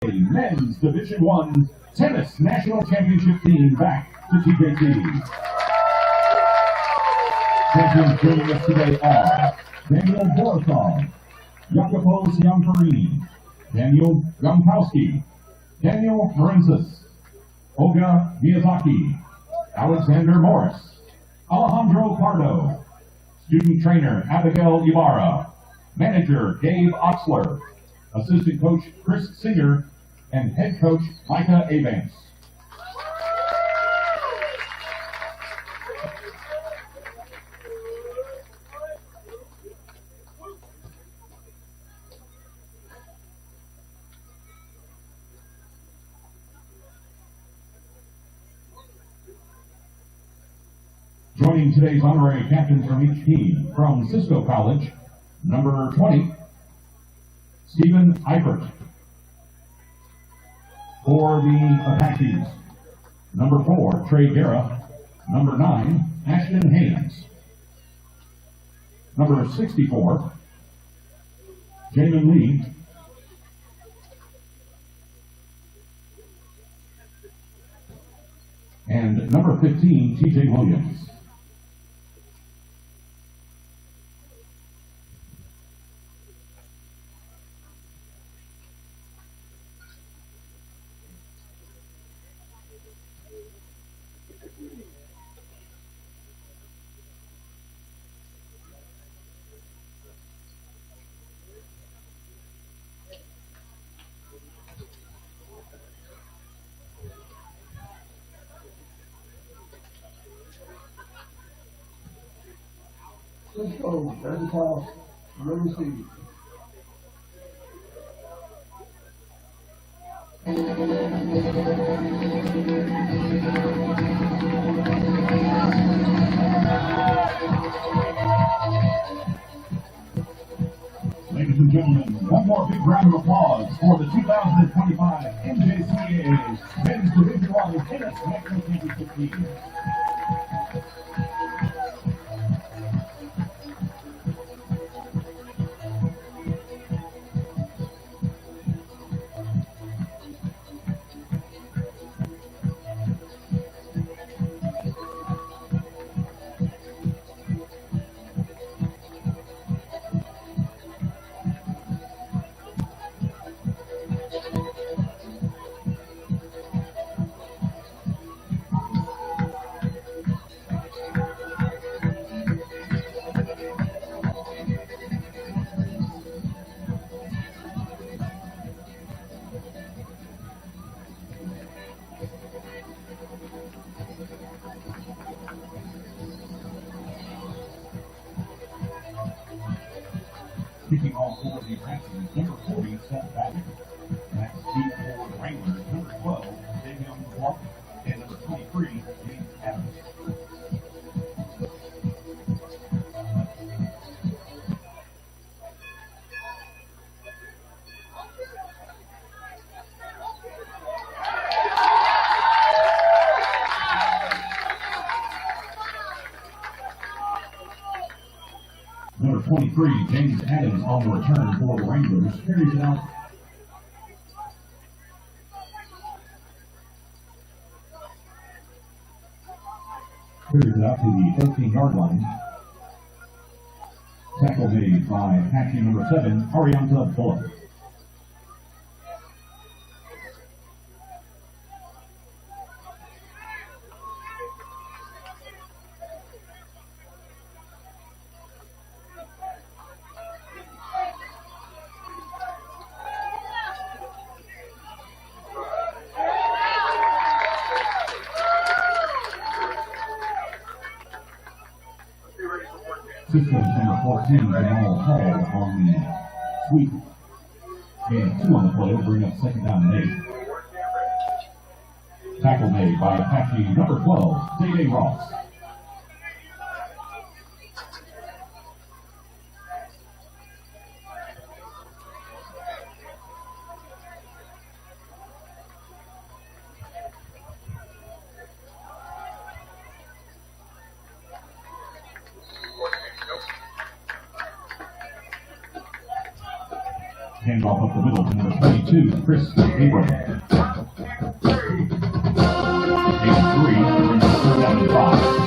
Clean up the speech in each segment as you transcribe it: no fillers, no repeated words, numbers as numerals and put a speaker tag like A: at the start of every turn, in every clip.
A: Men's Division I Tennis National Championship team back to TJC. Champions joining us today are Daniel Borisov, Jacopo Ciamperini, Daniel Gonkowski, Daniel Marinsas, Olga Miyazaki, Alexander Morris, Alejandro Pardo, student trainer Abigail Ibarra, manager Dave Oxler, assistant coach Chris Singer, and head coach Micah Avance. Joining today's honorary captains from each team, from Cisco College, number 20, Stephen Eifert. For the Apaches, number 4, Trey Guerra. Number 9, Ashton Haynes. Number 64, Jamin Lee. And number 15, TJ Williams.
B: Cisco, third toss, number receive.
A: Ladies and gentlemen, one more big round of applause for the 2025 NJCAA Men's Division I Tennis National Championship team. Kicking off for the Apaches, number 40, Seth Batten. That's deep for the Wranglers, number 12, Davion Walker, and number 23, James Adams. Number 23, James Adams, on the return for the Wranglers, carries it out. Carries it out to the 13-yard line. Tackle made by Apache number 7, Arianta Bullock. Cisco's number 14, Jamal Hall, on the sweep. And 2 on the play to bring up second down and 8. Tackle made by Apache number 12, Day Ross. Handoff up the middle to number 22, Chris Abrams. 83, brings us third down and 5.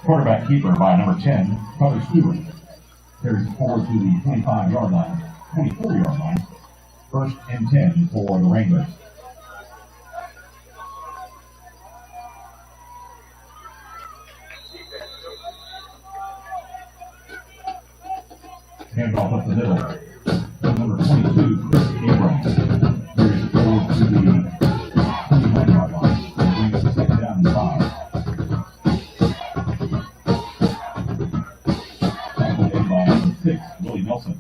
A: Quarterback keeper by number 10, Cutler Stewart. Carries it forward to the 25-yard line, 24-yard line. First and 10 for the Wranglers. Handoff up the middle. Number 22, Chris Abrams. Carries it forward to the 29-yard line. Brings us second down and 5. Willie Nelson.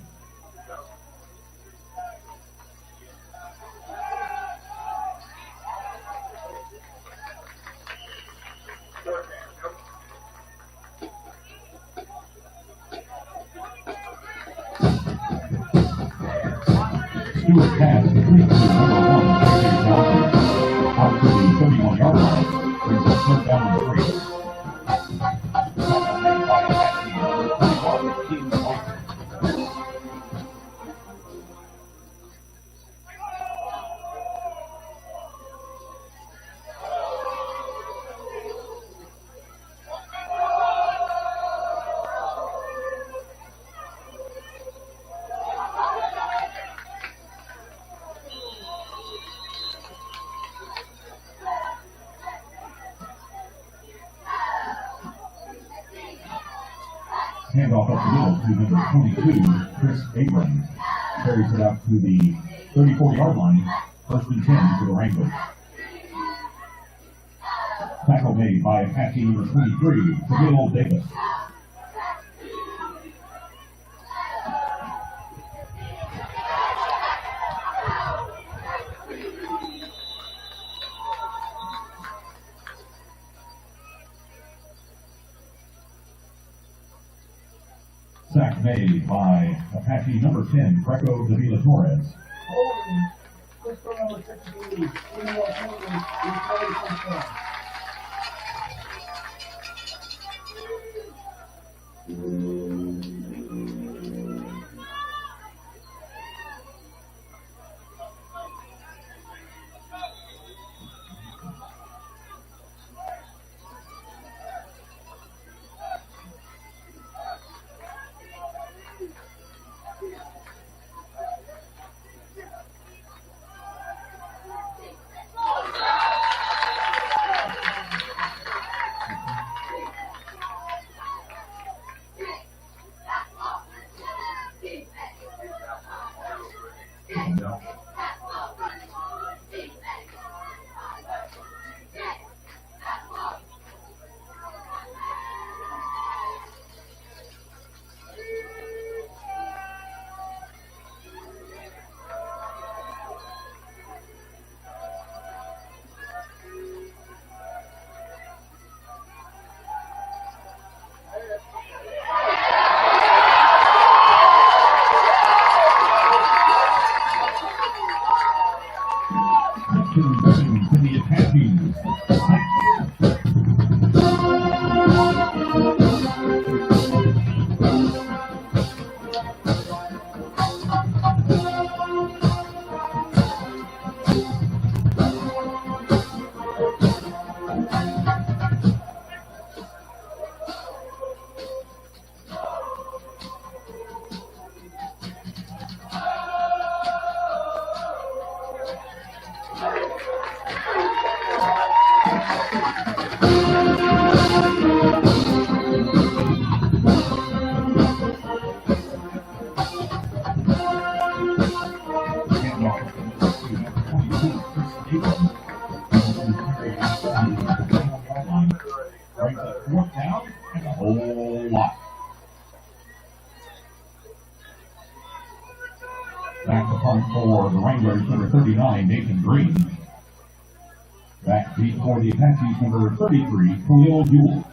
A: Stewart pass complete to number 1, J.J. Johnson, out to the 31-yard line, brings us third down and 3. Handoff up the middle to number 22, Chris Abrams. Carries it out to the 34-yard line. First and 10 for the Wranglers. Tackle made by Apache number 23, Jamil Davis. Sack made by Apache number 10, Greco Davila Torres.
B: Holding. Cisco number 16. To the Apaches. Fourth down and a whole lot.
A: 39, Nathan Green. Back deep for the Apaches, number 33, Khalil Jewell.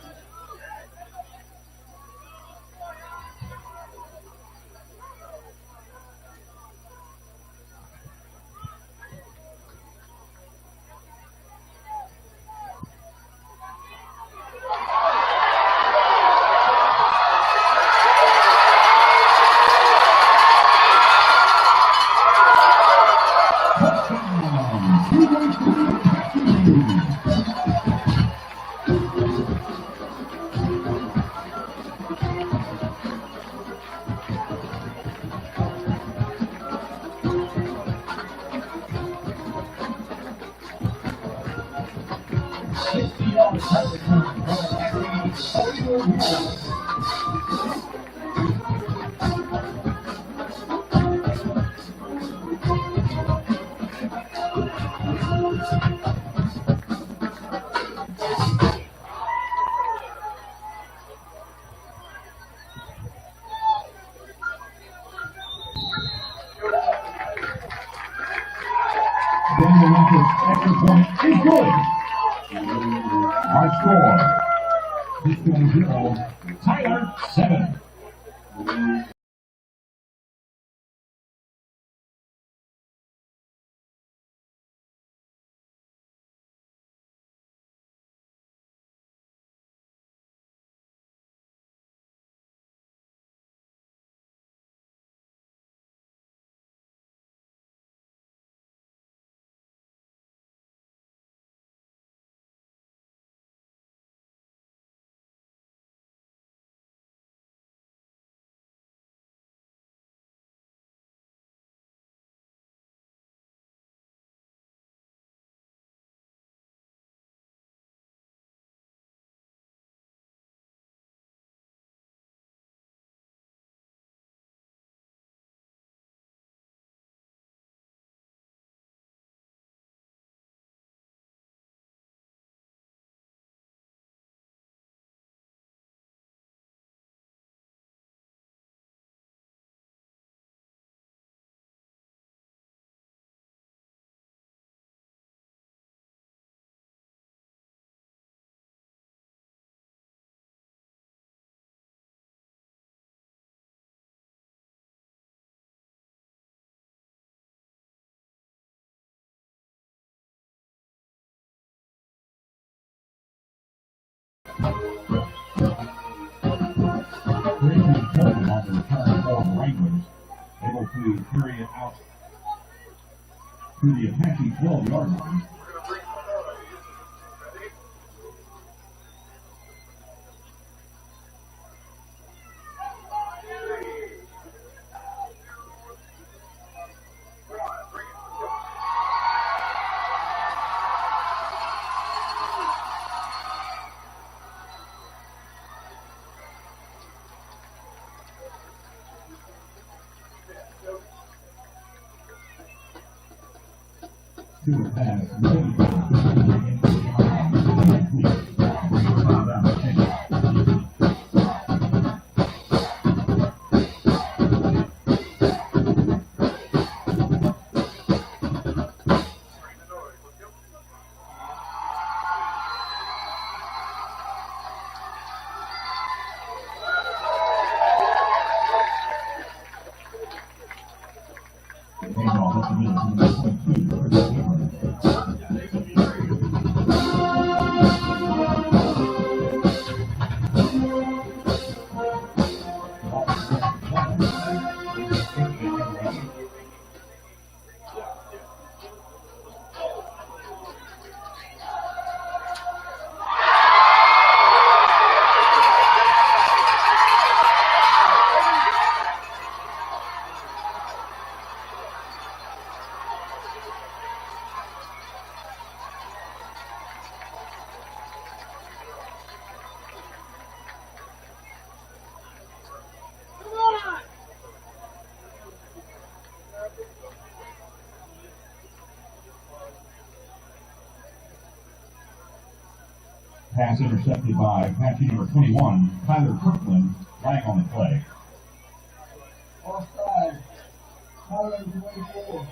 A: Extra point is good. Our score, Cisco 0, Tyler 7. On the return for the Wranglers, able to carry it out to the Apache 12-yard line. To the pass, pass intercepted by Apache number 21, Tyler Kirkland, flag on the play.
B: Offside. Tyler 24.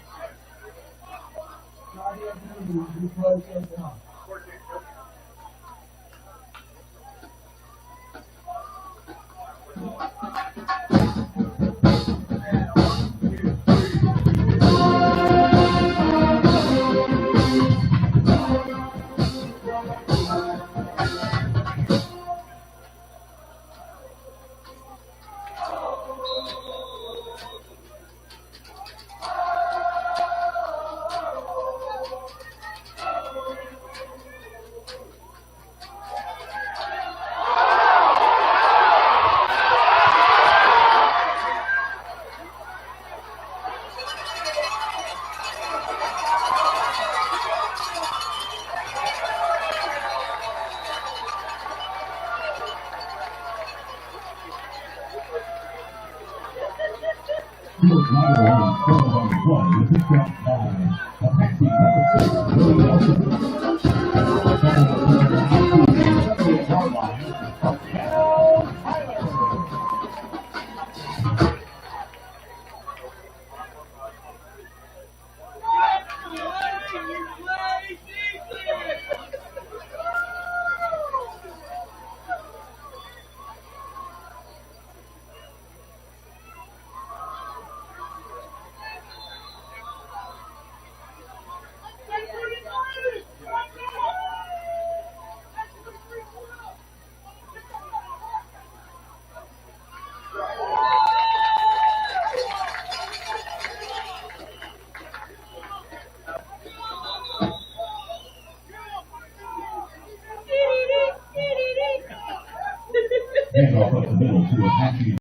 A: Field lateral is still on the play. The pick up by Apache, number 6, Billy Nelson. Yard line, handoff up the middle to Apache.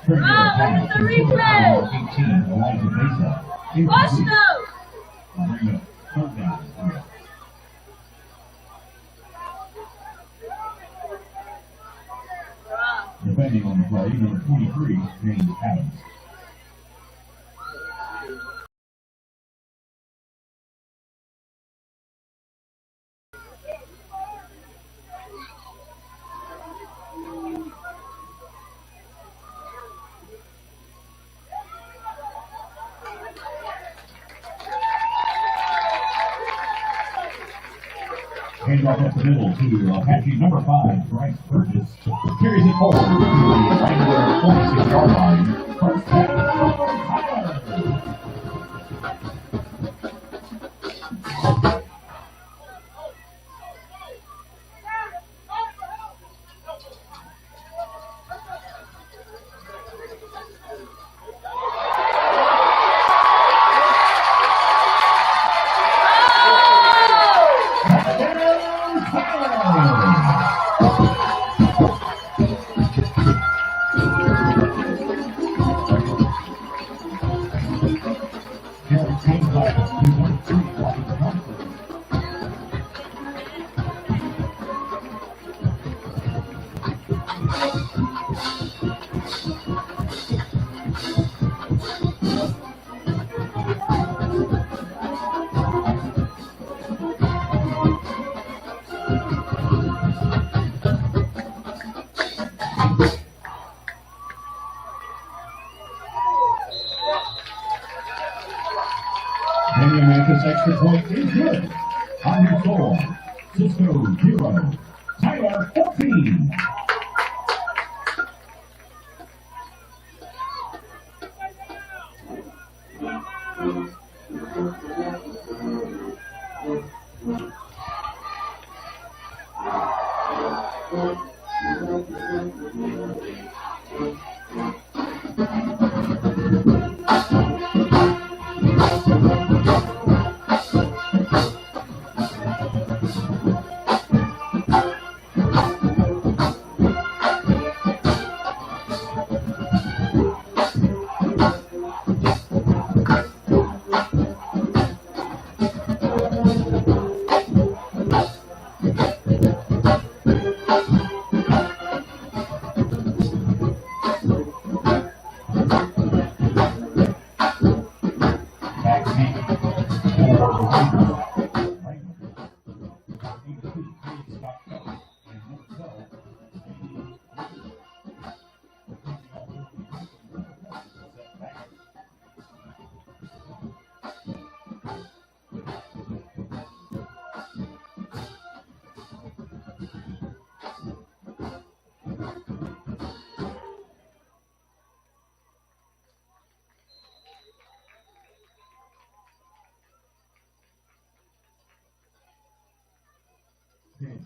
A: Look at the replay. 18, Elijah Mesa. Watch those. Bring up third down. Defending on the play, number 23, James Adams. Handoff up the middle to Apache number 5, Bryce Burgess. Carries it forward to the Wrangler 46-yard line. First down. This extra point is good. On your score, Cisco 0, Tyler 14.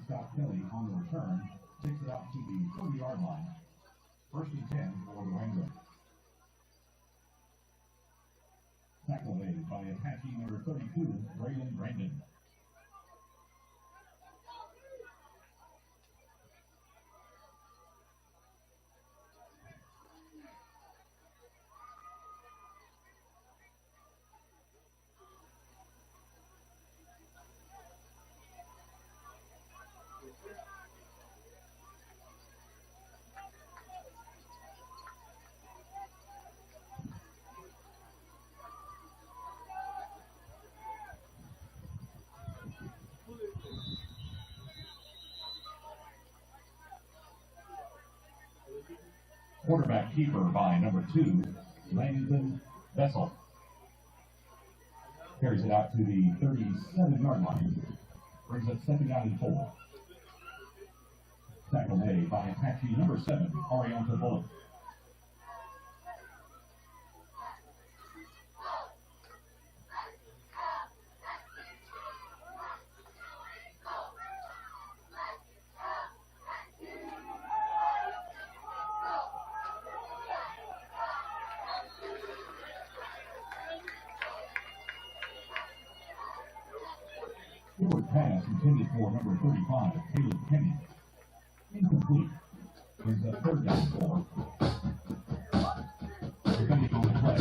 A: Scott Kelly on the return takes it out to the 30-yard line. First and 10 for the Wranglers. Tackle made by Apache number 32, Braylon Brandon. Quarterback keeper by number 2, Langdon Bessel. Carries it out to the 37-yard line. Brings up second down and 4. Tackle made by Apache number 7, Arianta Bullock. Forward pass intended for number 35, Caleb Kenny. Incomplete. Brings up third down 4. Depending on the play,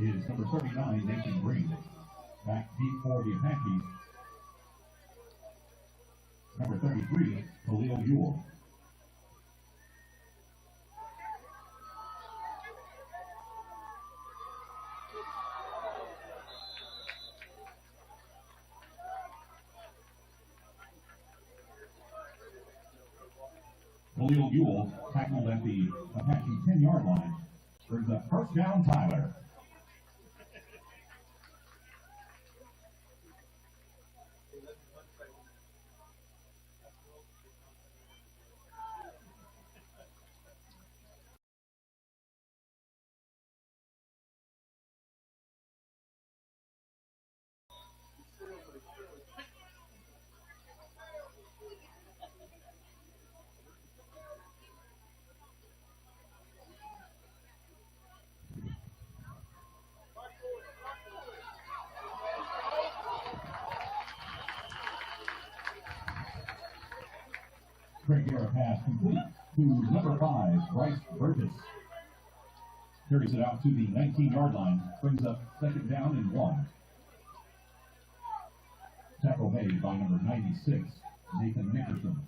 A: is number 39, Nathan Green. Back deep for the Apaches. Number 33, Khalil Ewell. Khalil Ewell tackled at the Apache 10-yard line. Brings up first down, Tyler. Straight air pass complete to number 5, Bryce Burgess. Carries it out to the 19-yard line, brings up second down and 1. Tackle made by number 96, Nathan Nickerson.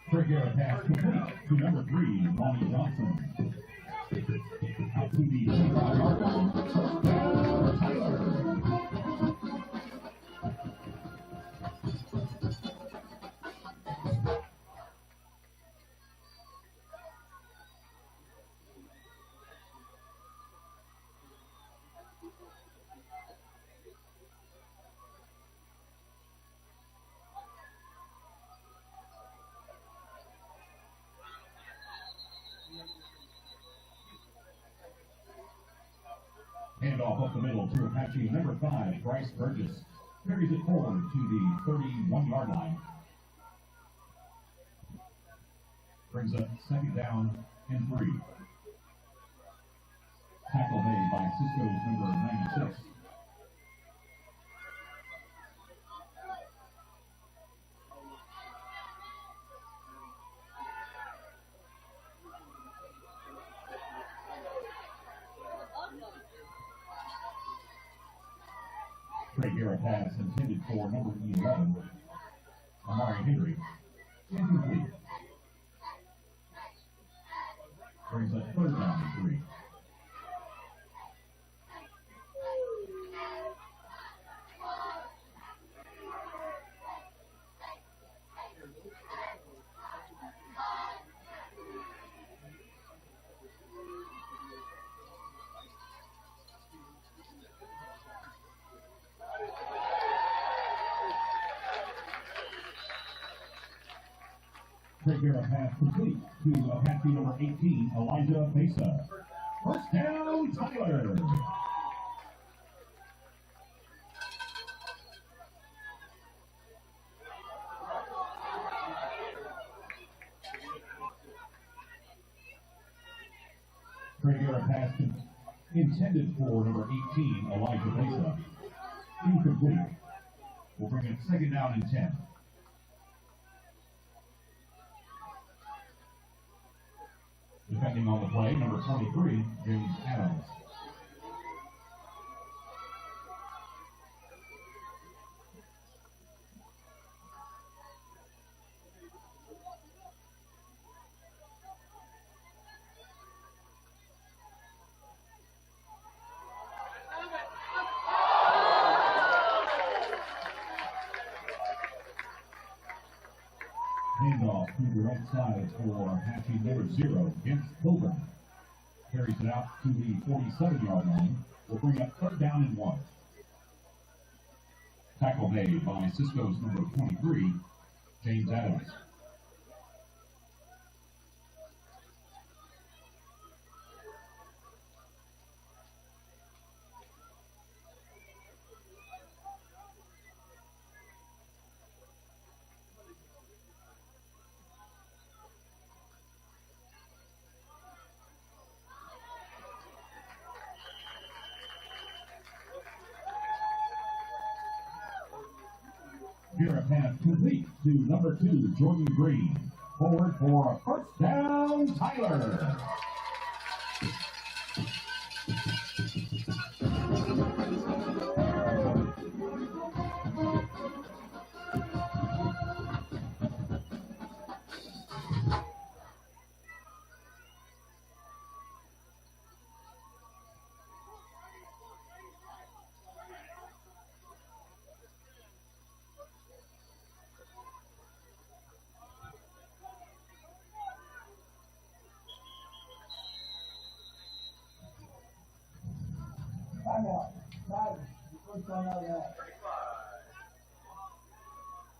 A: Straight air pass complete to number 3, Ronnie Johnson. Out to the 25-yard line. Touchdown, Tyler. Handoff up the middle to Apache number 5, Bryce Burgess. Carries it forward to the 31-yard line. Brings up second down and 3. Tackle made by Cisco's number 96. Straight air pass intended for number 11, Amari Henry. Incomplete. Brings up third down and 3. Straight air pass complete to Apache number 18, Elijah Mesa. First down, Tyler. Straight air pass intended for number 18, Elijah Mesa. Incomplete. We'll bring it second down and 10. Defending on the play, number 23, James Adams. Handoff to the right side for Apache number 0 against Pilgrim. Carries it out to the 47-yard line. Will bring up third down and 1. Tackle made by Cisco's number 23, James Adams. Here a pass complete to number 2, Jordan Green. Forward for a first down, Tyler.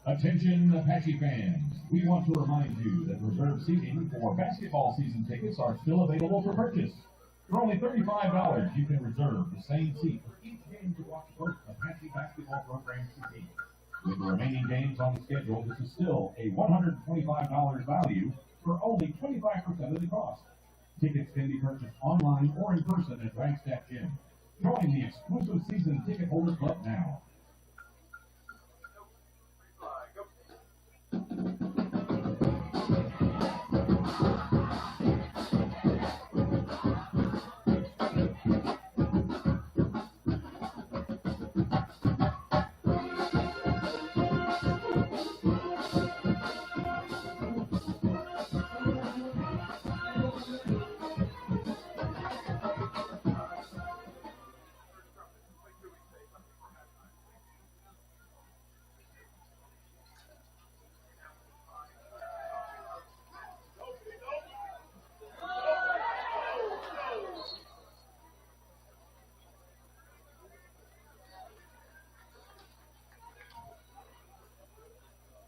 A: Attention Apache fans, we want to remind you that reserved seating for basketball season tickets are still available for purchase. For only $35, you can reserve the same seat for each game. game to watch both Apache basketball programs compete. With the remaining games on the schedule, this is still a $125 value for only 25% of the cost. Tickets can be purchased online or in person at Wagstaff Gym. Join the exclusive season ticket holder club now.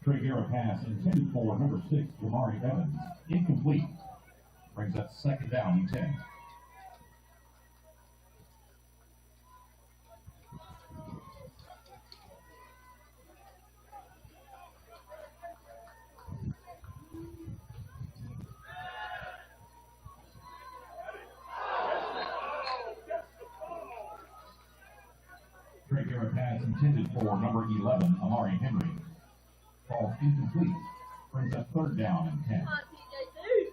A: Trigger pass intended for number 6, Jamari Evans. Incomplete. Brings up second down and 10. Trigger pass intended for number 11, Amari Henry. Falls incomplete. Brings up third down and 10.
C: Come on, TJC.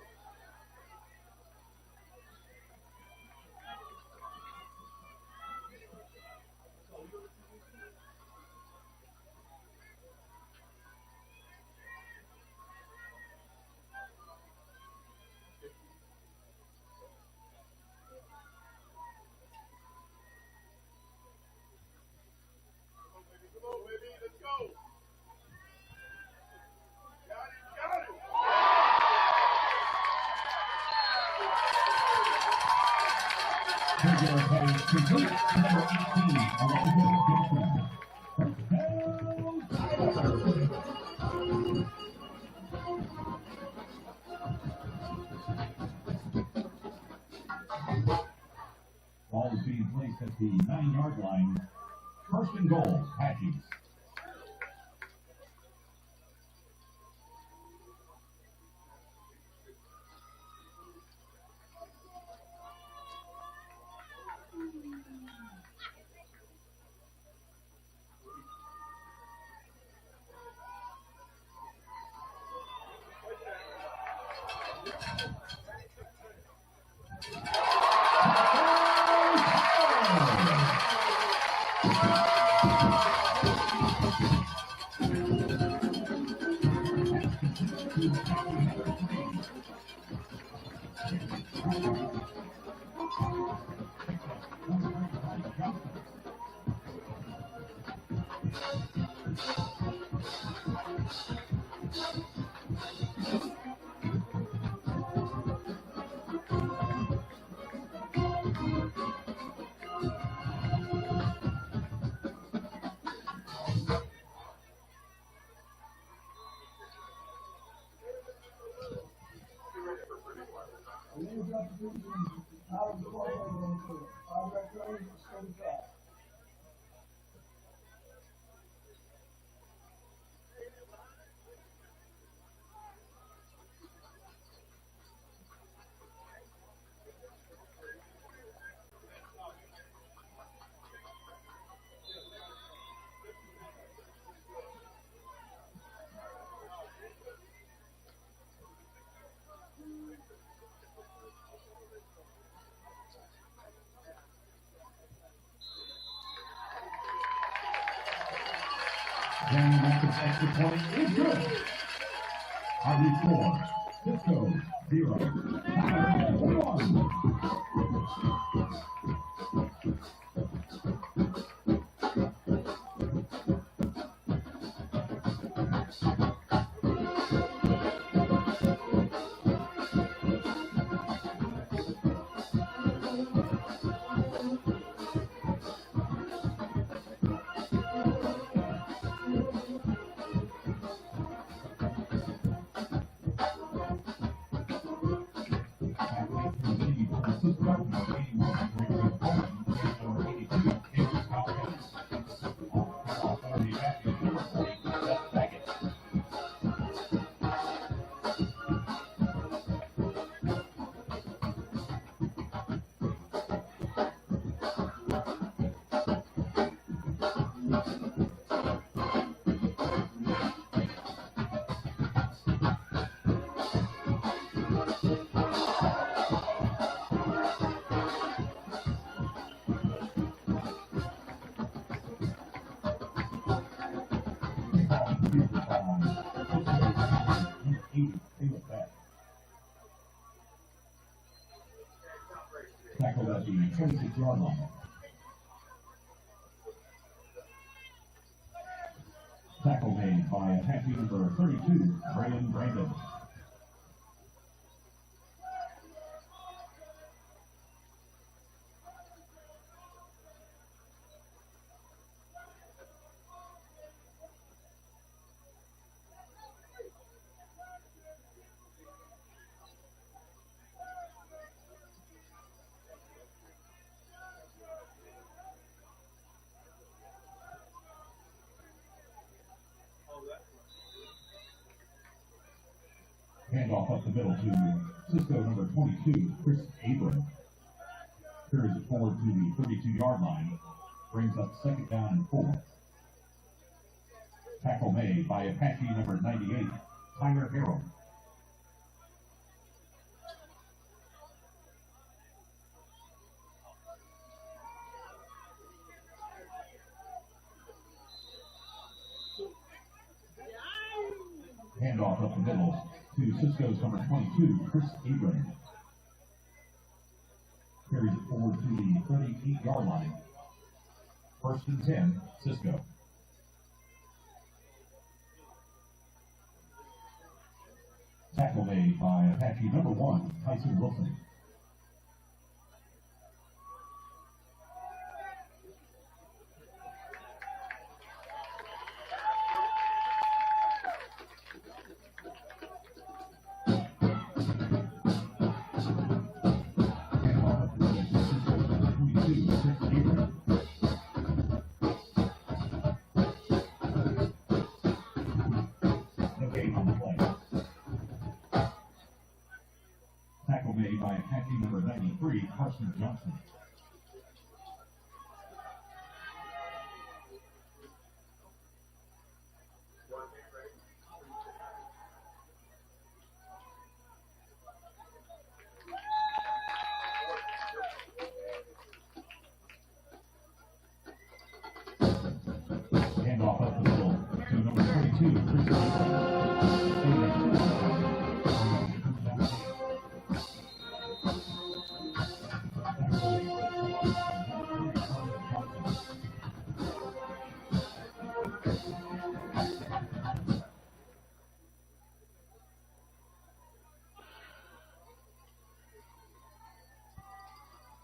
D: Come on, baby, let's go.
A: Trigger pass complete to number 18, Elijah Ball is being placed at the 9-yard line. First and goal, Apaches. Down at the extra point is good. Harvey 4, Cisco 0. 1. the 26-yard line. Tackle made by Apache number 32, Brandon. Handoff up the middle to Cisco number 22, Chris Abram. Carries it forward to the 32-yard line. Brings up 2nd down and 4. Tackle made by Apache number 98, Tyler Harrell. Handoff up the middle to Cisco's number 22, Chris Abram. Carries it forward to the 38-yard line. 1st and 10, Cisco. Tackle made by Apache number 1, Tyson Wilson. Tackle made by Apache number 93, Carson Johnson. Handoff up the middle to number 22, Chris Abram.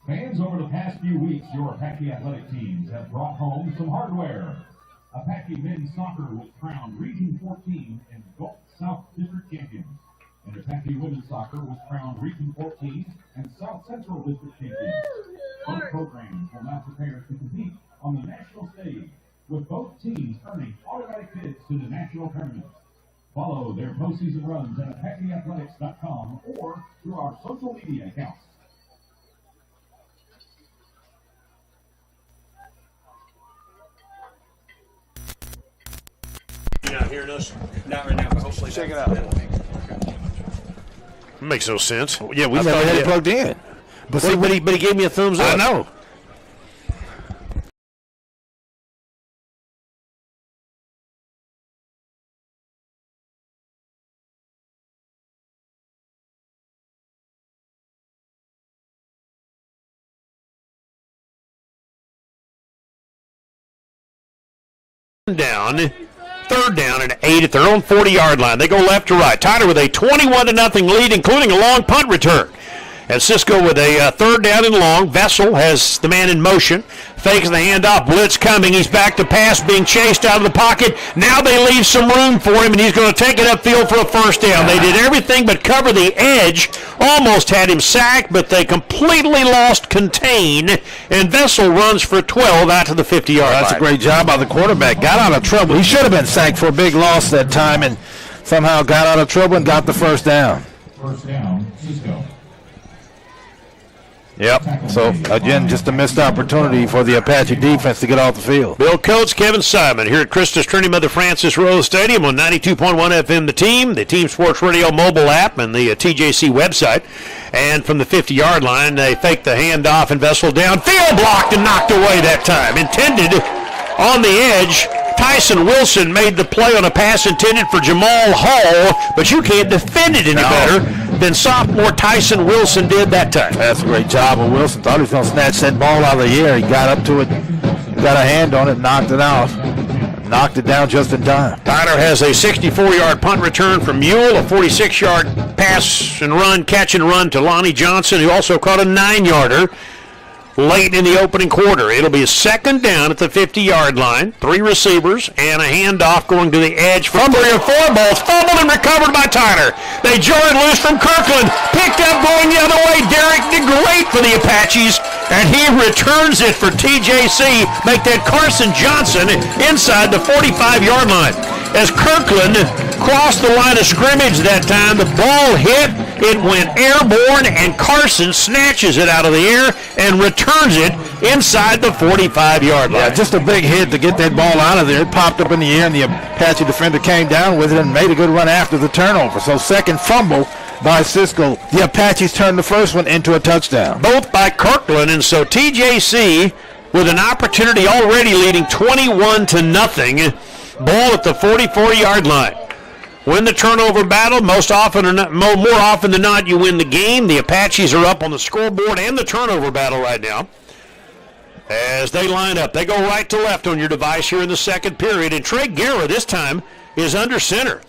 A: Fans, over the past few weeks, your Apache athletic teams have brought home some hardware. Apache men's soccer was crowned Region 14 and Gulf South District champions. And Apache women's soccer was crowned Region 14 and South Central District champions. Both programs will now prepare to compete on the national stage, with both teams earning automatic bids to the national tournament. Follow their postseason runs at ApacheAthletics.com or through our social media accounts.
C: You're not hearing us? Not right now, but hopefully.
E: Check it out.
F: Makes no sense.
E: Yeah, we never had it plugged in.
F: But see, but he gave me a thumbs up.
E: I know.
F: Down, 3rd down and 8 at their own 40-yard line. They go left to right. Tyler with a 21-0 lead, including a long punt return. And Cisco with a 3rd down and long. Vessel has the man in motion. Fakes the handoff. Blitz coming. He's back to pass, being chased out of the pocket. Now they leave some room for him, and he's going to take it upfield for a 1st down. They did everything but cover the edge. Almost had him sacked, but they completely lost contain. And Vessel runs for 12 out to the 50-yard line.
E: That's a great job by the quarterback. Got out of trouble. He should have been sacked for a big loss that time, and somehow got out of trouble and got the 1st down.
A: 1st down, Cisco.
E: Yep. So, again, just a missed opportunity for the Apache defense to get off the field.
F: Bill Coates, Kevin Simon here at Christus Trinity Mother Francis Rose Stadium on 92.1 FM, the Team Sports Radio mobile app, and the TJC website. And from the 50-yard line, they fake the handoff and Vessel downfield, blocked and knocked away that time. Intended on the edge Tyson Wilson made the play on a pass intended for Jamal Hall, but you can't defend it any better than sophomore Tyson Wilson did that time.
E: That's a great job of Wilson. Thought he was going to snatch that ball out of the air. He got up to it, got a hand on it, knocked it out. Knocked it down just in time.
F: Tyler has a 64-yard punt return from Mule, a 46-yard pass and run, catch and run to Lonnie Johnson, who also caught a 9-yarder late in the opening quarter. It'll be a second down at the 50-yard line. 3 receivers and a handoff going to the edge for 3 or 4 balls. Fumbled and recovered by Tyler. They jarred loose from Kirkland. Picked up going the other way. Derek did great for the Apaches, and he returns it for TJC. Make that Carson Johnson inside the 45-yard line. As Kirkland crossed the line of scrimmage that time, the ball hit, it went airborne, and Carson snatches it out of the air and returns it inside the 45-yard line.
E: Yeah, just a big hit to get that ball out of there. It popped up in the air, and the Apache defender came down with it and made a good run after the turnover. So second fumble by Cisco. The Apaches turned the first one into a touchdown.
F: Both by Kirkland, and so TJC with an opportunity already leading 21-0. Ball at the 44-yard line. Win the turnover battle. More often than not, you win the game. The Apaches are up on the scoreboard and the turnover battle right now. As they line up, they go right to left on your device here in the second period. And Trey Guerra this time is under center.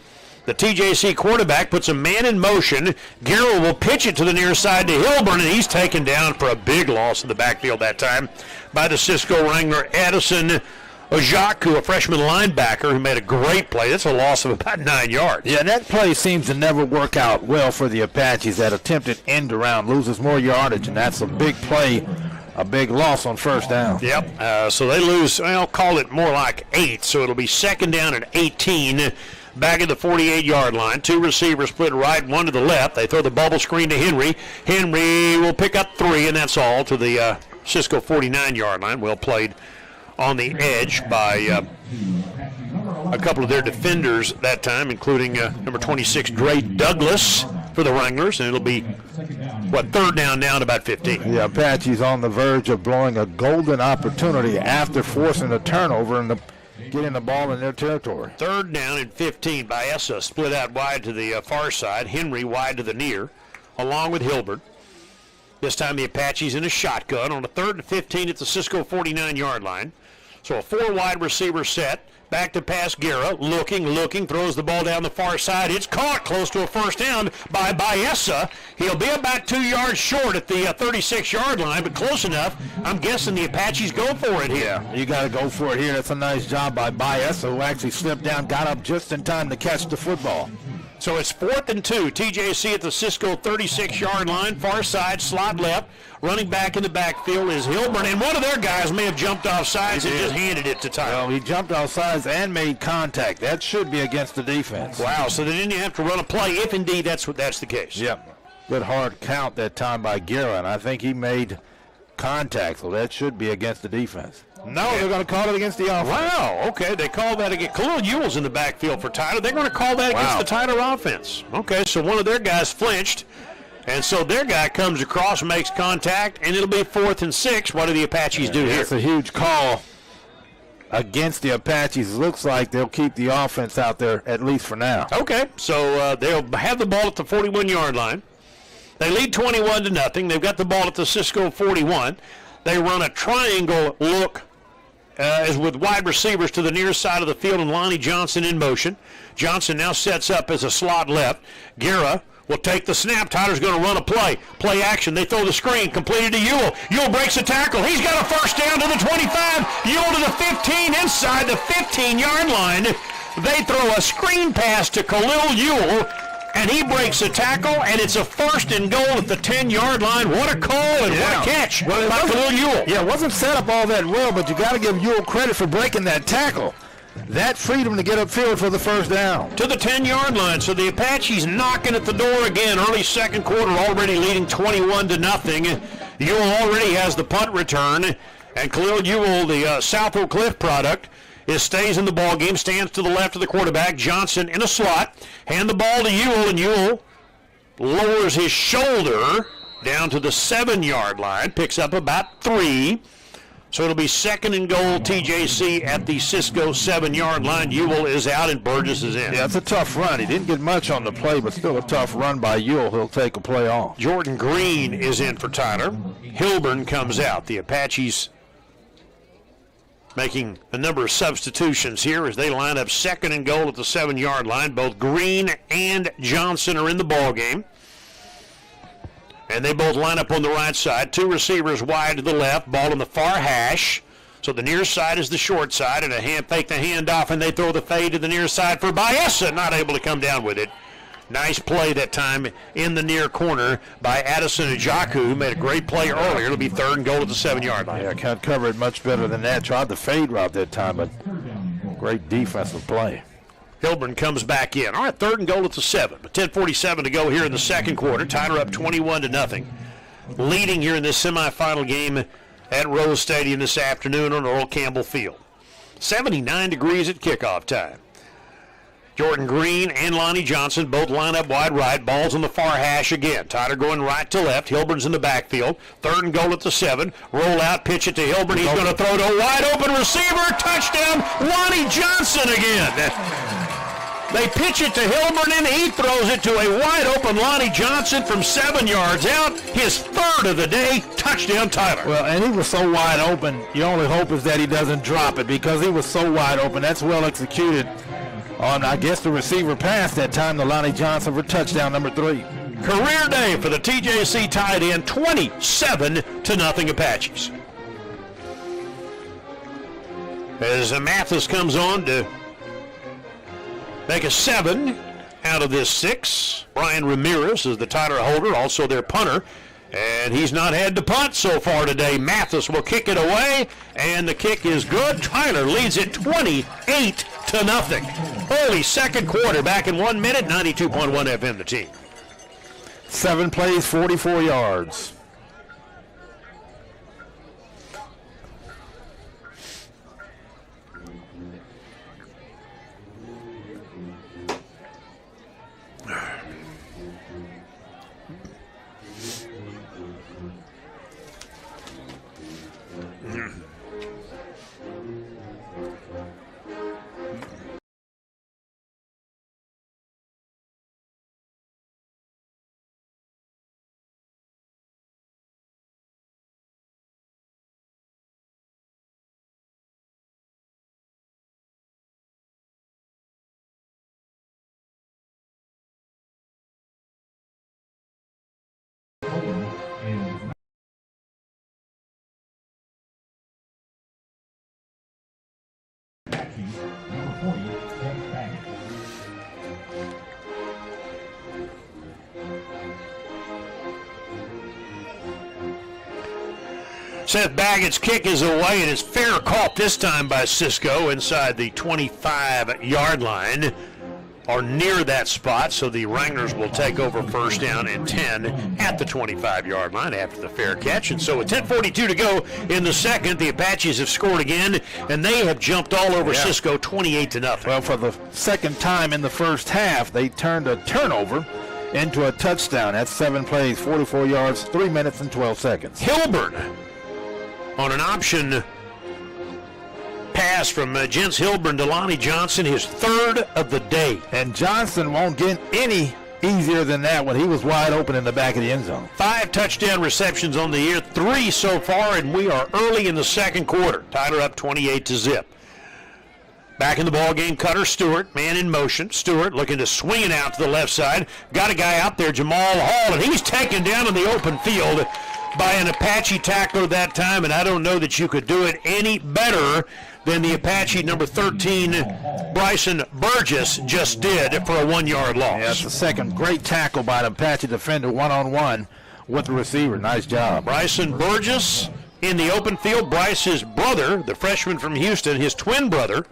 F: The TJC quarterback puts a man in motion. Guerra will pitch it to the near side to Hilburn, and he's taken down for a big loss in the backfield that time by the Cisco Wrangler, Addison Ojaku, a freshman linebacker who made a great play. That's a loss of about 9 yards.
E: Yeah, that play seems to never work out well for the Apaches. That attempted end around loses more yardage, and that's a big play, a big loss on first down.
F: Yep, so they lose, I'll call it more like 8, so it'll be second down at 18. Back at the 48-yard line. 2 receivers split right, 1 to the left. They throw the bubble screen to Henry. Henry will pick up 3, and that's all to the Cisco 49-yard line. Well played on the edge by a couple of their defenders that time, including number 26, Dre Douglas for the Wranglers, and it'll be, third down now at about 15.
E: The Apaches on the verge of blowing a golden opportunity after forcing a turnover and getting the ball in their territory.
F: Third down and 15. Baeza split out wide to the far side. Henry wide to the near, along with Hilbert. This time the Apaches in a shotgun on a 3rd and 15 at the Cisco 49-yard line. So a 4 wide receiver set. Back to pass Guerra. Looking, throws the ball down the far side. It's caught close to a first down by Baeza. He'll be about 2 yards short at the 36-yard line, but close enough. I'm guessing the Apaches go for it here.
E: Yeah, you got to go for it here. That's a nice job by Baeza, who actually slipped down, got up just in time to catch the football.
F: So it's 4th and 2. TJC at the Cisco 36-yard line, far side, slot left. Running back in the backfield is Hilburn, and one of their guys may have jumped off sides and just handed it to Tyler.
E: Well, he jumped off sides and made contact. That should be against the defense.
F: Wow, so they didn't have to run a play if indeed that's the case.
E: Yep. Good hard count that time by Guerra, and I think he made contact, so that should be against the defense. No, they're going to call it against the offense.
F: Wow, okay, they call that against Khalil Ewell's in the backfield for Tyler. They're going to call that against the Tyler offense. Okay, so one of their guys flinched, and so their guy comes across, makes contact, and it'll be 4th and 6. What do the Apaches do here?
E: It's a huge call against the Apaches. Looks like they'll keep the offense out there, at least for now.
F: Okay, so they'll have the ball at the 41-yard line. They lead 21-0. They've got the ball at the Cisco 41. They run a triangle look as with wide receivers to the near side of the field and Lonnie Johnson in motion. Johnson now sets up as a slot left. Guerra will take the snap. Tyler's going to run a play. Play action. They throw the screen. Completed to Ewell. Ewell breaks a tackle. He's got a first down to the 25. Ewell to the 15 inside the 15-yard line. They throw a screen pass to Khalil Ewell, and he breaks a tackle, and it's a 1st and goal at the 10-yard line. What a call and what a catch by Khalil Ewell.
E: Yeah, it wasn't set up all that well, but you got to give Ewell credit for breaking that tackle. That freed him to get upfield for the first down.
F: To the 10-yard line, so the Apaches knocking at the door again. Early second quarter, already leading 21-0. Ewell already has the punt return, and Khalil Ewell, the South Oak Cliff product, stays in the ball game, stands to the left of the quarterback. Johnson in a slot. Hand the ball to Ewell, and Ewell lowers his shoulder down to the 7-yard line, picks up about 3. So it'll be second and goal, TJC at the Cisco 7-yard line. Ewell is out and Burgess is in.
E: Yeah, it's a tough run. He didn't get much on the play, but still a tough run by Ewell. He'll take a play off.
F: Jordan Green is in for Tyler. Hilburn comes out. The Apaches making a number of substitutions here as they line up second and goal at the 7-yard line. Both Green and Johnson are in the ball game. And they both line up on the right side. Two receivers wide to the left, ball in the far hash. So the near side is the short side, and a hand fake the handoff, and they throw the fade to the near side for Baeza, not able to come down with it. Nice play that time in the near corner by Addison Ajaku, who made a great play earlier. It'll be third and goal at the 7-yard line.
E: Yeah, can't cover it much better than that. Tried the fade route that time, but great defensive play.
F: Hilburn comes back in. All right, third and goal at the 7. But 10:47 to go here in the second quarter. Tyler up 21-0. Leading here in this semifinal game at Rose Stadium this afternoon on Earl Campbell Field. 79 degrees at kickoff time. Jordan Green and Lonnie Johnson both line up wide right. Ball's on the far hash again. Tyler going right to left. Hilburn's in the backfield. Third and goal at the 7. Roll out, pitch it to Hilburn. He's going to throw to a wide open receiver. Touchdown, Lonnie Johnson again. They pitch it to Hilburn, and he throws it to a wide-open Lonnie Johnson from 7 yards out. His third of the day. Touchdown, Tyler.
E: Well, and he was so wide open, your only hope is that he doesn't drop it because he was so wide open. That's well executed on, I guess, the receiver pass that time to Lonnie Johnson for touchdown number 3.
F: Career day for the TJC tight end, 27-0 Apaches. As Mathis comes on to make a 7 out of this 6. Brian Ramirez is the Tyler holder, also their punter. And he's not had to punt so far today. Mathis will kick it away, and the kick is good. Tyler leads it 28-0. Early second quarter, back in 1 minute, 92.1 FM the team.
E: 7 plays, 44 yards.
F: Seth Baggett's kick is away, and it's fair caught this time by Cisco inside the 25-yard line, or near that spot, so the Wranglers will take over first down and 10 at the 25-yard line after the fair catch. And so with 10:42 to go in the second, the Apaches have scored again, and they have jumped all over Cisco 28-0.
E: Well, for the second time in the first half, they turned a turnover into a touchdown. That's 7 plays, 44 yards, 3 minutes and 12 seconds.
F: Hilburn on an option pass from Jens Hilburn to Lonnie Johnson, his third of the day.
E: And Johnson won't get any easier than that when he was wide open in the back of the end zone.
F: 5 touchdown receptions on the year, 3 so far, and we are early in the second quarter. Tyler up 28-0. Back in the ball game, Cutter Stewart, man in motion. Stewart looking to swing it out to the left side. Got a guy out there, Jamal Hall, and he's taken down in the open field by an Apache tackler that time, and I don't know that you could do it any better than the Apache number 13, Bryson Burgess, just did for a 1-yard loss.
E: Yeah, that's the second great tackle by an Apache defender one-on-one with the receiver. Nice job.
F: Bryson Burgess in the open field. Bryce's brother, the freshman from Houston, his twin brother,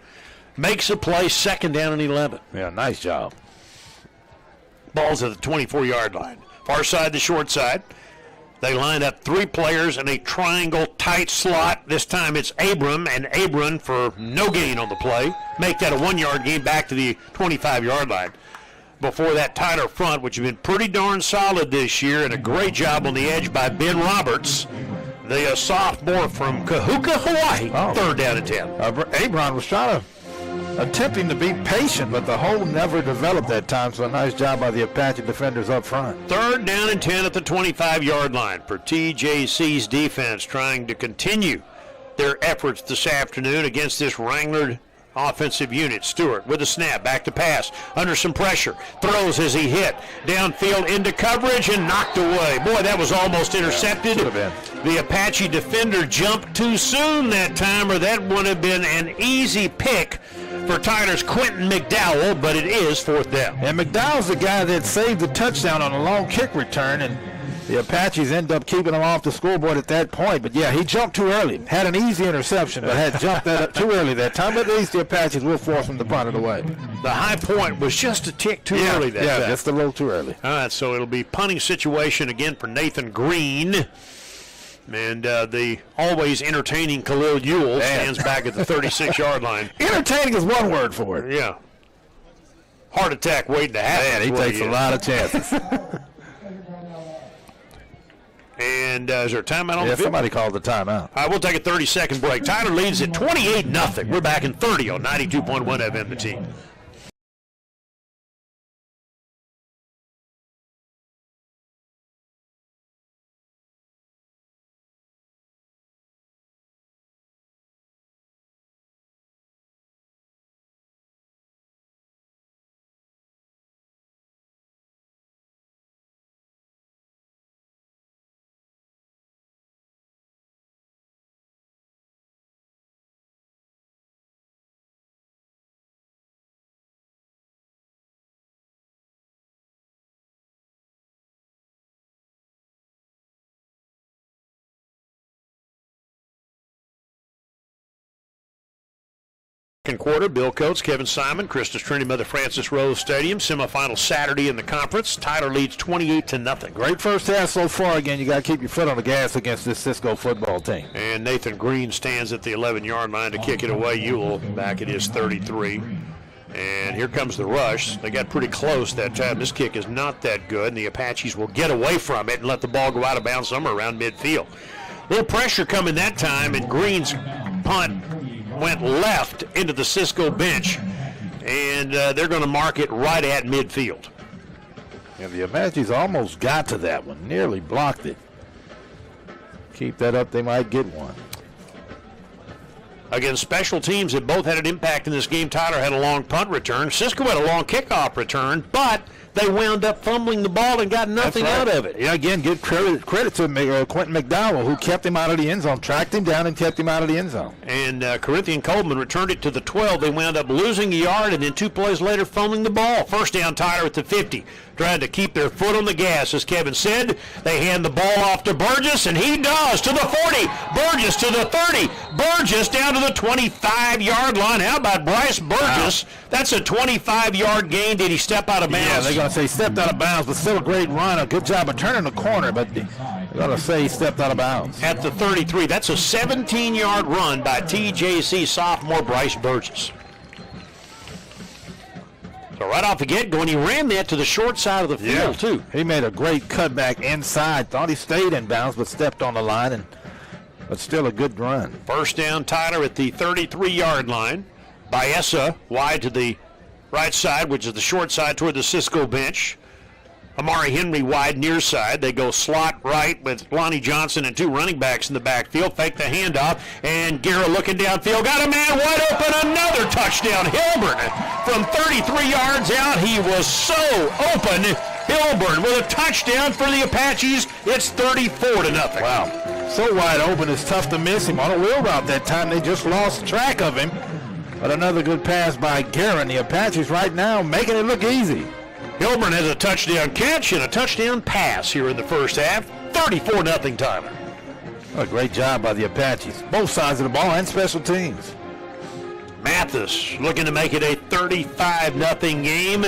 F: makes a play, second down and 11.
E: Yeah, nice job.
F: Ball's at the 24-yard line. Far side to short side. They line up 3 players in a triangle tight slot. This time it's Abram, and Abram for no gain on the play. Make that a 1-yard gain back to the 25-yard line. Before that, Tyler front, which has been pretty darn solid this year, and a great job on the edge by Ben Roberts. the sophomore from Kahuku, Hawaii.
E: Oh.
F: 3rd down and 10.
E: Abron was attempting to be patient, but the hole never developed that time, so a nice job by the Apache defenders up front.
F: 3rd down and 10 at the 25-yard line for TJC's defense, trying to continue their efforts this afternoon against this Wrangler offensive unit. Stewart with a snap, back to pass, under some pressure, throws as he hit, downfield into coverage and knocked away. Boy, that was almost intercepted. The Apache defender jumped too soon that time, or that would have been an easy pick for Tyler's Quentin McDowell, but it is 4th down.
E: And McDowell's the guy that saved the touchdown on a long kick return, and the Apaches end up keeping him off the scoreboard at that point. But, yeah, he jumped too early. Had an easy interception, but had jumped that too early that time. But at least the Apaches will force him to punt it away.
F: The high point was just a tick too early that time.
E: Yeah, just a little too early.
F: All right, so it'll be punting situation again for Nathan Green. And the always entertaining Khalil Ewell stands back at the 36-yard line.
E: Entertaining is one word for it.
F: Yeah. Heart attack waiting to happen.
E: Man, he takes a lot of chances.
F: And is there a timeout on the field?
E: Somebody called the timeout.
F: All right, we'll take a 30-second break. Tyler leads at 28-0. We're back in 30 on 92.1 FM, the team. Second quarter, Bill Coates, Kevin Simon, Christus Trinity Mother Francis Rose Stadium, semifinal Saturday in the conference. Tyler leads 28-0.
E: Great first half so far. Again, you got to keep your foot on the gas against this Cisco football team.
F: And Nathan Green stands at the 11-yard line to kick it away. Ewell back at his 33. And here comes the rush. They got pretty close that time. This kick is not that good, and the Apaches will get away from it and let the ball go out of bounds somewhere around midfield. A little pressure coming that time, and Green's punt went left into the Cisco bench, and they're going to mark it right at midfield.
E: And the Apaches almost got to that one, nearly blocked it. Keep that up, they might get one.
F: Again, special teams have both had an impact in this game. Tyler had a long punt return. Cisco had a long kickoff return, but they wound up fumbling the ball and got nothing out of it.
E: Yeah, again, give credit to Quentin McDowell, who kept him out of the end zone, tracked him down and kept him out of the end zone.
F: And Corinthian Coleman returned it to the 12. They wound up losing a yard, and then 2 plays later fumbling the ball. First down, Tyler at the 50. Trying to keep their foot on the gas, as Kevin said. They hand the ball off to Burgess, and he does, to the 40. Burgess to the 30. Burgess down to the 25-yard line. How about Bryce Burgess? Wow. That's a 25-yard gain. Did he step out of bounds?
E: Yeah, they're going to say he stepped out of bounds, but still a great run. A good job of turning the corner, but they're going to say he stepped out of bounds.
F: At the 33. That's a 17-yard run by TJC sophomore Bryce Burgess. So right off the get-go, and he ran that to the short side of the field, too.
E: He made a great cutback inside. Thought he stayed in bounds, but stepped on the line, but still a good run.
F: First down, Tyler at the 33-yard line. Baeza wide to the right side, which is the short side toward the Cisco bench. Amari Henry wide near side. They go slot right with Lonnie Johnson and 2 running backs in the backfield. Fake the handoff, and Guerra looking downfield. Got a man wide open. Another touchdown. Hilburn from 33 yards out. He was so open. Hilburn with a touchdown for the Apaches. It's 34-0.
E: Wow. So wide open, it's tough to miss him. On a wheel route that time, they just lost track of him. But another good pass by Guerra, and the Apaches right now making it look easy.
F: Hilburn has a touchdown catch and a touchdown pass here in the first half. 34-0 Tyler.
E: A great job by the Apaches. Both sides of the ball and special teams.
F: Mathis looking to make it a 35-0 game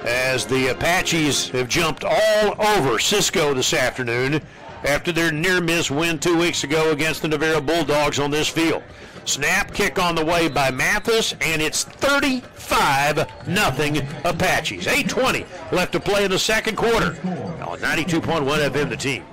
F: as the Apaches have jumped all over Cisco this afternoon after their near-miss win 2 weeks ago against the Navarro Bulldogs on this field. Snap, kick on the way by Mathis, and it's 35-0 Apaches. 8:20 left to play in the second quarter. On 92.1 FM, the team.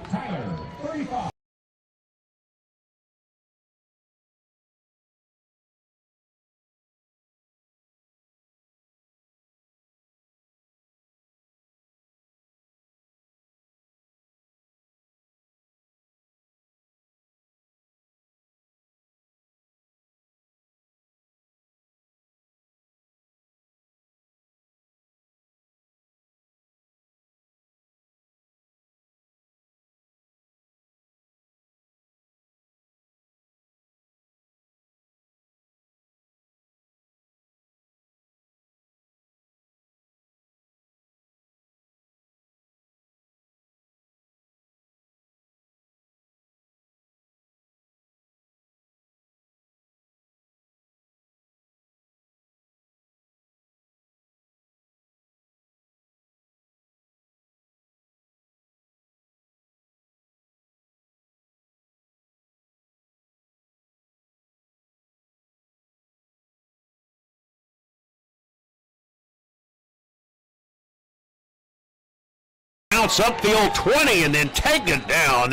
F: bounce upfield 20 and then taken down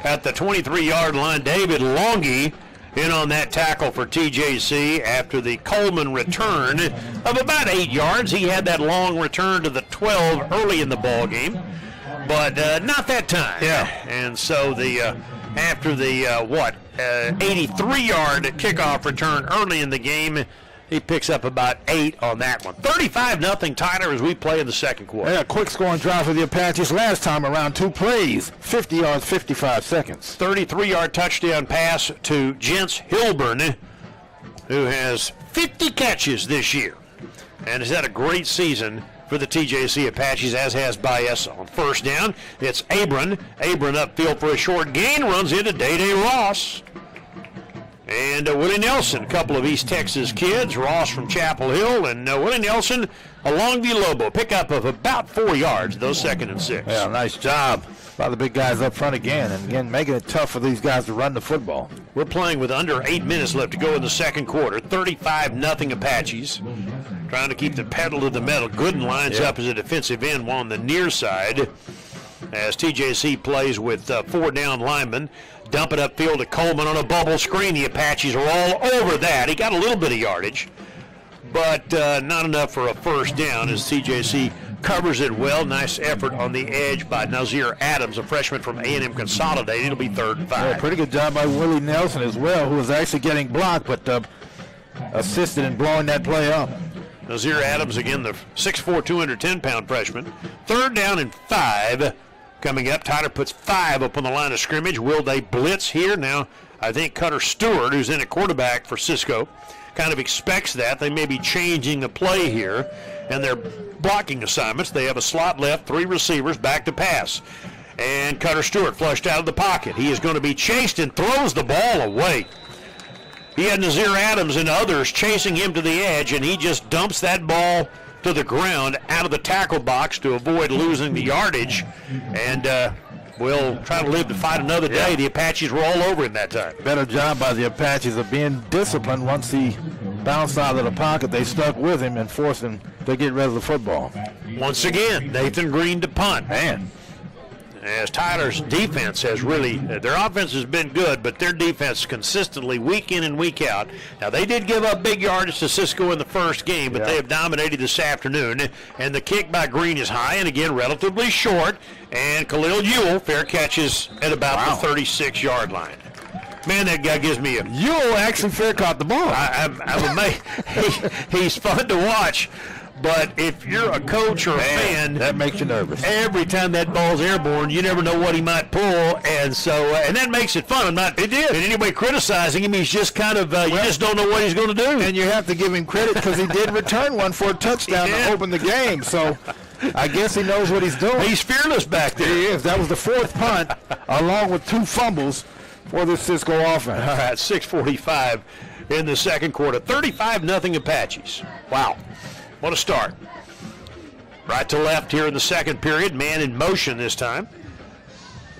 F: at the 23-yard line. David Longy in on that tackle for TJC after the Coleman return of about 8 yards. He had that long return to the 12 early in the ball game, but not that time.
E: Yeah.
F: And so after the 83-yard kickoff return early in the game, he picks up about 8 on that one. 35-0 Tyler as we play in the second quarter.
E: Yeah, quick scoring drive for the Apaches last time around, 2 plays, 50 yards, 55 seconds.
F: 33-yard touchdown pass to Gents Hilburn, who has 50 catches this year and has had a great season for the TJC Apaches, as has Baeza. On first down, it's Abram. Abram upfield for a short gain, runs into Day-Day Ross. And Willie Nelson, a couple of East Texas kids, Ross from Chapel Hill, and Willie Nelson along the Lobo. Pickup of about 4 yards, those 2nd and 6.
E: Yeah, nice job by the big guys up front again, and again making it tough for these guys to run the football.
F: We're playing with under 8 minutes left to go in the second quarter. 35-0 Apaches. Trying to keep the pedal to the metal. Gooden lines up as a defensive end on the near side as TJC plays with 4 down linemen. Dump it upfield to Coleman on a bubble screen. The Apaches are all over that. He got a little bit of yardage, but not enough for a first down as TJC covers it well. Nice effort on the edge by Nazir Adams, a freshman from A&M Consolidated. It'll be 3rd and 5.
E: Yeah, pretty good job by Willie Nelson as well, who was actually getting blocked, but assisted in blowing that play up.
F: Nazir Adams, again, the 6'4", 210-pound freshman. 3rd down and 5. Coming up, Tyler puts 5 up on the line of scrimmage. Will they blitz here? Now, I think Cutter Stewart, who's in at quarterback for Cisco, kind of expects that. They may be changing the play here, and their blocking assignments. They have a slot left, 3 receivers, back to pass. And Cutter Stewart flushed out of the pocket. He is going to be chased and throws the ball away. He had Nazir Adams and others chasing him to the edge, and he just dumps that ball to the ground out of the tackle box to avoid losing the yardage, and we'll try to live to fight another day.
E: Yeah.
F: The Apaches were all over him that time.
E: Better job by the Apaches of being disciplined. Once he bounced out of the pocket, they stuck with him and forced him to get rid of the football.
F: Once again, Nathan Green to punt.
E: Man,
F: As Tyler's defense has really, their offense has been good, but their defense consistently week in and week out. Now, they did give up big yardage to Cisco in the first game, but they have dominated this afternoon. And the kick by Green is high and, again, relatively short. And Khalil Ewell, fair catches at about the 36-yard line. Man, that guy gives me a...
E: Ewell actually fair caught the ball.
F: I'm amazed. He's fun to watch. But if you're a coach or a fan,
E: that makes you nervous.
F: Every time that ball's airborne, you never know what he might pull, and so and that makes it fun. I'm not in any way criticizing him. He's just kind of you just don't know what he's going to do.
E: And you have to give him credit because he did return one for a touchdown to open the game. So I guess he knows what he's doing.
F: He's fearless back there.
E: He is. That was the 4th punt, along with 2 fumbles for the Cisco offense.
F: All right, 6:45 in the second quarter. 35-0 Apaches. Wow. What a start. Right to left here in the second period. Man in motion this time.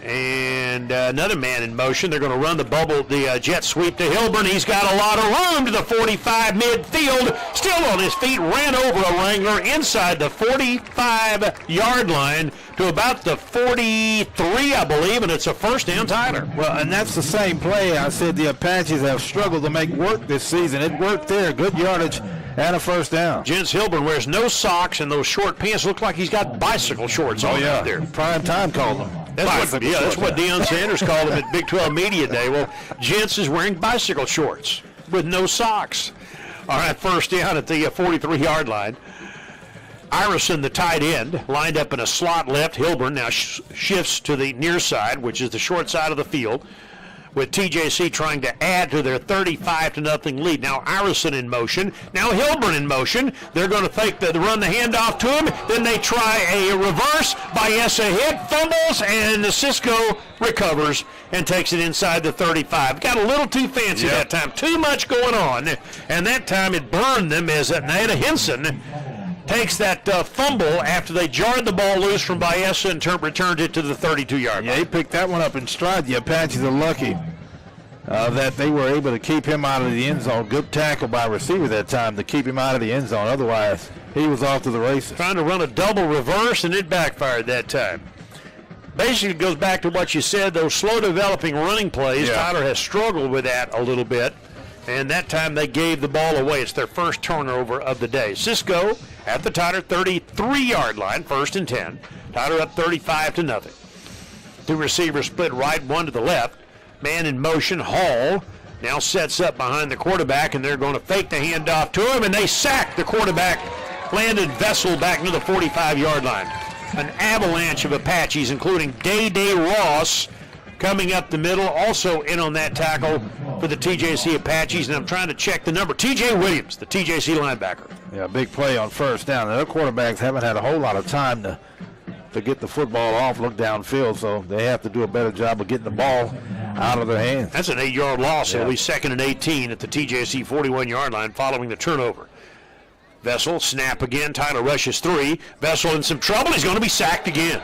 F: And another man in motion. They're going to run the jet sweep to Hilburn. He's got a lot of room to the 45 midfield. Still on his feet. Ran over a Wrangler inside the 45-yard line to about the 43, I believe, and it's a first down, Tyler.
E: Well, and that's the same play. I said the Apaches have struggled to make work this season. It worked there. Good yardage and a first down.
F: Jens Hilburn wears no socks and those short pants. Look like he's got bicycle shorts on out there.
E: Prime time called them.
F: That's what Deion Sanders called them at Big 12 Media Day. Well, Jens is wearing bicycle shorts with no socks. All right, first down at the 43-yard line. Irison, the tight end, lined up in a slot left. Hilburn now shifts to the near side, which is the short side of the field, with TJC trying to add to their 35-0 lead. Now Irison in motion. Now Hilburn in motion. They're going to run the handoff to him. Then they try a reverse. Baeza hit, fumbles, and Cisco recovers and takes it inside the 35. Got a little too fancy that time. Too much going on. And that time it burned them as Nada Henson takes that fumble after they jarred the ball loose from Baeza and returned it to the 32-yard line.
E: Yeah, he picked that one up in stride. The Apaches are lucky that they were able to keep him out of the end zone. Good tackle by a receiver that time to keep him out of the end zone. Otherwise, he was off to the races.
F: Trying to run a double reverse, and it backfired that time. basically goes back to what you said, those slow developing running plays.
E: Yeah.
F: Tyler has struggled with that a little bit, and that time they gave the ball away. It's their first turnover of the day. Cisco at the Tyler 33-yard line, 1st and 10. Tyler up 35-0. Two receivers split right, one to the left. Man in motion, Hall now sets up behind the quarterback, and they're going to fake the handoff to him, and they sack the quarterback, Landon Vessel, back near the 45-yard line. An avalanche of Apaches, including Day Ross, coming up the middle, also in on that tackle for the TJC Apaches, and I'm trying to check the number. TJ Williams, the TJC linebacker.
E: Yeah, big play on first down. The other quarterbacks haven't had a whole lot of time to get the football off, look downfield, so they have to do a better job of getting the ball out of their hands.
F: That's an 8-yard loss.
E: Yeah.
F: It'll be 2nd and 18 at the TJC 41-yard line following the turnover. Vessel, snap again. Tyler rushes 3. Vessel in some trouble. He's going to be sacked again.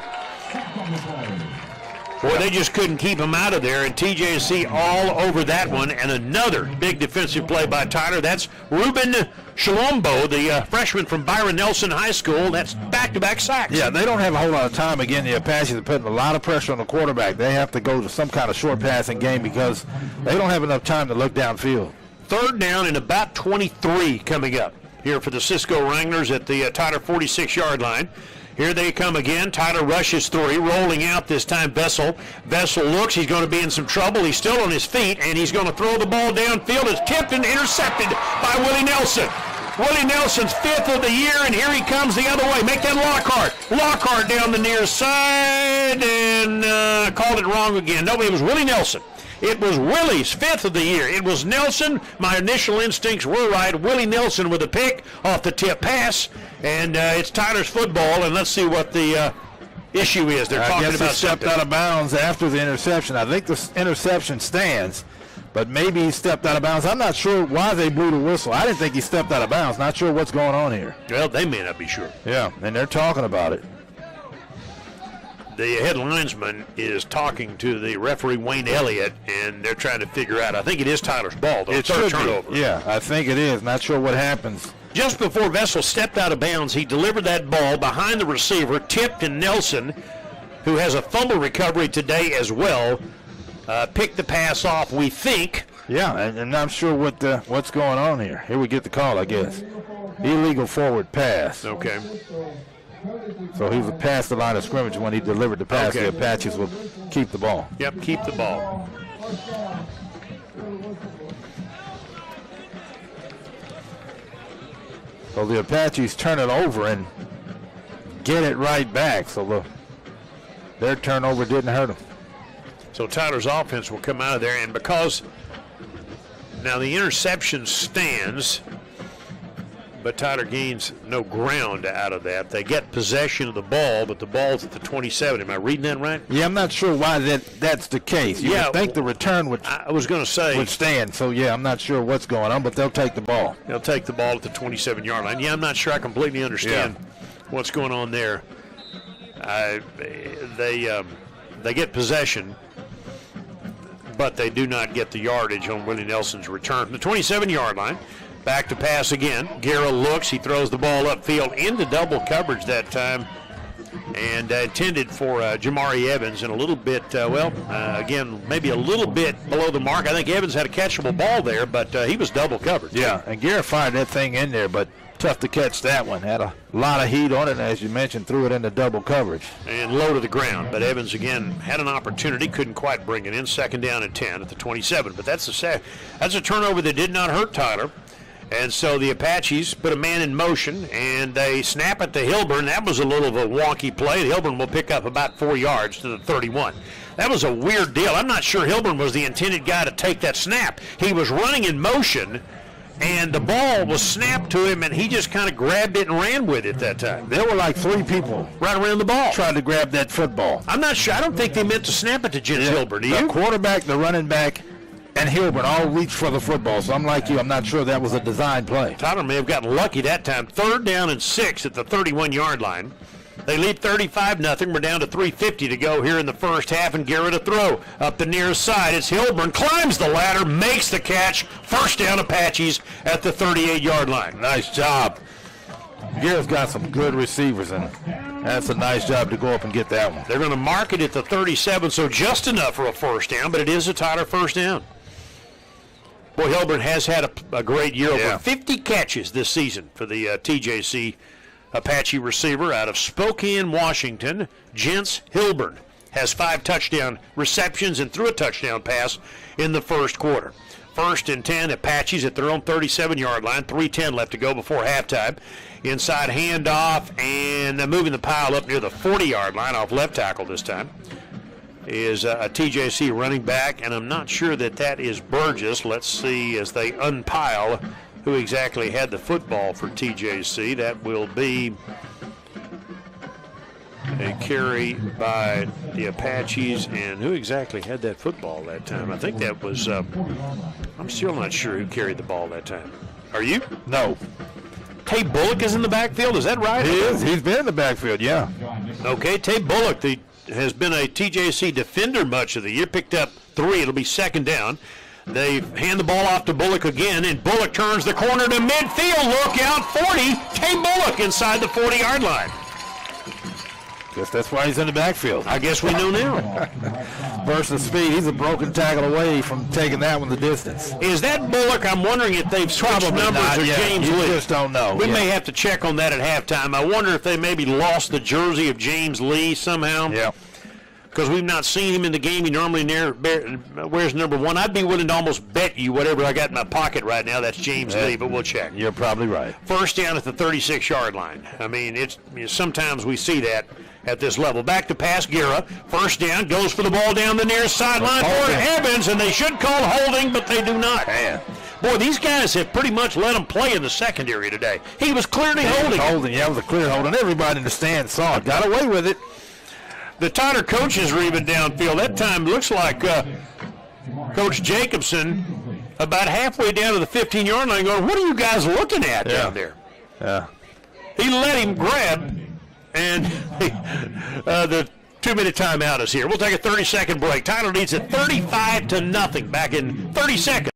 F: Boy, they just couldn't keep him out of there, and TJC all over that one. And another big defensive play by Tyler. That's Ruben Shalombo, the freshman from Byron Nelson High School. That's back-to-back sacks.
E: Yeah, they don't have a whole lot of time. Again, the Apaches are putting a lot of pressure on the quarterback. They have to go to some kind of short passing game because they don't have enough time to look downfield.
F: 3rd down and about 23 coming up here for the Cisco Wranglers at the Tyler 46-yard line. Here they come again. Tyler rushes 3, rolling out this time Vessel. Vessel looks. He's going to be in some trouble. He's still on his feet, and he's going to throw the ball downfield. It's tipped and intercepted by Willie Nelson. Willie Nelson's 5th of the year, and here he comes the other way. Make that Lockhart. Lockhart down the near side, and called it wrong again. No, it was Willie Nelson. It was Willie's 5th of the year. It was Nelson. My initial instincts were right. Willie Nelson with a pick off the tip pass. And it's Tyler's football, and let's see what the issue is. They're talking
E: I guess
F: about
E: he stepped out of bounds after the interception. I think the interception stands, but maybe he stepped out of bounds. I'm not sure why they blew the whistle. I didn't think he stepped out of bounds. Not sure what's going on here.
F: Well, they may not be sure.
E: Yeah, and they're talking about it.
F: The head linesman is talking to the referee, Wayne Elliott, and they're trying to figure out. I think it is Tyler's ball, though.
E: It
F: Third
E: should
F: turnover.
E: be. Yeah, I think it is. Not sure what happens.
F: Just before Vessel stepped out of bounds, he delivered that ball behind the receiver, tipped, and Nelson, who has a fumble recovery today as well, picked the pass off, we think.
E: Yeah, and I'm not sure what's going on here. Here we get the call, I guess. Illegal forward pass.
F: Okay.
E: So he was past the line of scrimmage when he delivered the pass.
F: Okay.
E: The Apaches will keep the ball.
F: Yep, keep the ball.
E: So the Apaches turn it over and get it right back. So their turnover didn't hurt them.
F: So Tyler's offense will come out of there, and because now the interception stands, but Tyler gains no ground out of that. They get possession of the ball, but the ball's at the 27. Am I reading that right?
E: Yeah, I'm not sure why that's the case. You would think the return would
F: I was going to say
E: would stand. So yeah, I'm not sure what's going on, but they'll take the ball.
F: they'll take the ball at the 27-yard line. Yeah, I'm not sure I completely understand what's going on there. They get possession, but they do not get the yardage on Willie Nelson's return. The 27-yard line. Back to pass again. Guerra looks. He throws the ball upfield into double coverage that time, and intended for Jamari Evans, and a little bit, again, maybe a little bit below the mark. I think Evans had a catchable ball there, but he was double covered.
E: Yeah, and Guerra fired that thing in there, but tough to catch that one. Had a lot of heat on it, and as you mentioned, threw it into double coverage.
F: And low to the ground, but Evans again had an opportunity, couldn't quite bring it in. 2nd down and 10 at the 27. But that's a turnover that did not hurt Tyler. And so the Apaches put a man in motion, and they snap it to Hilburn. That was a little of a wonky play. Hilburn will pick up about 4 yards to the 31. That was a weird deal. I'm not sure Hilburn was the intended guy to take that snap. He was running in motion, and the ball was snapped to him, and he just kind of grabbed it and ran with it that time.
E: There were like 3 people
F: right around the ball
E: trying to grab that football.
F: I'm not sure. I don't think they meant to snap it to Jens Hilburn. Do you?
E: The quarterback, the running back, and Hilburn all reached for the football. So I'm like you. I'm not sure that was a design play.
F: Tyler may have gotten lucky that time. 3rd down and 6 at the 31-yard line. They lead 35-0. We're down to 3:50 to go here in the first half, and Guerra to throw up the near side. It's Hilburn, climbs the ladder, makes the catch. 1st down Apaches at the 38-yard line.
E: Nice job. Guerra's got some good receivers in it. That's a nice job to go up and get that one.
F: They're going to mark it at the 37, so just enough for a first down, but it is a Tyler first down. Boy, Hilburn has had a great year. Over 50 catches this season for the TJC Apache receiver out of Spokane, Washington. Gents Hilburn has 5 touchdown receptions and threw a touchdown pass in the first quarter. 1st and 10, Apaches at their own 37-yard line. 3:10 left to go before halftime. Inside handoff and moving the pile up near the 40-yard line off left tackle this time is a TJC running back, and I'm not sure that is Burgess. Let's see as they unpile who exactly had the football for TJC. That will be a carry by the Apaches, and who exactly had that football that time? I think that was, I'm still not sure who carried the ball that time. Are you?
E: No.
F: Tay Bullock is in the backfield, is that right?
E: He is. He's been in the backfield, yeah.
F: Okay, Tay Bullock has been a TJC defender much of the year, picked up 3. It'll be 2nd down. They hand the ball off to Bullock again, and Bullock turns the corner to midfield. Look out, 40. Tay Bullock inside the 40-yard line.
E: Guess that's why he's in the backfield.
F: I guess we know now.
E: Versus speed, he's a broken tackle away from taking that one the distance.
F: Is that Bullock? I'm wondering if they've switched numbers or James
E: You
F: Lee.
E: just don't know.
F: We may have to check on that at halftime. I wonder if they maybe lost the jersey of James Lee somehow.
E: Yeah.
F: Because we've not seen him in the game. He normally wears number 1. I'd be willing to almost bet you whatever I got in my pocket right now, that's James Lee, but we'll check.
E: You're probably right.
F: First down at the 36-yard line. I mean, sometimes we see that at this level. Back to pass, Guerra. First down, goes for the ball down the near sideline for Evans, and they should call holding, but they do not.
E: Man.
F: Boy, these guys have pretty much let him play in the secondary today. He was clearly holding.
E: Yeah, it was a clear hold, and everybody in the stand saw it. Got away with it.
F: The Tyler coaches are even downfield. That time looks like Coach Jacobson about halfway down to the 15-yard line going, what are you guys looking at down there?
E: Yeah.
F: He let him grab, and the 2-minute timeout is here. We'll take a 30-second break. Tyler leads it 35-0 back in 30 seconds.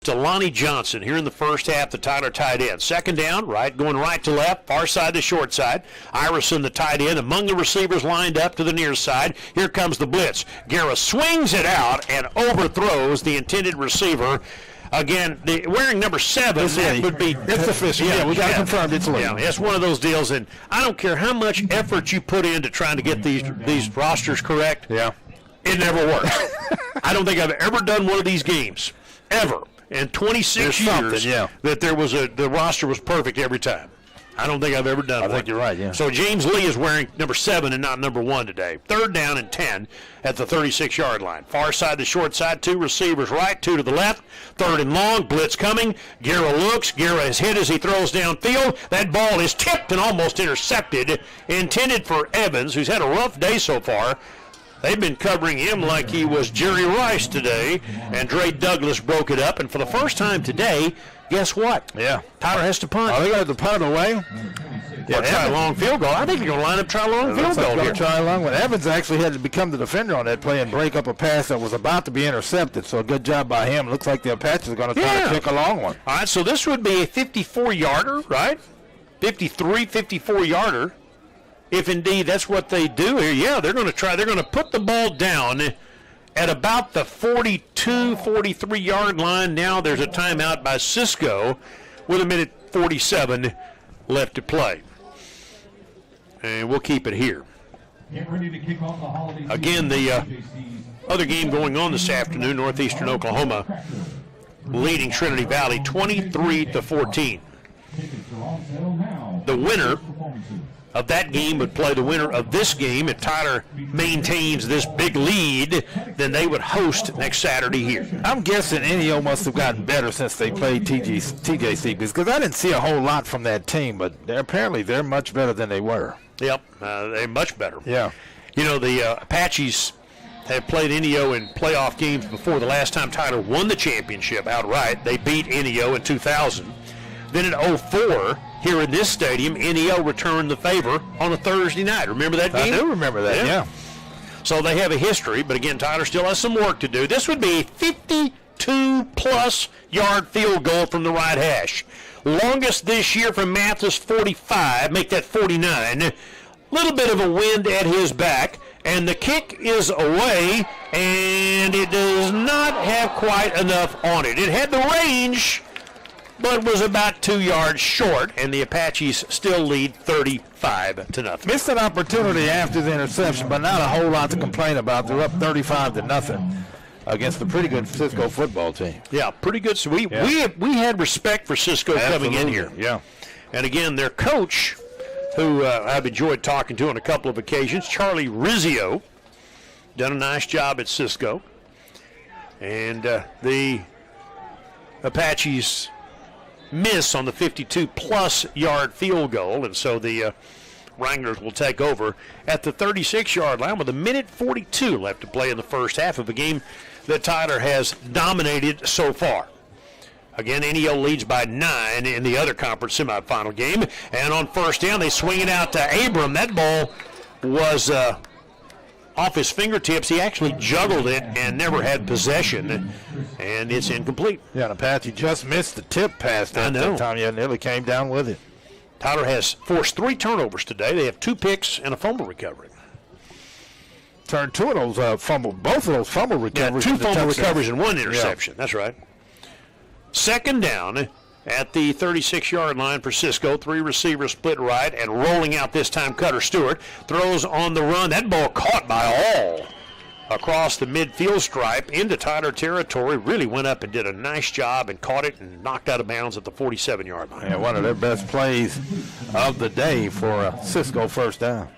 F: Delani Johnson here in the first half, the Tyler tight end. 2nd down, going right to left, far side to short side. Iverson, the tight end, among the receivers lined up to the near side. Here comes the blitz. Guerra swings it out and overthrows the intended receiver. Again, wearing number 7, that would be...
E: It's official. Yeah, we got it confirmed. It's Lee.
F: Yeah, it's one of those deals, and I don't care how much effort you put into trying to get these rosters correct.
E: Yeah.
F: It never works. I don't think I've ever done one of these games, ever. In 26 years, that the roster was perfect every time. I don't think I've ever done one.
E: I think you're right, yeah.
F: So James Lee is wearing number 7 and not number 1 today. 3rd down and 10 at the 36-yard line. Far side to short side, 2 receivers right, 2 to the left. 3rd and long, blitz coming. Guerra looks. Guerra is hit as he throws downfield. That ball is tipped and almost intercepted. Intended for Evans, who's had a rough day so far. They've been covering him like he was Jerry Rice today, and Dre Douglas broke it up. And for the first time today, guess what?
E: Yeah.
F: Tyler has to punt.
E: Are they going to punt it away?
F: Yeah, try a long field goal. I think they're going to line up, try a long field goal here.
E: Try a long one. Evans actually had to become the defender on that play and break up a pass that was about to be intercepted. So a good job by him. Looks like the Apaches are going to try to kick a long one.
F: All right, so this would be a 54-yarder, right? 54-yarder. If indeed that's what they do here, yeah, they're going to try. They're going to put the ball down at about the 42, 43-yard line. Now there's a timeout by Cisco with 1:47 left to play. And we'll keep it here.
A: Get ready to kick off the holiday
F: Again, the other game going on this afternoon, Northeastern Oklahoma leading Trinity Valley 23-14. The winner of that game would play the winner of this game. If Tyler maintains this big lead, then they would host next Saturday here.
E: I'm guessing NEO must have gotten better since they played TJC, because I didn't see a whole lot from that team, but apparently they're much better than they were.
F: Yep, they're much better.
E: Yeah.
F: You know, the Apaches have played NEO in playoff games before. The last time Tyler won the championship outright, they beat NEO in 2000. Then in 2004, here in this stadium, NEO returned the favor on a Thursday night. Remember that game?
E: I do remember that, yeah.
F: So they have a history, but again, Tyler still has some work to do. This would be a 52-plus yard field goal from the right hash. Longest this year from Mathis, 45. Make that 49. Little bit of a wind at his back, and the kick is away, and it does not have quite enough on it. It had the range, but was about 2 yards short, and the Apaches still lead 35-0.
E: Missed an opportunity after the interception, but not a whole lot to complain about. They're up 35-0 against a pretty good Cisco football team.
F: Yeah, pretty good. So we had respect for Cisco coming in here.
E: Yeah.
F: And again, their coach, who I've enjoyed talking to on a couple of occasions, Charlie Rizzio, done a nice job at Cisco. And the Apaches miss on the 52-plus yard field goal, and so the Wranglers will take over at the 36-yard line with 1:42 left to play in the first half of a game that Tyler has dominated so far. Again, NEO leads by 9 in the other conference semifinal game. And on first down, they swing it out to Abram. That ball was off his fingertips. He actually juggled it and never had possession, and it's incomplete.
E: Yeah, and Apache just missed the tip pass that time. Yeah, nearly came down with it.
F: Tyler has forced 3 turnovers today. They have 2 picks and a fumble recovery.
E: Turned 2 of those both of those fumble recoveries.
F: Yeah, 2 fumble recoveries and 1 interception. Yeah. That's right. Second down at the 36-yard line for Cisco. 3 receivers split right, and rolling out this time Cutter Stewart. Throws on the run. That ball caught by all across the midfield stripe into Tyler territory. Really went up and did a nice job and caught it and knocked out of bounds at the 47-yard line.
E: Yeah, one of their best plays of the day for a Cisco first down.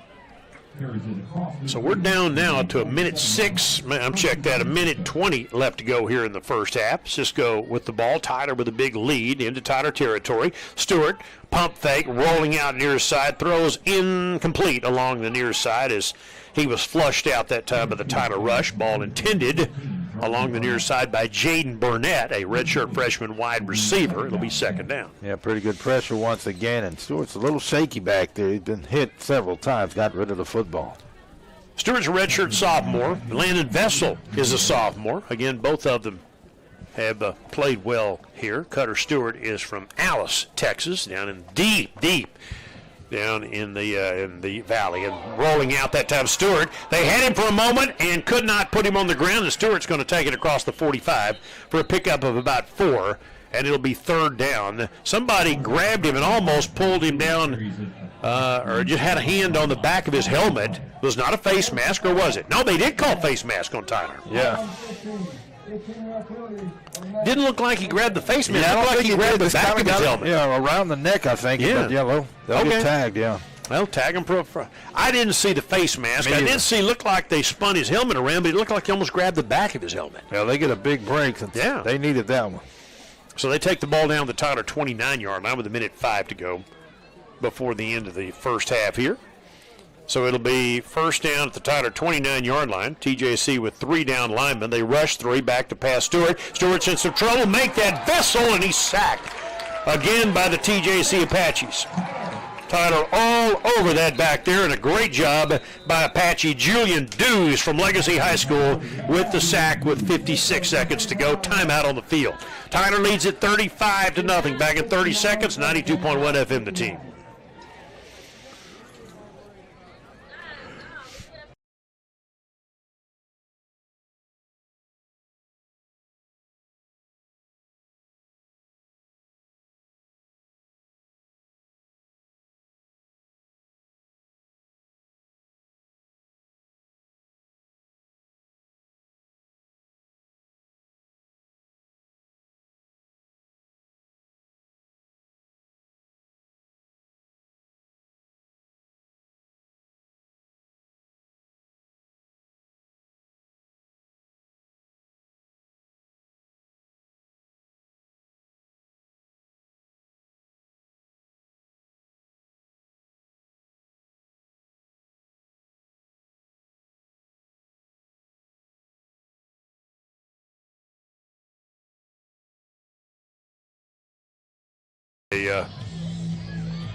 F: So we're down now to 1:20 left to go here in the first half. Cisco with the ball. Tyler with a big lead into Tyler territory. Stewart, pump fake, rolling out near side, throws incomplete along the near side as he was flushed out that time by the Tyler rush. Ball intended along the near side by Jaden Burnett, a redshirt freshman wide receiver. It'll be second down.
E: Yeah, pretty good pressure once again, and Stewart's a little shaky back there. He's been hit several times, got rid of the football.
F: Stewart's a redshirt sophomore. Landon Vessel is a sophomore. Again, both of them have played well here. Cutter Stewart is from Alice, Texas, down in deep down in the valley, and rolling out that time Stewart. They had him for a moment and could not put him on the ground, and Stewart's going to take it across the 45 for a pickup of about 4, and it'll be third down. Somebody grabbed him and almost pulled him down, or just had a hand on the back of his helmet. It was not a face mask, or was it? No, they did call face mask on Tyler.
E: Yeah.
F: Didn't look like he grabbed the face mask.
E: Yeah,
F: It looked like he grabbed the back of his helmet.
E: Yeah, around the neck, I think.
F: Yeah.
E: But they'll get tagged, yeah.
F: Well, tag him for. I didn't see the face mask.
E: Me
F: I
E: either.
F: did see. Looked like they spun his helmet around, but it looked like he almost grabbed the back of his helmet.
E: Well, they get a big break. Since
F: Yeah.
E: They needed that one.
F: So they take the ball down the Tyler 29-yard line with 1:05 to go before the end of the first half here. So it'll be first down at the Tyler 29-yard line. TJC with 3 down linemen. They rush 3 back to pass Stewart. Stewart's in some trouble. Make that Vessel, and he's sacked again by the TJC Apaches. Tyler all over that back there, and a great job by Apache Julian Dews from Legacy High School with the sack with 56 seconds to go. Timeout on the field. Tyler leads it 35-0. Back in 30 seconds, 92.1 FM the team. The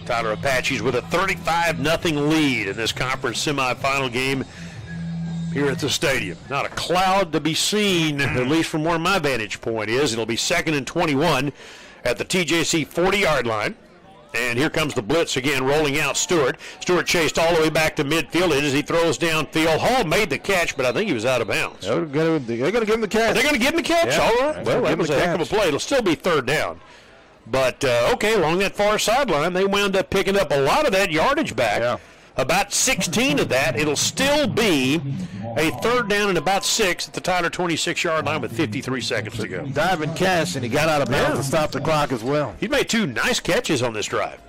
F: Tyler Apaches with a 35-0 lead in this conference semifinal game here at the stadium. Not a cloud to be seen, at least from where my vantage point is. It'll be 2nd and 21 at the TJC 40-yard line. And here comes the blitz again, rolling out Stewart. Stewart chased all the way back to midfield as he throws downfield. Hall made the catch, but I think he was out of bounds.
E: They're going to give him the catch.
F: They're going to give him the catch?
E: Yeah.
F: All right. Well, that was a heck of a play. It'll still be 3rd down. But, okay, along that far sideline, they wound up picking up a lot of that yardage back.
E: Yeah.
F: About 16 of that. It'll still be a 3rd down and about 6 at the Tyler 26-yard line with 53 seconds to go.
E: Diving catch, and he got out of bounds to stop the clock as well.
F: He made 2 nice catches on this drive.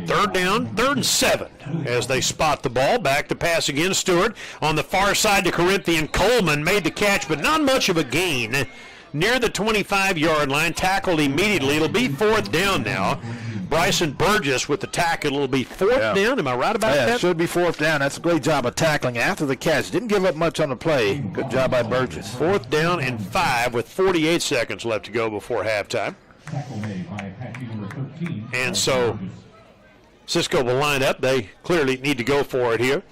F: 3rd down, 3rd and 7 as they spot the ball. Back to pass again. Stewart on the far side to Corinthian. Coleman made the catch, but not much of a gain. Near the 25-yard line, tackled immediately. It'll be 4th down now. Bryson Burgess with the tackle. It'll be 4th down. Am I right about that?
E: Yeah, it should be 4th down. That's a great job of tackling after the catch. Didn't give up much on the play. Good job by Burgess.
F: 4th down and 5 with 48 seconds left to go before halftime. And so Cisco will line up. They clearly need to go for it here.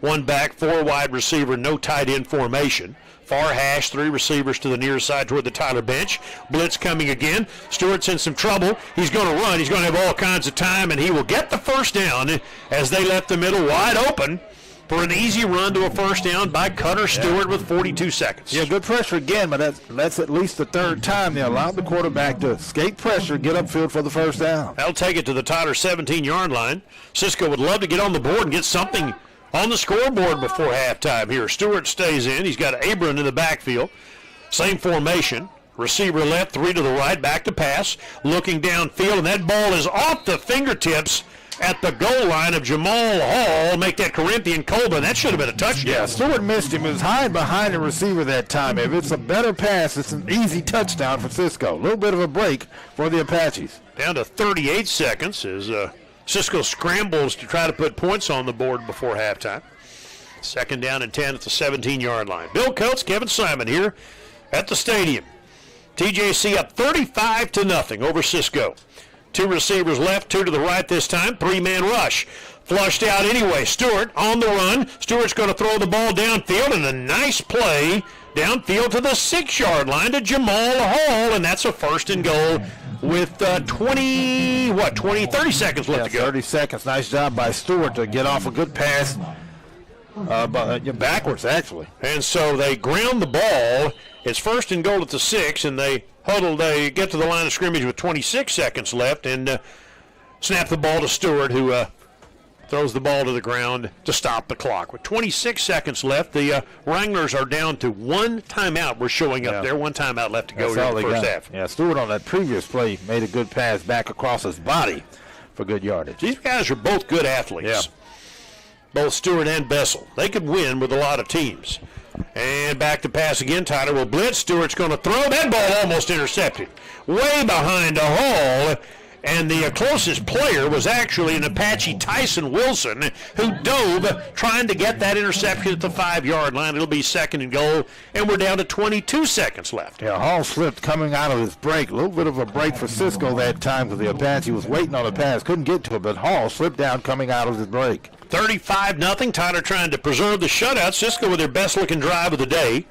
F: 1 back, 4 wide receiver, no tight end formation. Far hash, 3 receivers to the near side toward the Tyler bench. Blitz coming again. Stewart's in some trouble. He's going to run. He's going to have all kinds of time, and he will get the 1st down as they left the middle wide open for an easy run to a 1st down by Cutter Stewart with 42 seconds.
E: Yeah, good pressure again, but that's at least the 3rd time they allowed the quarterback to escape pressure, get upfield for the 1st down.
F: That'll take it to the Tyler 17-yard line. Cisco would love to get on the board and get something on the scoreboard before halftime here. Stewart stays in. He's got Abram in the backfield. Same formation. Receiver left, 3 to the right, back to pass. Looking downfield, and that ball is off the fingertips at the goal line of Jamal Hall. Make that Corinthian Coleman. That should have been a touchdown.
E: Yeah, Stewart missed him. He was hiding behind the receiver that time. If it's a better pass, it's an easy touchdown for Cisco. A little bit of a break for the Apaches.
F: Down to 38 seconds as Cisco scrambles to try to put points on the board before halftime. 2nd down and 10 at the 17-yard line. Bill Coates, Kevin Simon here at the stadium. TJC up 35-0 over Cisco. 2 receivers left, 2 to the right this time. 3-man rush. Flushed out anyway. Stewart on the run. Stewart's going to throw the ball downfield, and a nice play downfield to the 6-yard line to Jamal Hall, and that's a 1st and goal with 30 seconds left to go.
E: 30 seconds. Nice job by Stewart to get off a good pass. Backwards, actually.
F: And so they ground the ball. It's 1st and goal at the 6, and they huddle. They get to the line of scrimmage with 26 seconds left and snap the ball to Stewart, who throws the ball to the ground to stop the clock. With 26 seconds left, the Wranglers are down to 1 timeout. We're showing up there. 1 timeout left to go here in the first half.
E: Yeah, Stewart on that previous play made a good pass back across his body for good yardage.
F: These guys are both good athletes.
E: Yeah.
F: Both Stewart and Bessel. They could win with a lot of teams. And back to pass again. Tyler will blitz. Stewart's going to throw. That ball almost intercepted. Way behind a Hall. And the closest player was actually an Apache, Tyson Wilson, who dove trying to get that interception at the 5-yard line. It'll be 2nd and goal, and we're down to 22 seconds left.
E: Yeah, Hall slipped coming out of his break. A little bit of a break for Cisco that time because the Apache was waiting on the pass. Couldn't get to it, but Hall slipped down coming out of his break.
F: 35-0. Tyler trying to preserve the shutout. Cisco with their best-looking drive of the day.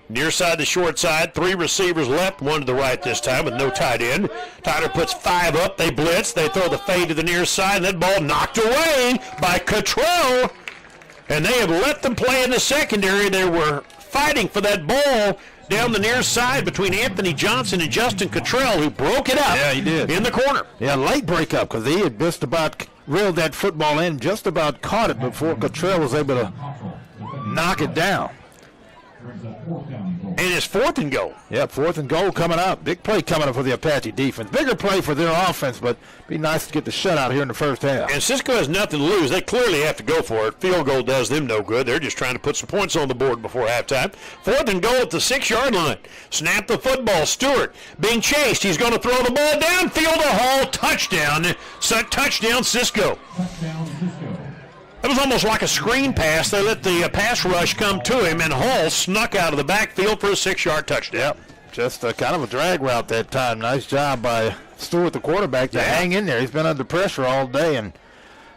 F: Near side to short side, 3 receivers left, 1 to the right this time with no tight end. Tyler puts 5 up. They blitz. They throw the fade to the near side, and that ball knocked away by Cottrell. And they have let them play in the secondary. They were fighting for that ball down the near side between Anthony Johnson and Justin Cottrell, who broke it up.
E: Yeah, he did.
F: In the corner.
E: Yeah, late breakup because he had just about reeled that football in, just about caught it before Cottrell was able to knock it down.
F: And it's 4th and goal.
E: Yeah, 4th and goal coming up. Big play coming up for the Apache defense. Bigger play for their offense, but be nice to get the shutout here in the first half.
F: And Cisco has nothing to lose. They clearly have to go for it. Field goal does them no good. They're just trying to put some points on the board before halftime. 4th and goal at the 6-yard line. Snap the football. Stewart being chased. He's going to throw the ball downfield to Hall. Touchdown. Touchdown Cisco. It was almost like a screen pass. They let the pass rush come to him, and Hall snuck out of the backfield for a 6-yard touchdown.
E: Yep. Just kind of a drag route that time. Nice job by Stewart, the quarterback, to hang in there. He's been under pressure all day and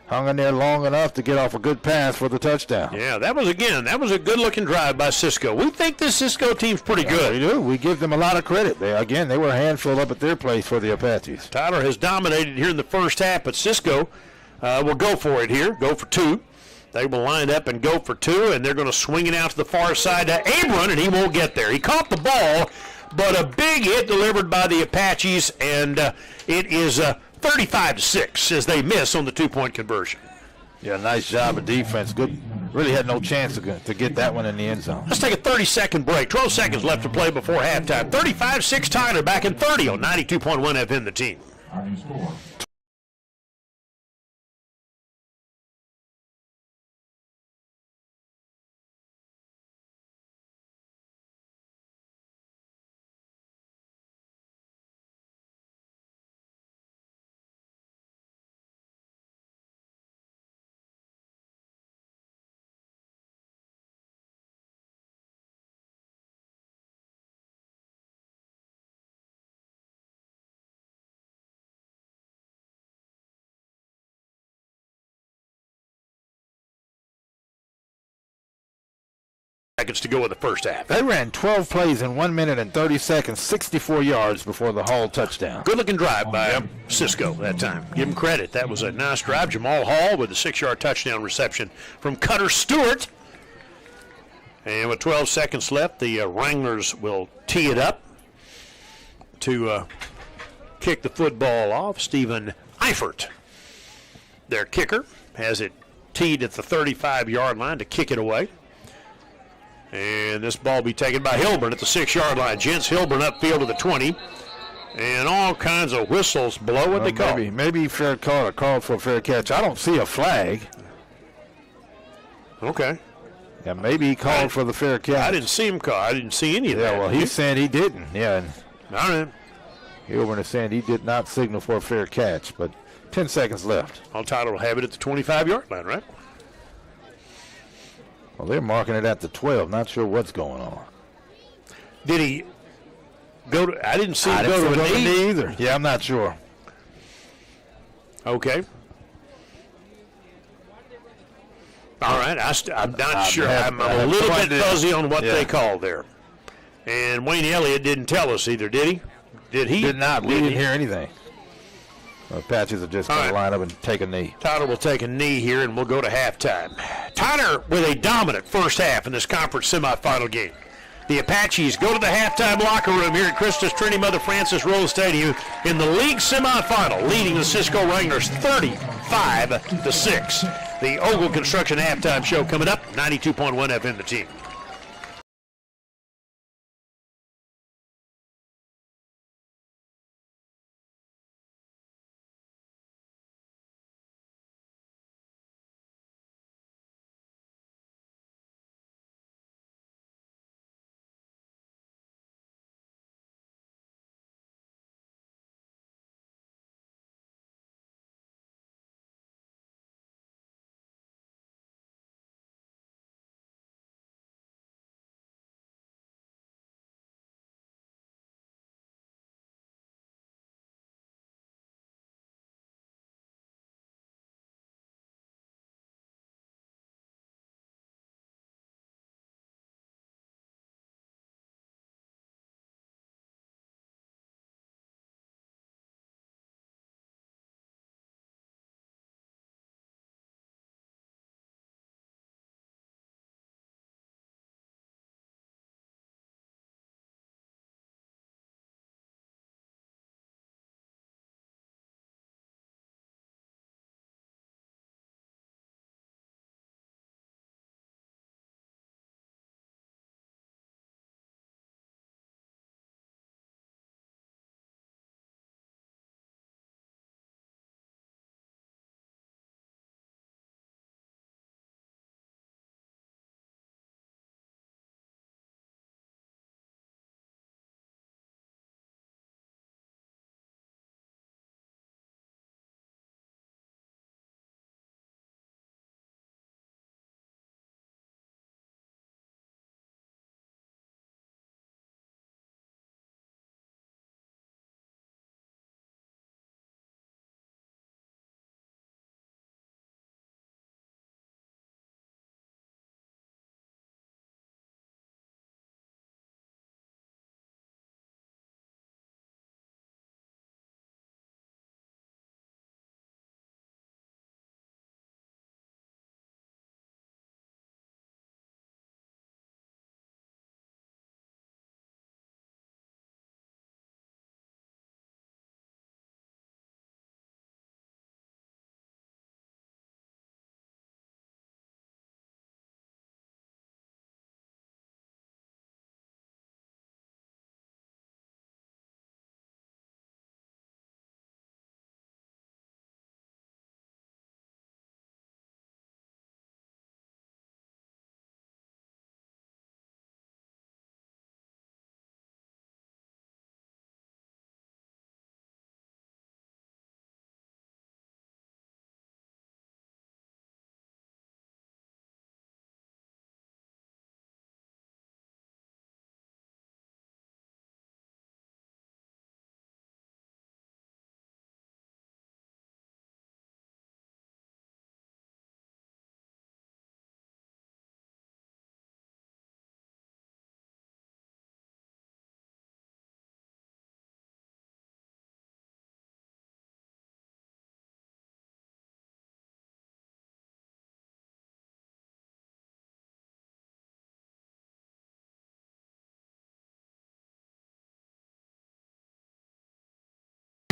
E: hung in there long enough to get off a good pass for the touchdown.
F: Yeah, that was a good-looking drive by Cisco. We think this Cisco team's pretty good.
E: We do. We give them a lot of credit. They were a handful up at their place for the Apaches.
F: Tyler has dominated here in the first half, but Cisco will go for it here, go for two. They will line up and go for two, and they're going to swing it out to the far side to Abram, and he won't get there. He caught the ball, but a big hit delivered by the Apaches, and it is 35-6 as they miss on the two-point conversion.
E: Yeah, nice job of defense. Good. Really had no chance to get that one in the end zone.
F: Let's take a 30-second break. 12 seconds left to play before halftime. 35-6 Tyler back in 30 on 92.1 FM, the team.
A: Our new score.
F: Seconds to go in the first half.
E: They ran 12 plays in 1 minute and 30 seconds, 64 yards before the Hall touchdown.
F: Good-looking drive by Cisco that time. Give him credit. That was a nice drive. Jamal Hall with a 6-yard touchdown reception from Cutter Stewart. And with 12 seconds left, the Wranglers will tee it up to kick the football off. Stephen Eifert, their kicker, has it teed at the 35-yard line to kick it away. And this ball will be taken by Hilburn at the 6-yard line. Gents Hilburn upfield to the 20. And all kinds of whistles blow. What they call.
E: Maybe fair call or called for a fair catch. I don't see a flag.
F: Okay.
E: Yeah, maybe he called for the fair catch.
F: I didn't see him call. I didn't see any of that.
E: Yeah, well, he's saying he didn't. Yeah.
F: All right.
E: Hilburn is saying he did not signal for a fair catch, but 10 seconds left.
F: All Tyler will have it at the 25-yard line, right?
E: Well, they're marking it at the 12. Not sure what's going on.
F: Did he go to? I didn't see him go to a knee
E: either. Yeah, I'm not sure.
F: Okay. All right. I'm not sure. I'm a little bit fuzzy on what they called there. And Wayne Elliott didn't tell us either, did he? Did he?
E: Did not. We didn't hear anything. The Apaches are just going to line up and take a knee.
F: Tyler will take a knee here, and we'll go to halftime. Tyler with a dominant first half in this conference semifinal game. The Apaches go to the halftime locker room here at Christus Trinity Mother Frances Rose Stadium in the league semifinal, leading the Cisco Wranglers 35-6. The Ogle Construction halftime show coming up, 92.1 FM, the team.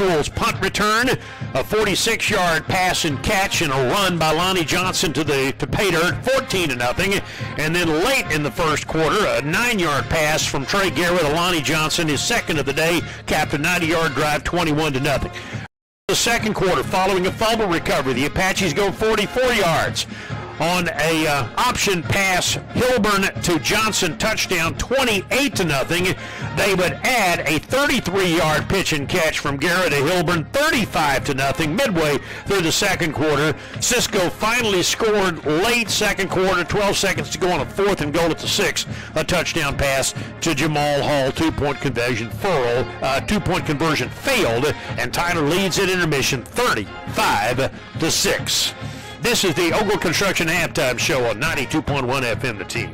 F: Schools punt return, a 46-yard pass and catch, and a run by Lonnie Johnson to pay dirt, 14-0. And then late in the first quarter, a 9-yard pass from Trey Garrett to Lonnie Johnson, his second of the day, capped a 90-yard drive, 21-0. The second quarter, following a fumble recovery, the Apaches go 44 yards. On a option pass, Hilburn to Johnson, touchdown, 28-0. They would add a 33-yard pitch and catch from Garrett to Hilburn, 35-0. Midway through the second quarter, Cisco finally scored late second quarter, 12 seconds to go on a 4th and goal at the 6. A touchdown pass to Jamal Hall, 2-point conversion failed, and Tyler leads at intermission, 35-6. This is the Ogle Construction Halftime Show on 92.1 FM, The Team.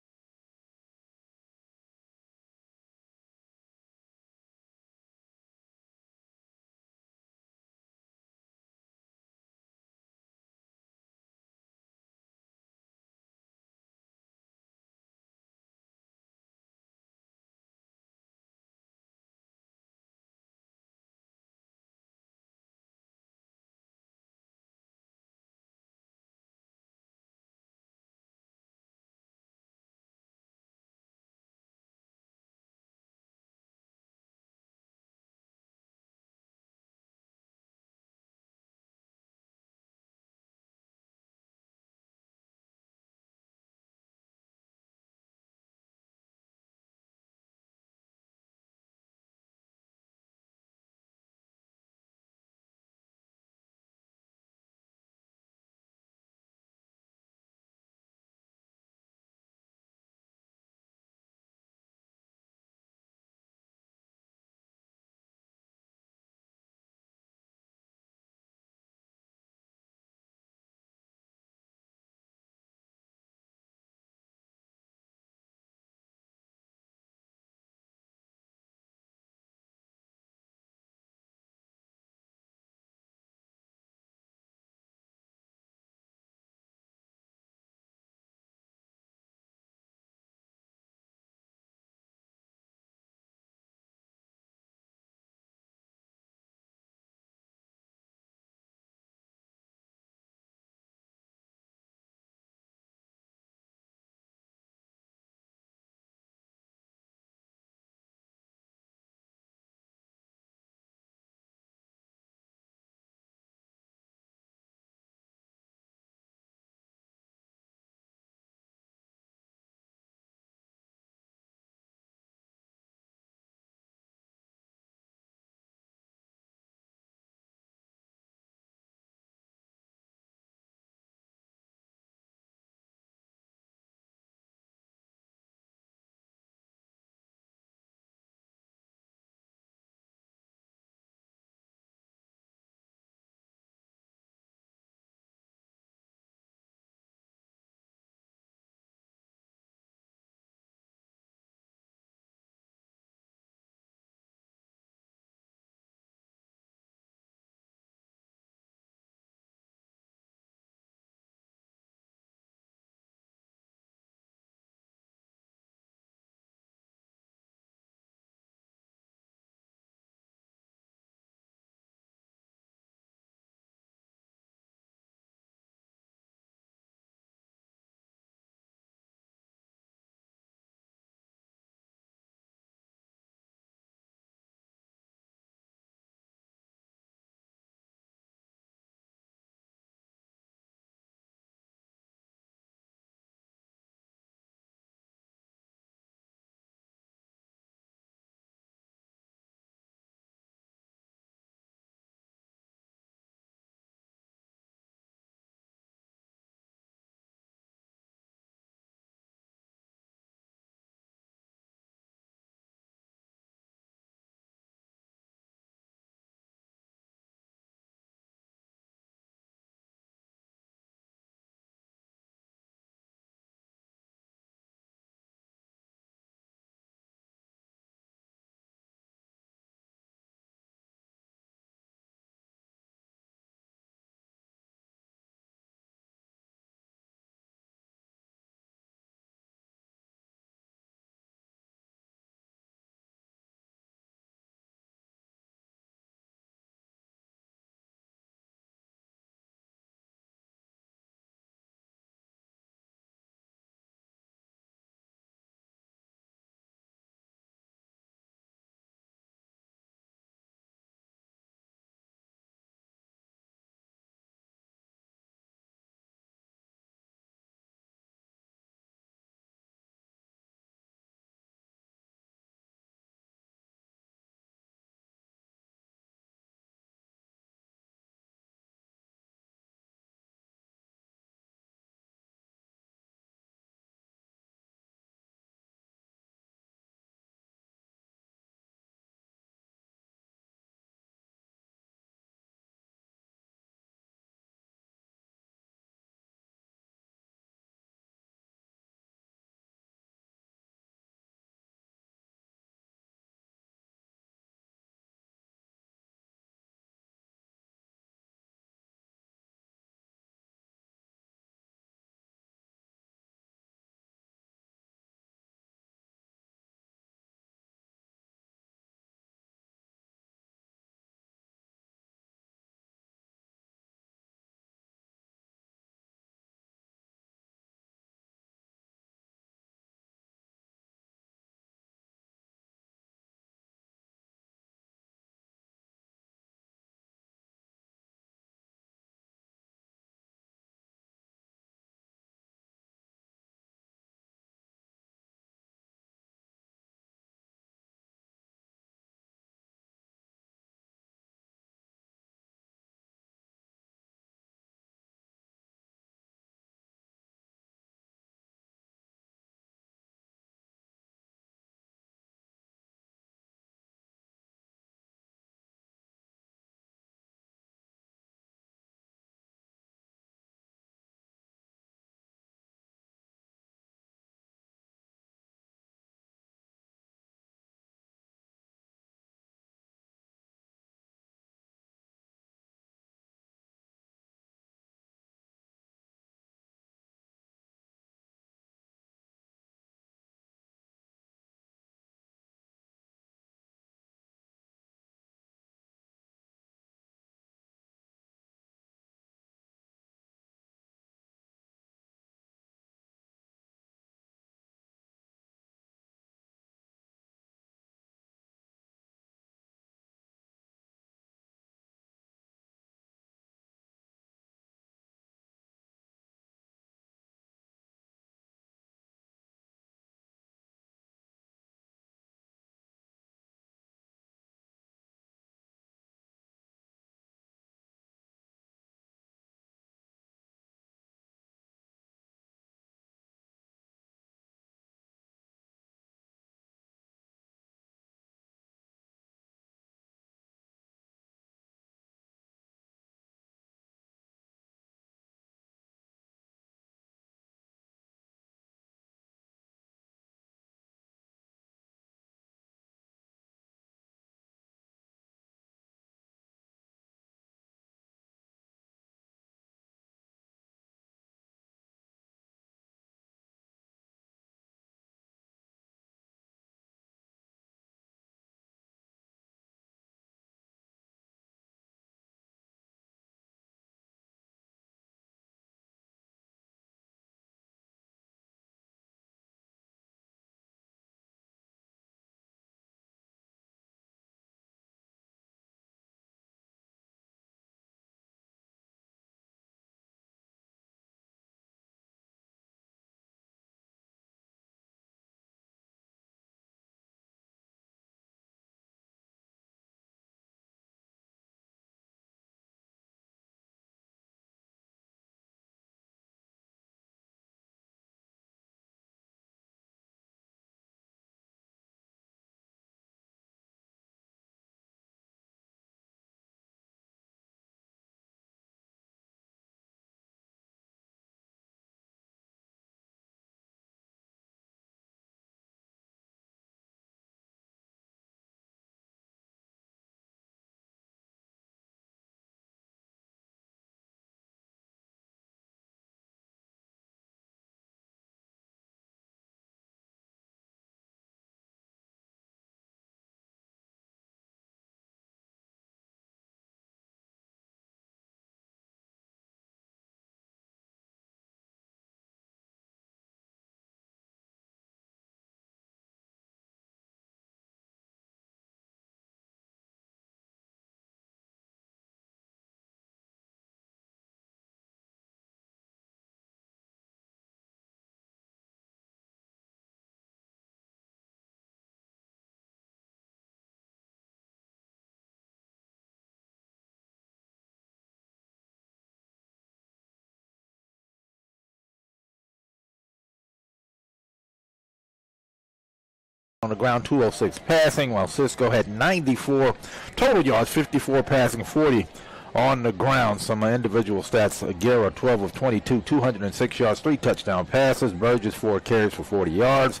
E: on the ground, 206 passing, while Cisco had 94 total yards, 54 passing, 40 on the ground. Some individual stats: Guerra 12 of 22, 206 yards, 3 touchdown passes. Burgess 4 carries for 40 yards.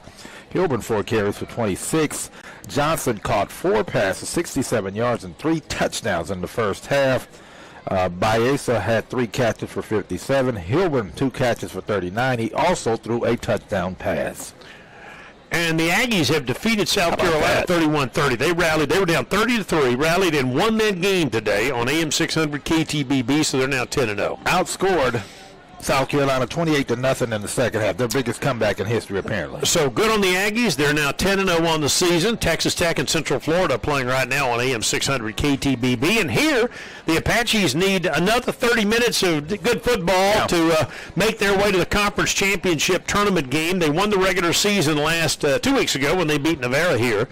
E: Hilburn 4 carries for 26. Johnson caught 4 passes, 67 yards, and 3 touchdowns in the first half. Baeza had 3 catches for 57. Hilburn 2 catches for 39. He also threw a touchdown pass.
F: And the Aggies have defeated South Carolina 31-30. They rallied. They were down 30-3, rallied and won that game today on AM 600 KTBB, so they're now 10-0.
E: Outscored South Carolina 28-0 in the second half. Their biggest comeback in history, apparently.
F: So good on the Aggies. They're now 10-0 on the season. Texas Tech and Central Florida playing right now on AM 600 KTBB. And here, the Apaches need another 30 minutes of good football to make their way to the conference championship tournament game. They won the regular season last 2 weeks ago when they beat Navarra here.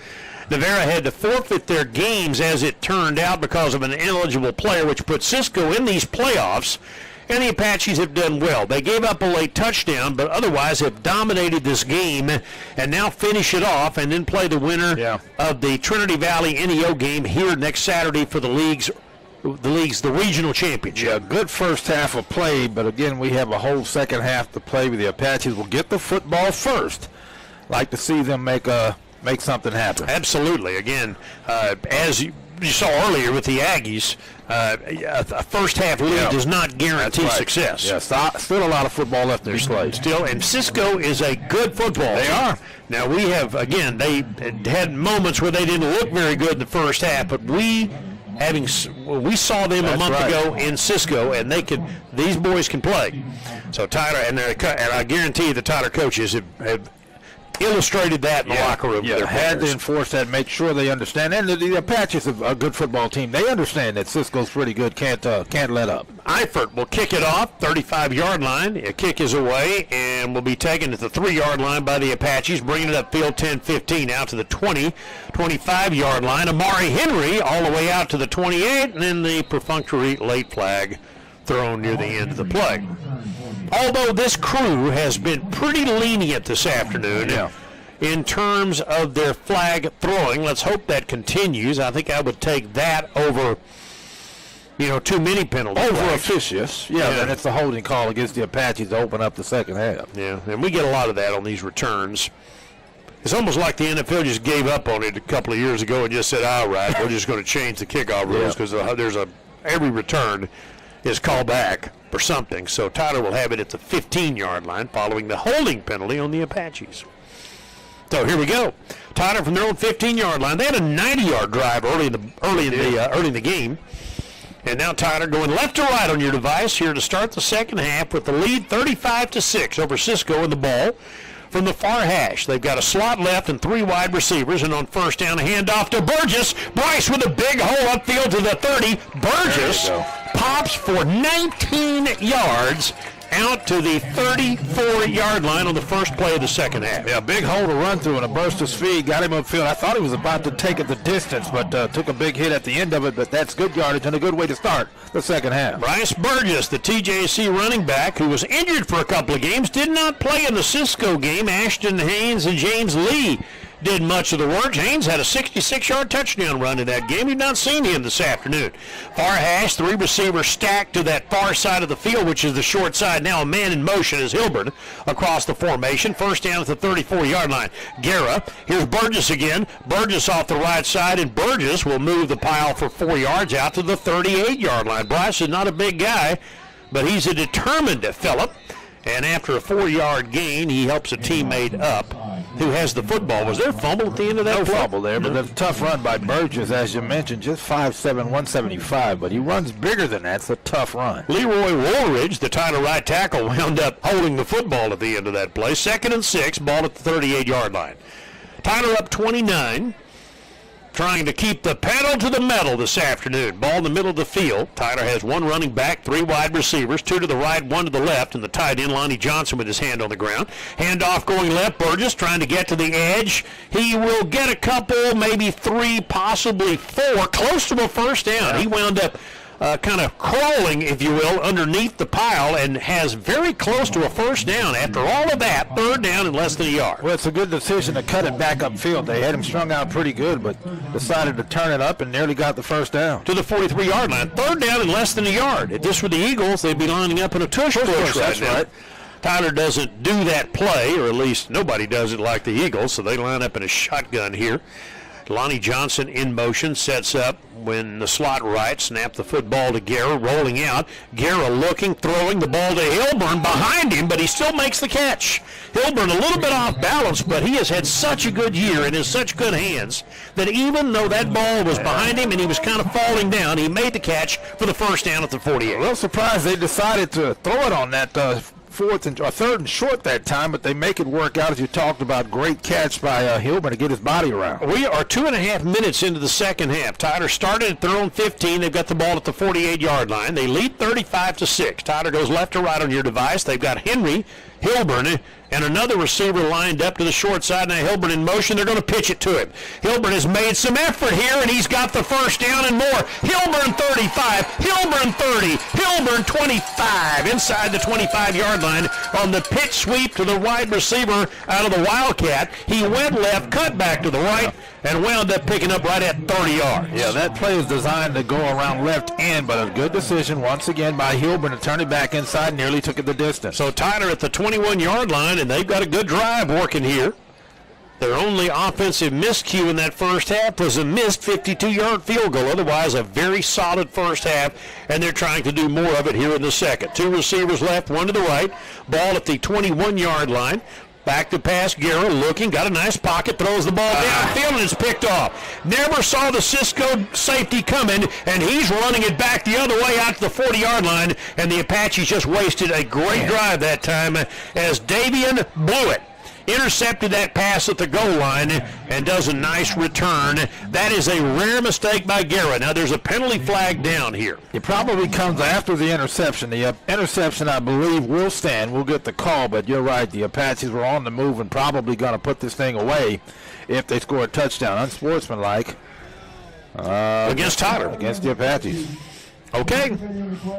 F: Navarra had to forfeit their games, as it turned out, because of an ineligible player, which put Cisco in these playoffs. And the Apaches have done well. They gave up a late touchdown, but otherwise have dominated this game and now finish it off and then play the winner of the Trinity Valley NEO game here next Saturday for the regional championship.
E: Yeah, good first half of play, but again, we have a whole second half to play. The Apaches will get the football first. Like to see them make something happen.
F: Absolutely. Again, as you saw earlier with the Aggies, a first half lead does not guarantee success.
E: Yeah, still a lot of football left to be played.
F: Still, and Cisco is a good football team.
E: They are.
F: Now we have, again, they had moments where they didn't look very good in the first half, but we saw them a month ago in Cisco, and these boys can play. So Tyler, and I guarantee you the Tyler coaches have illustrated that in the locker room.
E: Yeah, had to enforce that, make sure they understand. And the Apaches are a good football team. They understand that Cisco's pretty good, can't let up.
F: Eifert will kick it off, 35-yard line. A kick is away and will be taken at the 3-yard line by the Apaches, bringing it upfield 10-15 out to the 25-yard line. Amari Henry all the way out to the 28, and then the perfunctory late flag thrown near the end of the play. Although this crew has been pretty lenient this afternoon in terms of their flag throwing, let's hope that continues. I think I would take that over, too many penalties.
E: Over officious. Then it's a holding call against the Apaches to open up the second half.
F: Yeah, and we get a lot of that on these returns. It's almost like the NFL just gave up on it a couple of years ago and just said, all right, we're just going to change the kickoff rules because every return is called back for something. So Tyler will have it at the 15-yard line following the holding penalty on the Apaches. So here we go. Tyler from their own 15-yard line. They had a 90-yard drive early in the game. And now Tyler going left to right on your device here to start the second half with the lead 35-6 over Cisco in the ball. From the far hash, they've got a slot left and 3 wide receivers, and on first down, a handoff to Burgess. Bryce with a big hole upfield to the 30. Burgess pops for 19 yards out to the 34-yard line on the first play of the second half.
E: Yeah, big hole to run through and a burst of speed. Got him upfield. I thought he was about to take it the distance, but took a big hit at the end of it. But that's good yardage and a good way to start the second half.
F: Bryce Burgess, the TJC running back, who was injured for a couple of games, did not play in the Cisco game. Ashton Haynes and James Lee did much of the work. Haynes had a 66-yard touchdown run in that game. You've not seen him this afternoon. Far hash, 3 receivers stacked to that far side of the field, which is the short side. Now a man in motion is Hilburn across the formation. First down at the 34-yard line. Guerra. Here's Burgess again. Burgess off the right side, and Burgess will move the pile for 4 yards out to the 38-yard line. Bryce is not a big guy, but he's a determined Phillip. And after a 4-yard gain, he helps a teammate up who has the football. Was there a fumble at the end of that play?
E: No fumble there, but a tough run by Burgess, as you mentioned, just 5'7", 175, but he runs bigger than that. It's a tough run.
F: Leroy Woolridge, the Tyler right tackle, wound up holding the football at the end of that play. 2nd and 6, ball at the 38-yard line. Tyler up 29. Trying to keep the pedal to the metal this afternoon. Ball in the middle of the field. Tyler has 1 running back, 3 wide receivers, 2 to the right, 1 to the left, and the tight end, Lonnie Johnson, with his hand on the ground. Handoff going left. Burgess trying to get to the edge. He will get a couple, maybe 3, possibly 4, close to a first down. He wound up kind of crawling, if you will, underneath the pile and has very close to a first down. After all of that, third down and less than a yard.
E: Well, it's a good decision to cut it back upfield. They had him strung out pretty good, but decided to turn it up and nearly got the first down.
F: To the 43-yard line. Third down and less than a yard. If this were the Eagles, they'd be lining up in a tush push right now. Tyler doesn't do that play, or at least nobody does it like the Eagles, so they line up in a shotgun here. Lonnie Johnson in motion, sets up when the slot right, snap the football to Guerra, rolling out. Guerra looking, throwing the ball to Hilburn behind him, but he still makes the catch. Hilburn a little bit off balance, but he has had such a good year and in such good hands that even though that ball was behind him and he was kind of falling down, he made the catch for the first down at the 48.
E: A little surprised they decided to throw it on that third and short that time, but they make it work out, as you talked about. Great catch by Hilburn to get his body around.
F: We are 2.5 minutes into the second half. Tyler started at their own 15. They've got the ball at the 48-yard line. They lead 35-6. Tyler goes left to right on your device. They've got Henry, Hilburn, and another receiver lined up to the short side. Now Hilburn in motion. They're going to pitch it to him. Hilburn has made some effort here, and he's got the first down and more. Hilburn 35, Hilburn 30, Hilburn 25 inside the 25-yard line on the pitch sweep to the wide receiver out of the Wildcat. He went left, cut back to the right, and wound up picking up right at 30 yards.
E: Yeah, that play is designed to go around left end, but a good decision once again by Hilburn to turn it back inside. Nearly took it the distance.
F: So Tyler at the 21-yard line, and they've got a good drive working here. Their only offensive miscue in that first half was a missed 52-yard field goal. Otherwise, a very solid first half, and they're trying to do more of it here in the second. Two receivers left, one to the right. Ball at the 21-yard line. Back to pass, Guerra looking, got a nice pocket, throws the ball downfield, and it's picked off. Never saw the Cisco safety coming, and he's running it back the other way out to the 40-yard line, and the Apaches just wasted a great drive that time as Davian blew it. Intercepted that pass at the goal line and does a nice return. That is a rare mistake by Guerra. Now, there's a penalty flag down here.
E: It probably comes after the interception. The interception, I believe, will stand. We'll get the call, but you're right. The Apaches were on the move and probably going to put this thing away if they score a touchdown. Unsportsmanlike.
F: Against Tyler.
E: Against the Apaches.
F: Okay.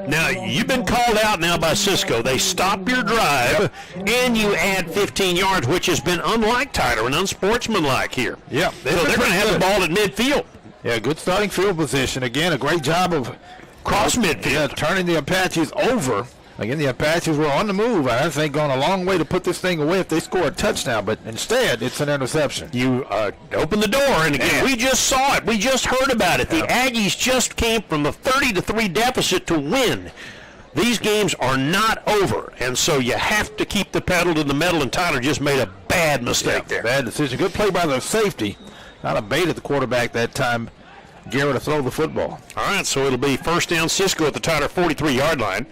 F: Now, you've been called out now by Cisco. They stop your drive, and you add 15 yards, which has been unlike Tyler and unsportsmanlike here.
E: Yeah.
F: So they're going to have the ball at midfield.
E: Yeah, good starting field position. Again, a great job of
F: cross midfield.
E: Yeah, turning the Apaches over. Again, the Apaches were on the move. I think going a long way to put this thing away if they score a touchdown, but instead it's an interception.
F: You open the door, and again, we just saw it. We just heard about it. The Aggies just came from the 30-3 deficit to win. These games are not over, and so you have to keep the pedal to the metal, and Tyler just made a bad mistake there.
E: Bad decision. Good play by their safety. Not a bait at the quarterback that time. Guerra to throw the football.
F: All right, so it'll be first down Cisco at the Tyler 43-yard line.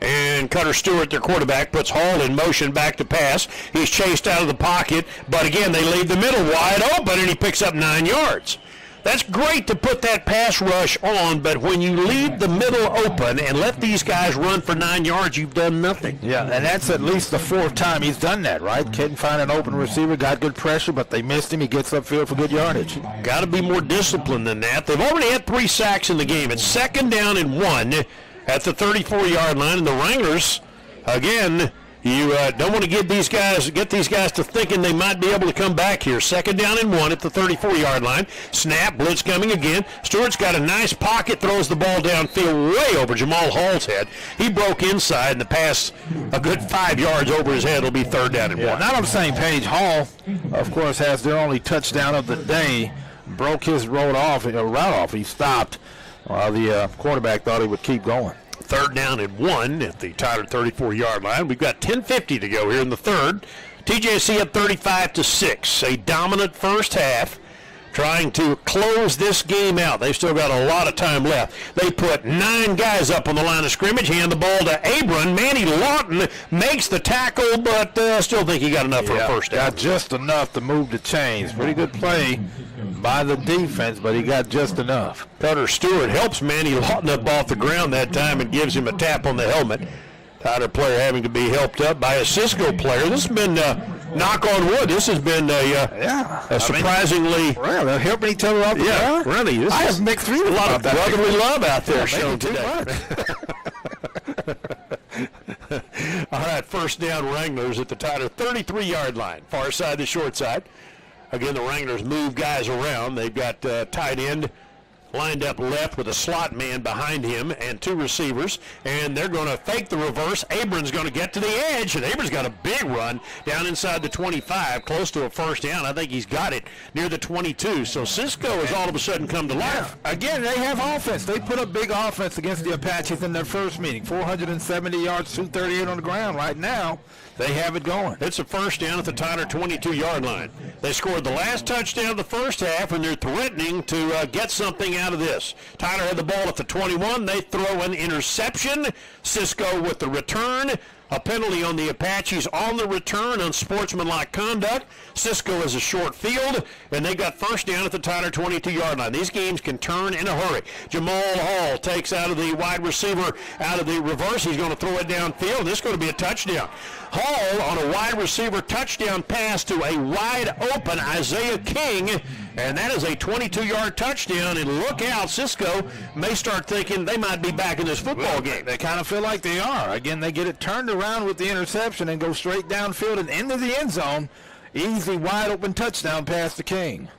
F: And Cutter Stewart, their quarterback, puts Hall in motion back to pass. He's chased out of the pocket, but again, they leave the middle wide open, and he picks up 9 yards. That's great to put that pass rush on, but when you leave the middle open and let these guys run for 9 yards, you've done nothing.
E: Yeah, and that's at least the fourth time he's done that, right? Couldn't find an open receiver, got good pressure, but they missed him. He gets upfield for good yardage.
F: Got to be more disciplined than that. They've already had 3 sacks in the game. It's second down and 1 at the 34-yard line, and the Wranglers, again, you don't want to get these guys to thinking they might be able to come back here. Second down and 1 at the 34-yard line. Snap, blitz coming again. Stewart's got a nice pocket, throws the ball downfield way over Jamal Hall's head. He broke inside, and the pass a good 5 yards over his head will be third down and 1.
E: Not on the same page. Hall, of course, has their only touchdown of the day. Broke his route off. He stopped while the quarterback thought he would keep going.
F: Third down and 1 at the Tyler 34-yard line. We've got 10:50 to go here in the third. TJC up 35-6. A dominant first half, trying to close this game out. They've still got a lot of time left. They put 9 guys up on the line of scrimmage, hand the ball to Abram. Manny Lawton makes the tackle, but still think he got enough for a first down.
E: Got just enough to move the chains. Pretty good play by the defense, but he got just enough.
F: Cutter Stewart helps Manny Lawton up off the ground that time and gives him a tap on the helmet. Tyler player having to be helped up by a Cisco player. This has been knock on wood, this has been a surprisingly.
E: Well, they're helping each other off the ground.
F: Really.
E: I have mixed feelings.
F: A lot of brotherly love out there shown
E: too
F: today. All right, first down, Wranglers at the Tyler 33-yard line, far side to short side. Again, the Wranglers move guys around. They've got tight end lined up left with a slot man behind him and two receivers, and they're going to fake the reverse. Abram's going to get to the edge, and Abram's got a big run down inside the 25, close to a first down. I think he's got it near the 22. So Cisco has all of a sudden come to life.
E: Again, they have offense. They put up big offense against the Apaches in their first meeting. 470 yards, 238 on the ground. Right now, they have it going.
F: It's a first down at the Tyler 22-yard line. They scored the last touchdown of the first half, and they're threatening to get something out of this. Tyler had the ball at the 21. They throw an interception. Cisco with the return. A penalty on the Apaches on the return, unsportsmanlike conduct. Cisco has a short field, and they got first down at the Tyler 22-yard line. These games can turn in a hurry. Jamal Hall takes out of the wide receiver out of the reverse. He's going to throw it downfield, and this is going to be a touchdown. Hall on a wide receiver touchdown pass to a wide open Isaiah King, and that is a 22-yard touchdown. And look out, Cisco may start thinking they might be back in this football game.
E: They kind of feel like they are. Again, they get it turned around with the interception and go straight downfield and into the end zone. Easy, wide open touchdown pass to King.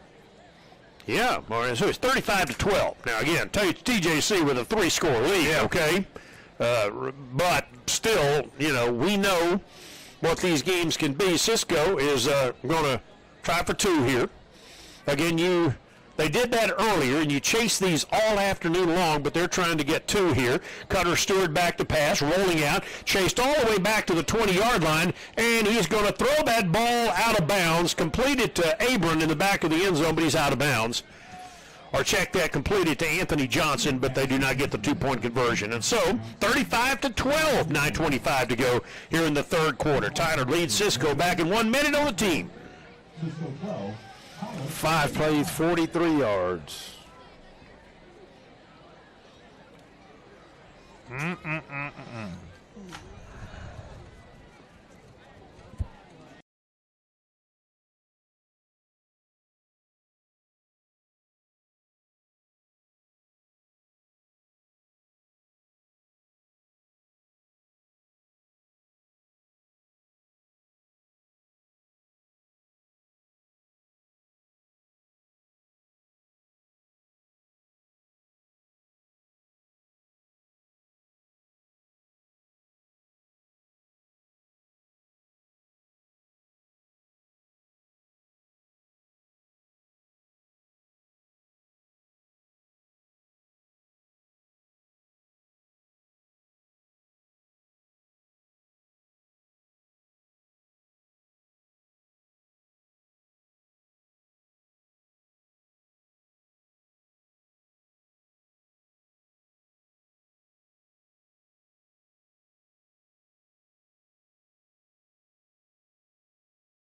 F: Yeah, so it's 35-12. Now, again, TJC with a 3-score lead, okay? But still, we know what these games can be. Cisco is going to try for 2 here. Again, they did that earlier, and you chase these all afternoon long, but they're trying to get 2 here. Cutter Stewart back to pass, rolling out, chased all the way back to the 20-yard line, and he's going to throw that ball out of bounds, completed to Abram in the back of the end zone, but he's out of bounds. Or check that, completed to Anthony Johnson, but they do not get the 2-point conversion. And so, 35-12, 9:25 to go here in the third quarter. Tyler leads Cisco back in 1 minute on the team.
E: 5 plays, 43 yards.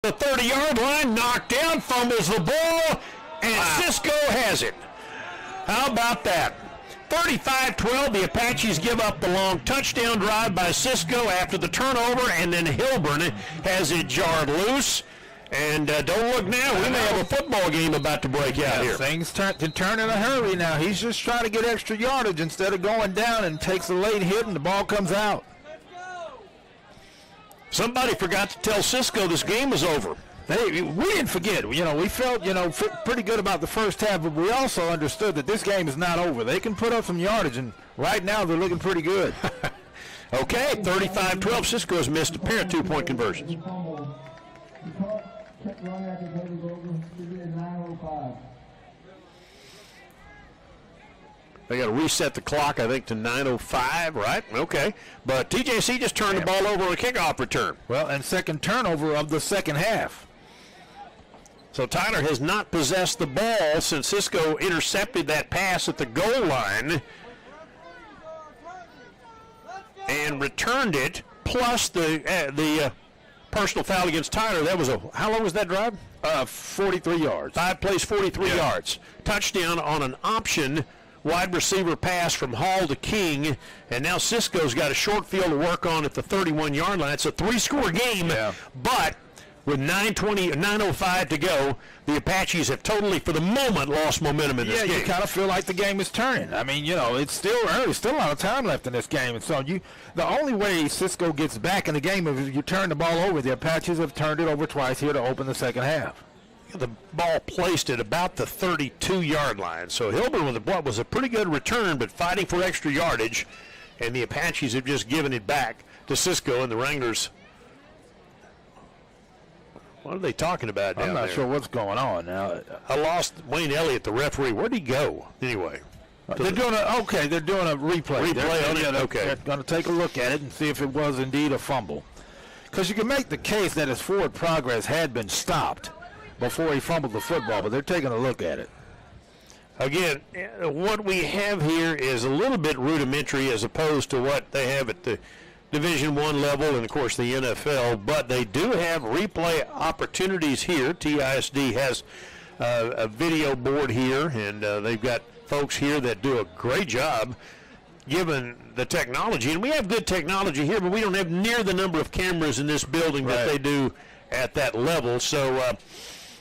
F: The 30-yard line, knocked down, fumbles the ball, and Cisco has it. How about that? 35-12, the Apaches give up the long touchdown drive by Cisco after the turnover, and then Hilburn has it jarred loose. And don't look now, we may have a football game about to break out here.
E: Things can turn in a hurry now. He's just trying to get extra yardage instead of going down and takes a late hit and the ball comes out.
F: Somebody forgot to tell Cisco this game was over.
E: We didn't forget. We felt, pretty good about the first half, but we also understood that this game is not over. They can put up some yardage, and right now they're looking pretty good.
F: Okay, 35-12. Cisco has missed a pair of 2-point conversions. They got to reset the clock, I think, to 9:05, right? Okay. But TJC just turned the ball over on a kickoff return.
E: Well, and second turnover of the second half.
F: So Tyler has not possessed the ball since Cisco intercepted that pass at the goal line and returned it, plus the personal foul against Tyler. That was how long was that drive?
E: 43 yards.
F: 5 plays, 43 yards. Touchdown on an option wide receiver pass from Hall to King, and now Cisco's got a short field to work on at the 31-yard line. It's a 3-score game, but with 9:05 to go, the Apaches have totally, for the moment, lost momentum in this game.
E: Yeah, you kind of feel like the game is turning. I mean, it's still early, still a lot of time left in this game. And so the only way Cisco gets back in the game is if you turn the ball over. The Apaches have turned it over twice here to open the second half.
F: The ball placed at about the 32-yard line. So Hilburn with what was a pretty good return, but fighting for extra yardage. And the Apaches have just given it back to Cisco, and the Wranglers. What are they talking about down
E: I'm not
F: there?
E: sure what's going on now.
F: I lost Wayne Elliott, the referee. Where'd he go? Anyway.
E: They're doing a replay.
F: Replay on it? Okay.
E: They're going to take a look at it and see if it was indeed a fumble. Because you can make the case that his forward progress had been stopped before he fumbled the football, but they're taking a look at it.
F: Again, what we have here is a little bit rudimentary as opposed to what they have at the Division I level and, of course, the NFL, but they do have replay opportunities here. TISD has a video board here, and they've got folks here that do a great job given the technology. And we have good technology here, but we don't have near the number of cameras in this building that they do at that level. So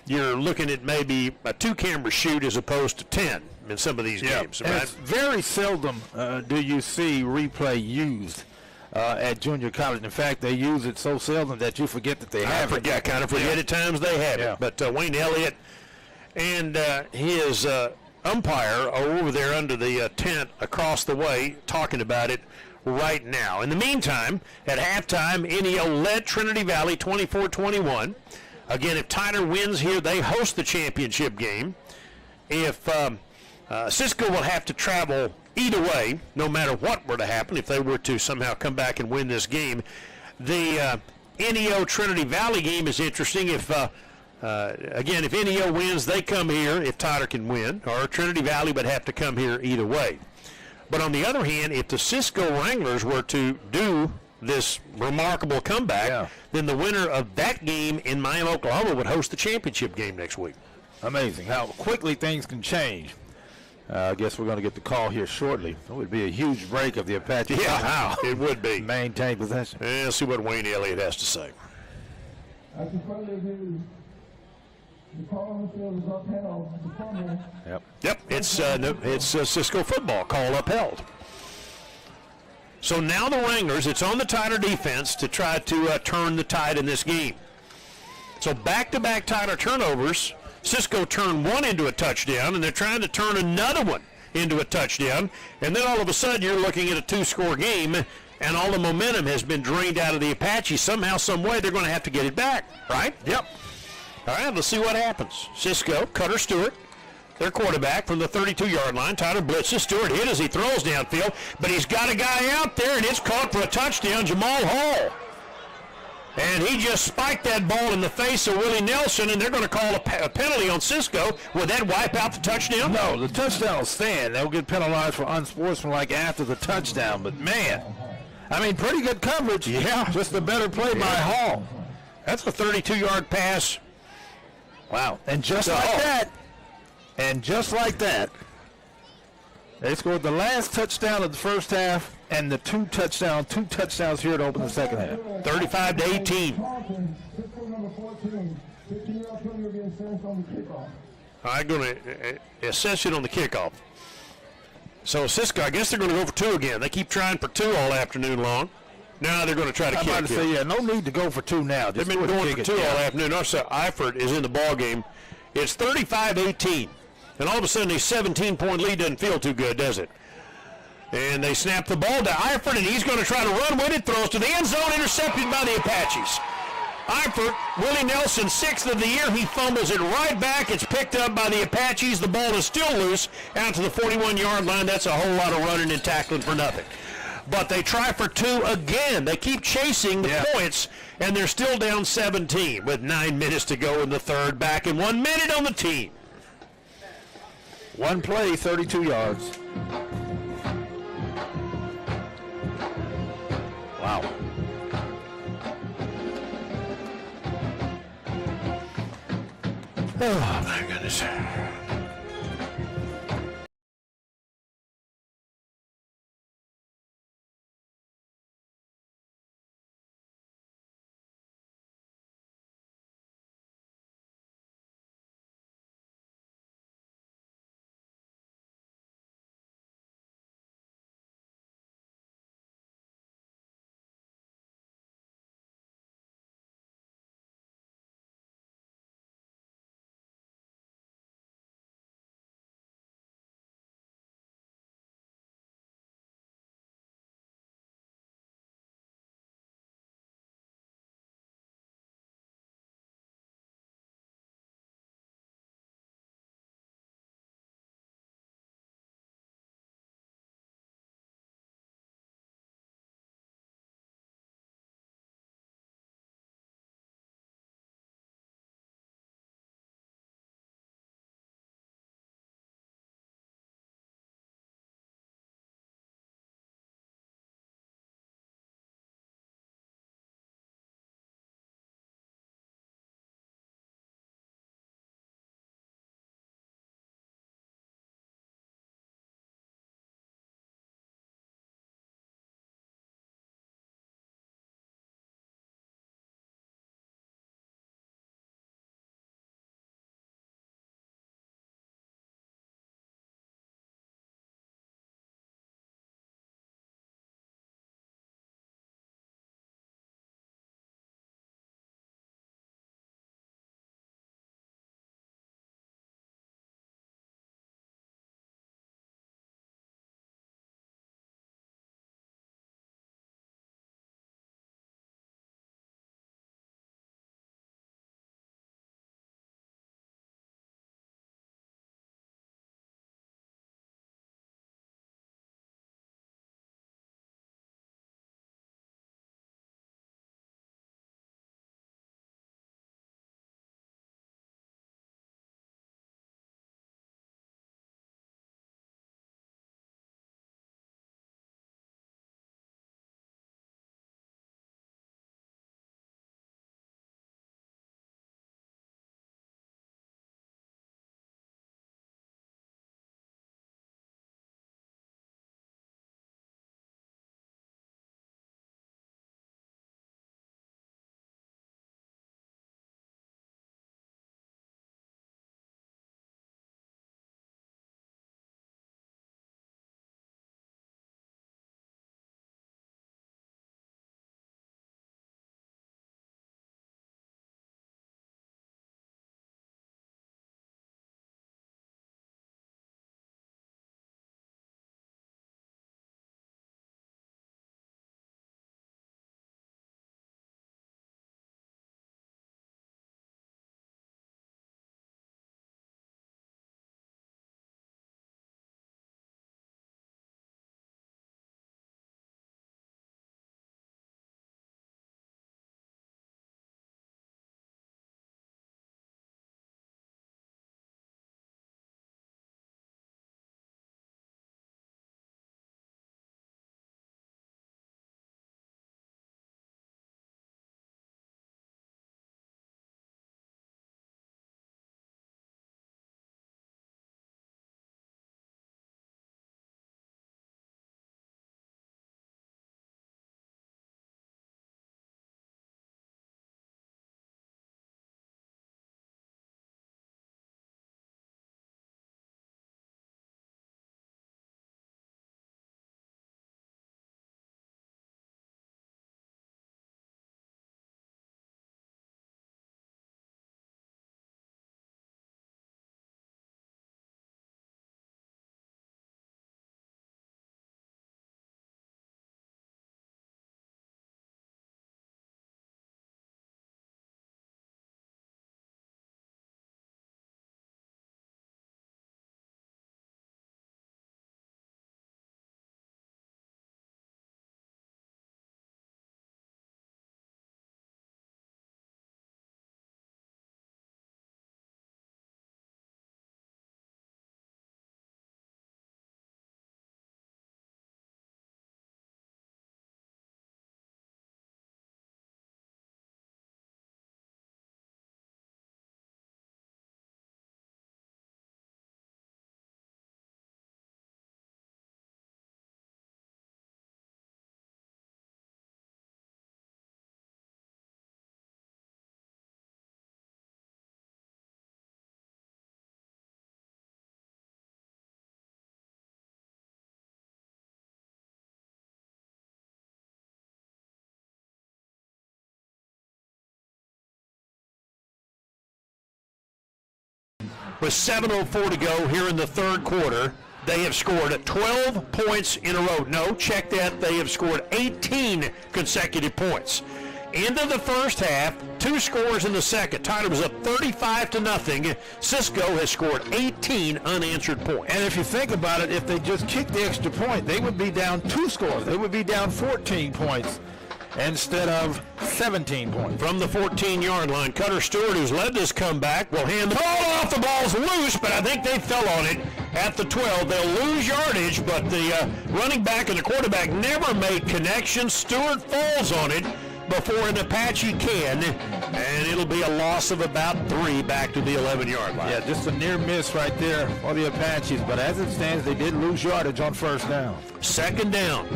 F: you're looking at maybe a 2-camera shoot as opposed to 10 in some of these games.
E: And
F: Right?
E: it's very seldom do you see replay used at junior college. In fact, they use it so seldom that you forget that they have it.
F: I kind of forget at times they have it. But Wayne Elliott and his umpire are over there under the tent across the way talking about it right now. In the meantime, at halftime, NEO led Trinity Valley 24-21. Again, if Tyler wins here, they host the championship game. If Cisco will have to travel either way, no matter what were to happen, if they were to somehow come back and win this game. The NEO Trinity Valley game is interesting. If again, if NEO wins, they come here if Tyler can win, or Trinity Valley would have to come here either way. But on the other hand, if the Cisco Wranglers were to do this remarkable comeback, then the winner of that game in Miami, Oklahoma would host the championship game next week.
E: Amazing how quickly things can change. I guess we're going to get the call here shortly. It would be a huge break of the Apache.
F: It would be.
E: Maintain possession.
F: Yeah, let's see what Wayne Elliott has to say.
B: As the friendly review, the call on the field is upheld. The fumble.
F: Yep, it's Cisco football, call upheld. So now the Wranglers, it's on the Tyler defense to try to turn the tide in this game. So back-to-back Tyler turnovers. Cisco turned one into a touchdown, and they're trying to turn another one into a touchdown. And then all of a sudden you're looking at a 2-score game, and all the momentum has been drained out of the Apache. Somehow, some way, they're going to have to get it back, right? Yep. All right, let's see what happens. Cisco, Cutter Stewart, their quarterback from the 32-yard line. Tyler blitzes. Stewart hit as he throws downfield, but he's got a guy out there, and it's caught for a touchdown, Jamal Hall. And he just spiked that ball in the face of Willie Nelson, and they're going to call a penalty on Cisco. Would that wipe out the touchdown?
E: No, the touchdown will stand. They'll get penalized for unsportsmanlike after the touchdown. But, man, I mean, pretty good coverage.
F: Yeah.
E: Just a better play by Hall.
F: That's a 32-yard pass.
E: Wow. And just like that, they scored the last touchdown of the first half and the two touchdowns here to open the second half.
F: 35-18.
B: Cisco number 14. 15-yard penalty will be assessed on the kickoff.
F: I'm going to assess it on the kickoff. So Cisco, I guess they're going to go for 2 again. They keep trying for 2 all afternoon long. Now they're going to try to kick it.
E: I'm about to say, no need to go for 2 now.
F: They've been going for 2 all afternoon. Also, Eifert is in the ball game. It's 35-18. And all of a sudden, a 17-point lead doesn't feel too good, does it? And they snap the ball to Eifert, and he's going to try to run with it. Throws to the end zone, intercepted by the Apaches. Eifert, Willie Nelson, 6th of the year. He fumbles it right back. It's picked up by the Apaches. The ball is still loose out to the 41-yard line. That's a whole lot of running and tackling for nothing. But they try for 2 again. They keep chasing the points, and they're still down 17 with 9 minutes to go in the third. Back in 1 minute on the team.
E: One play, 32 yards. Wow.
F: Oh, my goodness. With 7:04 to go here in the third quarter, they have scored 12 points in a row. No, check that. They have scored 18 consecutive points. End of the first half, 2 scores in the second. Tyler was up 35-0. Cisco has scored 18 unanswered points.
E: And if you think about it, if they just kicked the extra point, they would be down 2 scores. They would be down 14 points instead of 17 points.
F: From the 14-yard line, Cutter Stewart, who's led this comeback, will hand the ball off. The ball's loose, but I think they fell on it at the 12. They'll lose yardage, but the running back and the quarterback never made connections. Stewart falls on it before an Apache can, and it'll be a loss of about 3 back to the 11-yard line.
E: Yeah, just a near miss right there for the Apaches, but as it stands, they did lose yardage on first down.
F: Second down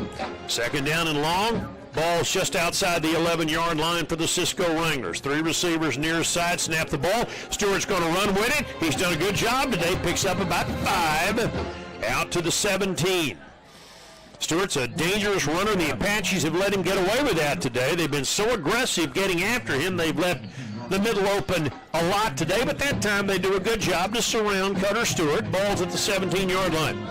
F: and long. Ball's just outside the 11-yard line for the Cisco Wranglers. 3 receivers near side, snap the ball. Stewart's going to run with it. He's done a good job today. Picks up about 5 out to the 17. Stewart's a dangerous runner, and the Apaches have let him get away with that today. They've been so aggressive getting after him. They've left the middle open a lot today, but that time they do a good job to surround Cutter Stewart. Ball's at the 17-yard line.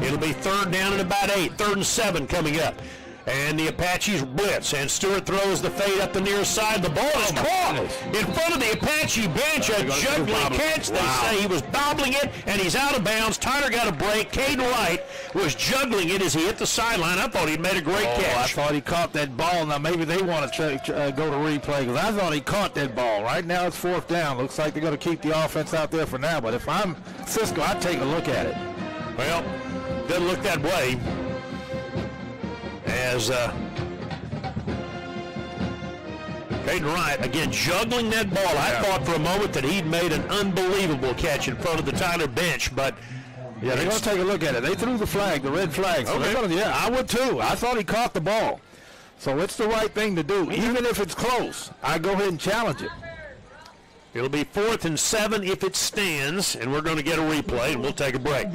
F: It'll be third down and about 8. 3rd and 7 coming up. And the Apaches blitz, and Stewart throws the fade up the near side. The ball is caught in front of the Apache bench. A juggling catch. They say he was bobbling it, and he's out of bounds. Tyler got a break. Caden Wright was juggling it as he hit the sideline. I thought he made a great catch.
E: I thought he caught that ball. Now maybe they want to go to replay, because I thought he caught that ball. Right now it's 4th down. Looks like they're going to keep the offense out there for now. But if I'm Cisco, I'd take a look at it.
F: Well, doesn't look that way. As Caden Wright, again, juggling that ball. I thought for a moment that he'd made an unbelievable catch in front of the Tyler bench, but
E: yeah, they're going to take a look at it. They threw the flag, the red flag. So yeah, I would too. I thought he caught the ball. So it's the right thing to do. Even if it's close, I go ahead and challenge it.
F: It'll be 4th and 7 if it stands, and we're going to get a replay, and we'll take a break.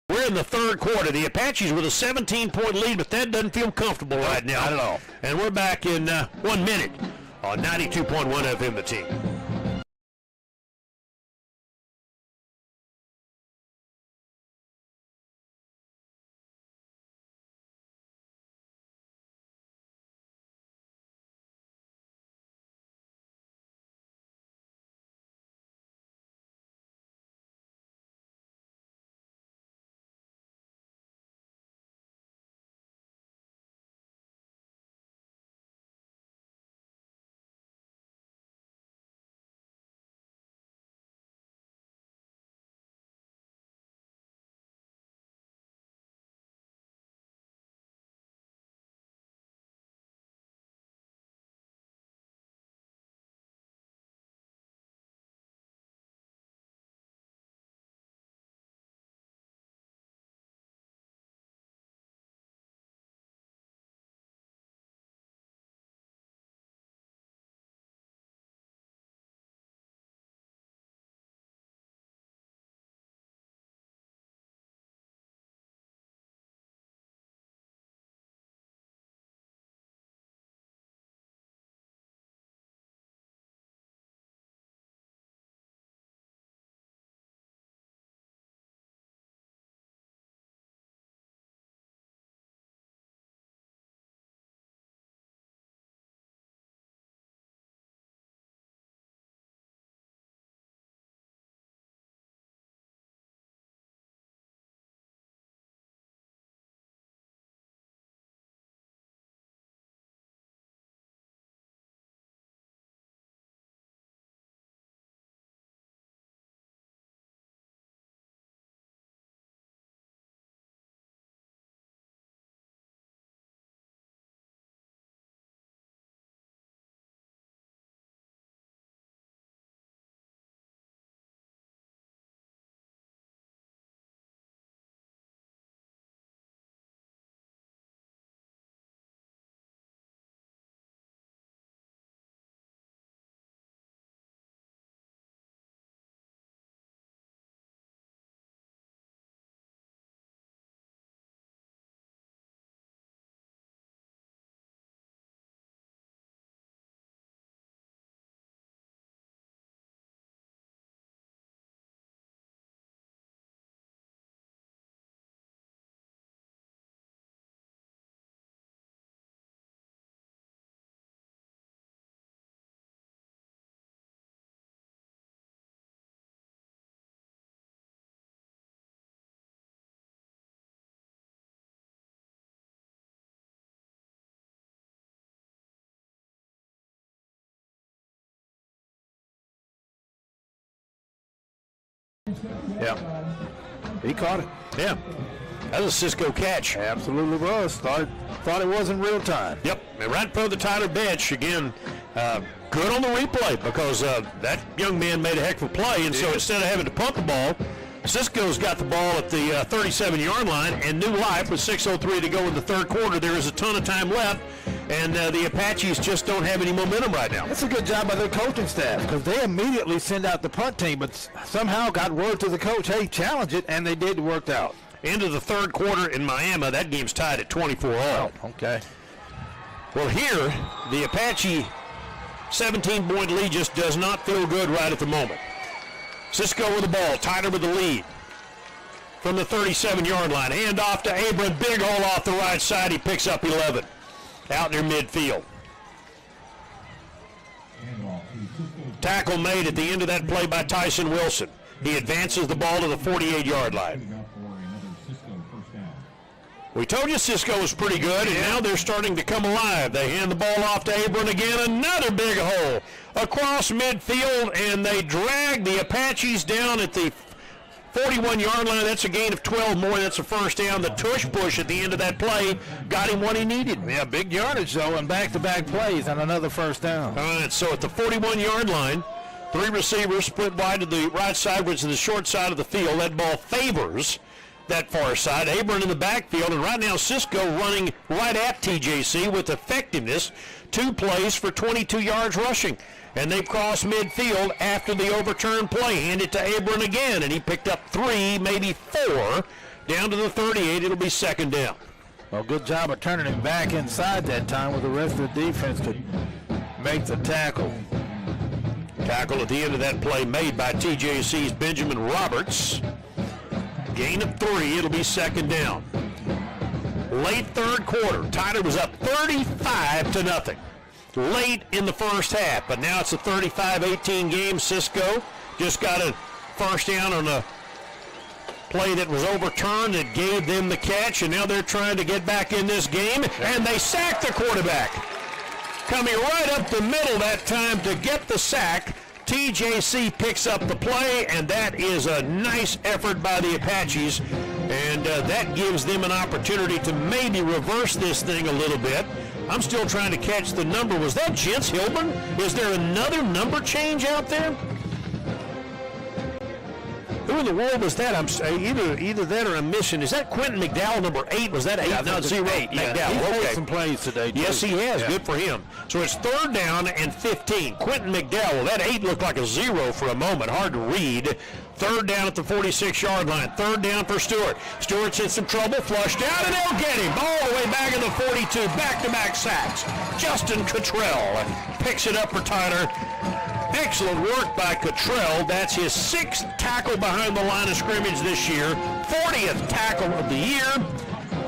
F: We're in the third quarter. The Apaches with a 17-point lead, but that doesn't feel comfortable right now.
E: Not at all.
F: And we're back in 1 minute on 92.1 FM The Team.
E: Yeah. He caught it.
F: Yeah. That was a Cisco catch.
E: Absolutely was. Thought it was in real time.
F: Yep. And right in front of the Tyler bench. Again, good on the replay because that young man made a heck of a play. And so instead of having to punt the ball, Cisco's got the ball at the 37-yard line, and new life with 6:03 to go in the third quarter. There is a ton of time left, and the Apaches just don't have any momentum right now.
E: That's a good job by their coaching staff because they immediately send out the punt team, but somehow got word to the coach, hey, challenge it, and they did. Worked out.
F: Into the third quarter in Miami, that game's tied at 24-all.
E: Oh, okay.
F: Well, here, the Apache 17-point lead just does not feel good right at the moment. Cisco with the ball, Tyler with the lead. From the 37-yard line, hand off to Abram, big hole off the right side. He picks up 11 out near midfield. Tackle made at the end of that play by Tyson Wilson. He advances the ball to the 48-yard line. We told you Cisco was pretty good, and now they're starting to come alive. They hand the ball off to Abram again, another big hole across midfield, and they drag the Apaches down at the 41-yard line. That's a gain of 12 more. That's a first down. The tush push at the end of that play got him what he needed.
E: Yeah, big yardage, though, and back-to-back plays and another first down.
F: All right, so at the 41-yard line, three receivers split wide to the right side, which is the short side of the field. That ball favors that far side. Abram in the backfield, and right now Cisco running right at TJC with effectiveness. 2 plays for 22 yards rushing. And they've crossed midfield after the overturned play. Hand it to Abram again, and he picked up 3, maybe 4. Down to the 38, it'll be second down.
E: Well, good job of turning him back inside that time where the rest of the defense could make the tackle.
F: Tackle at the end of that play made by TJC's Benjamin Roberts. Gain of 3, it'll be second down. Late third quarter, Tyler was up 35-0. Late in the first half, but now it's a 35-18 game. Cisco just got a first down on a play that was overturned that gave them the catch, and now they're trying to get back in this game, and they sack the quarterback. Coming right up the middle that time to get the sack. TJC picks up the play, and that is a nice effort by the Apaches, and that gives them an opportunity to maybe reverse this thing a little bit. I'm still trying to catch the number. Was that Jens Hilburn? Is there another number change out there? Who in the world was that? I'm either that or I'm missing. Is that Quentin McDowell, number 8? Was that 8?
E: Yeah,
F: No, 0.
E: Yeah,
F: McDowell.
E: he's made
F: Okay.
E: some plays today, too.
F: Yes, he has.
E: Yeah.
F: Good for him. So it's third down and 15. Quentin McDowell. That 8 looked like a 0 for a moment. Hard to read. Third down at the 46-yard line. Third down for Stewart. Stewart's in some trouble. Flushed out, and they'll get him. All the way back in the 42. Back-to-back sacks. Justin Cottrell picks it up for Tyler. Excellent work by Cottrell. That's his 6th tackle behind the line of scrimmage this year. 40th tackle of the year.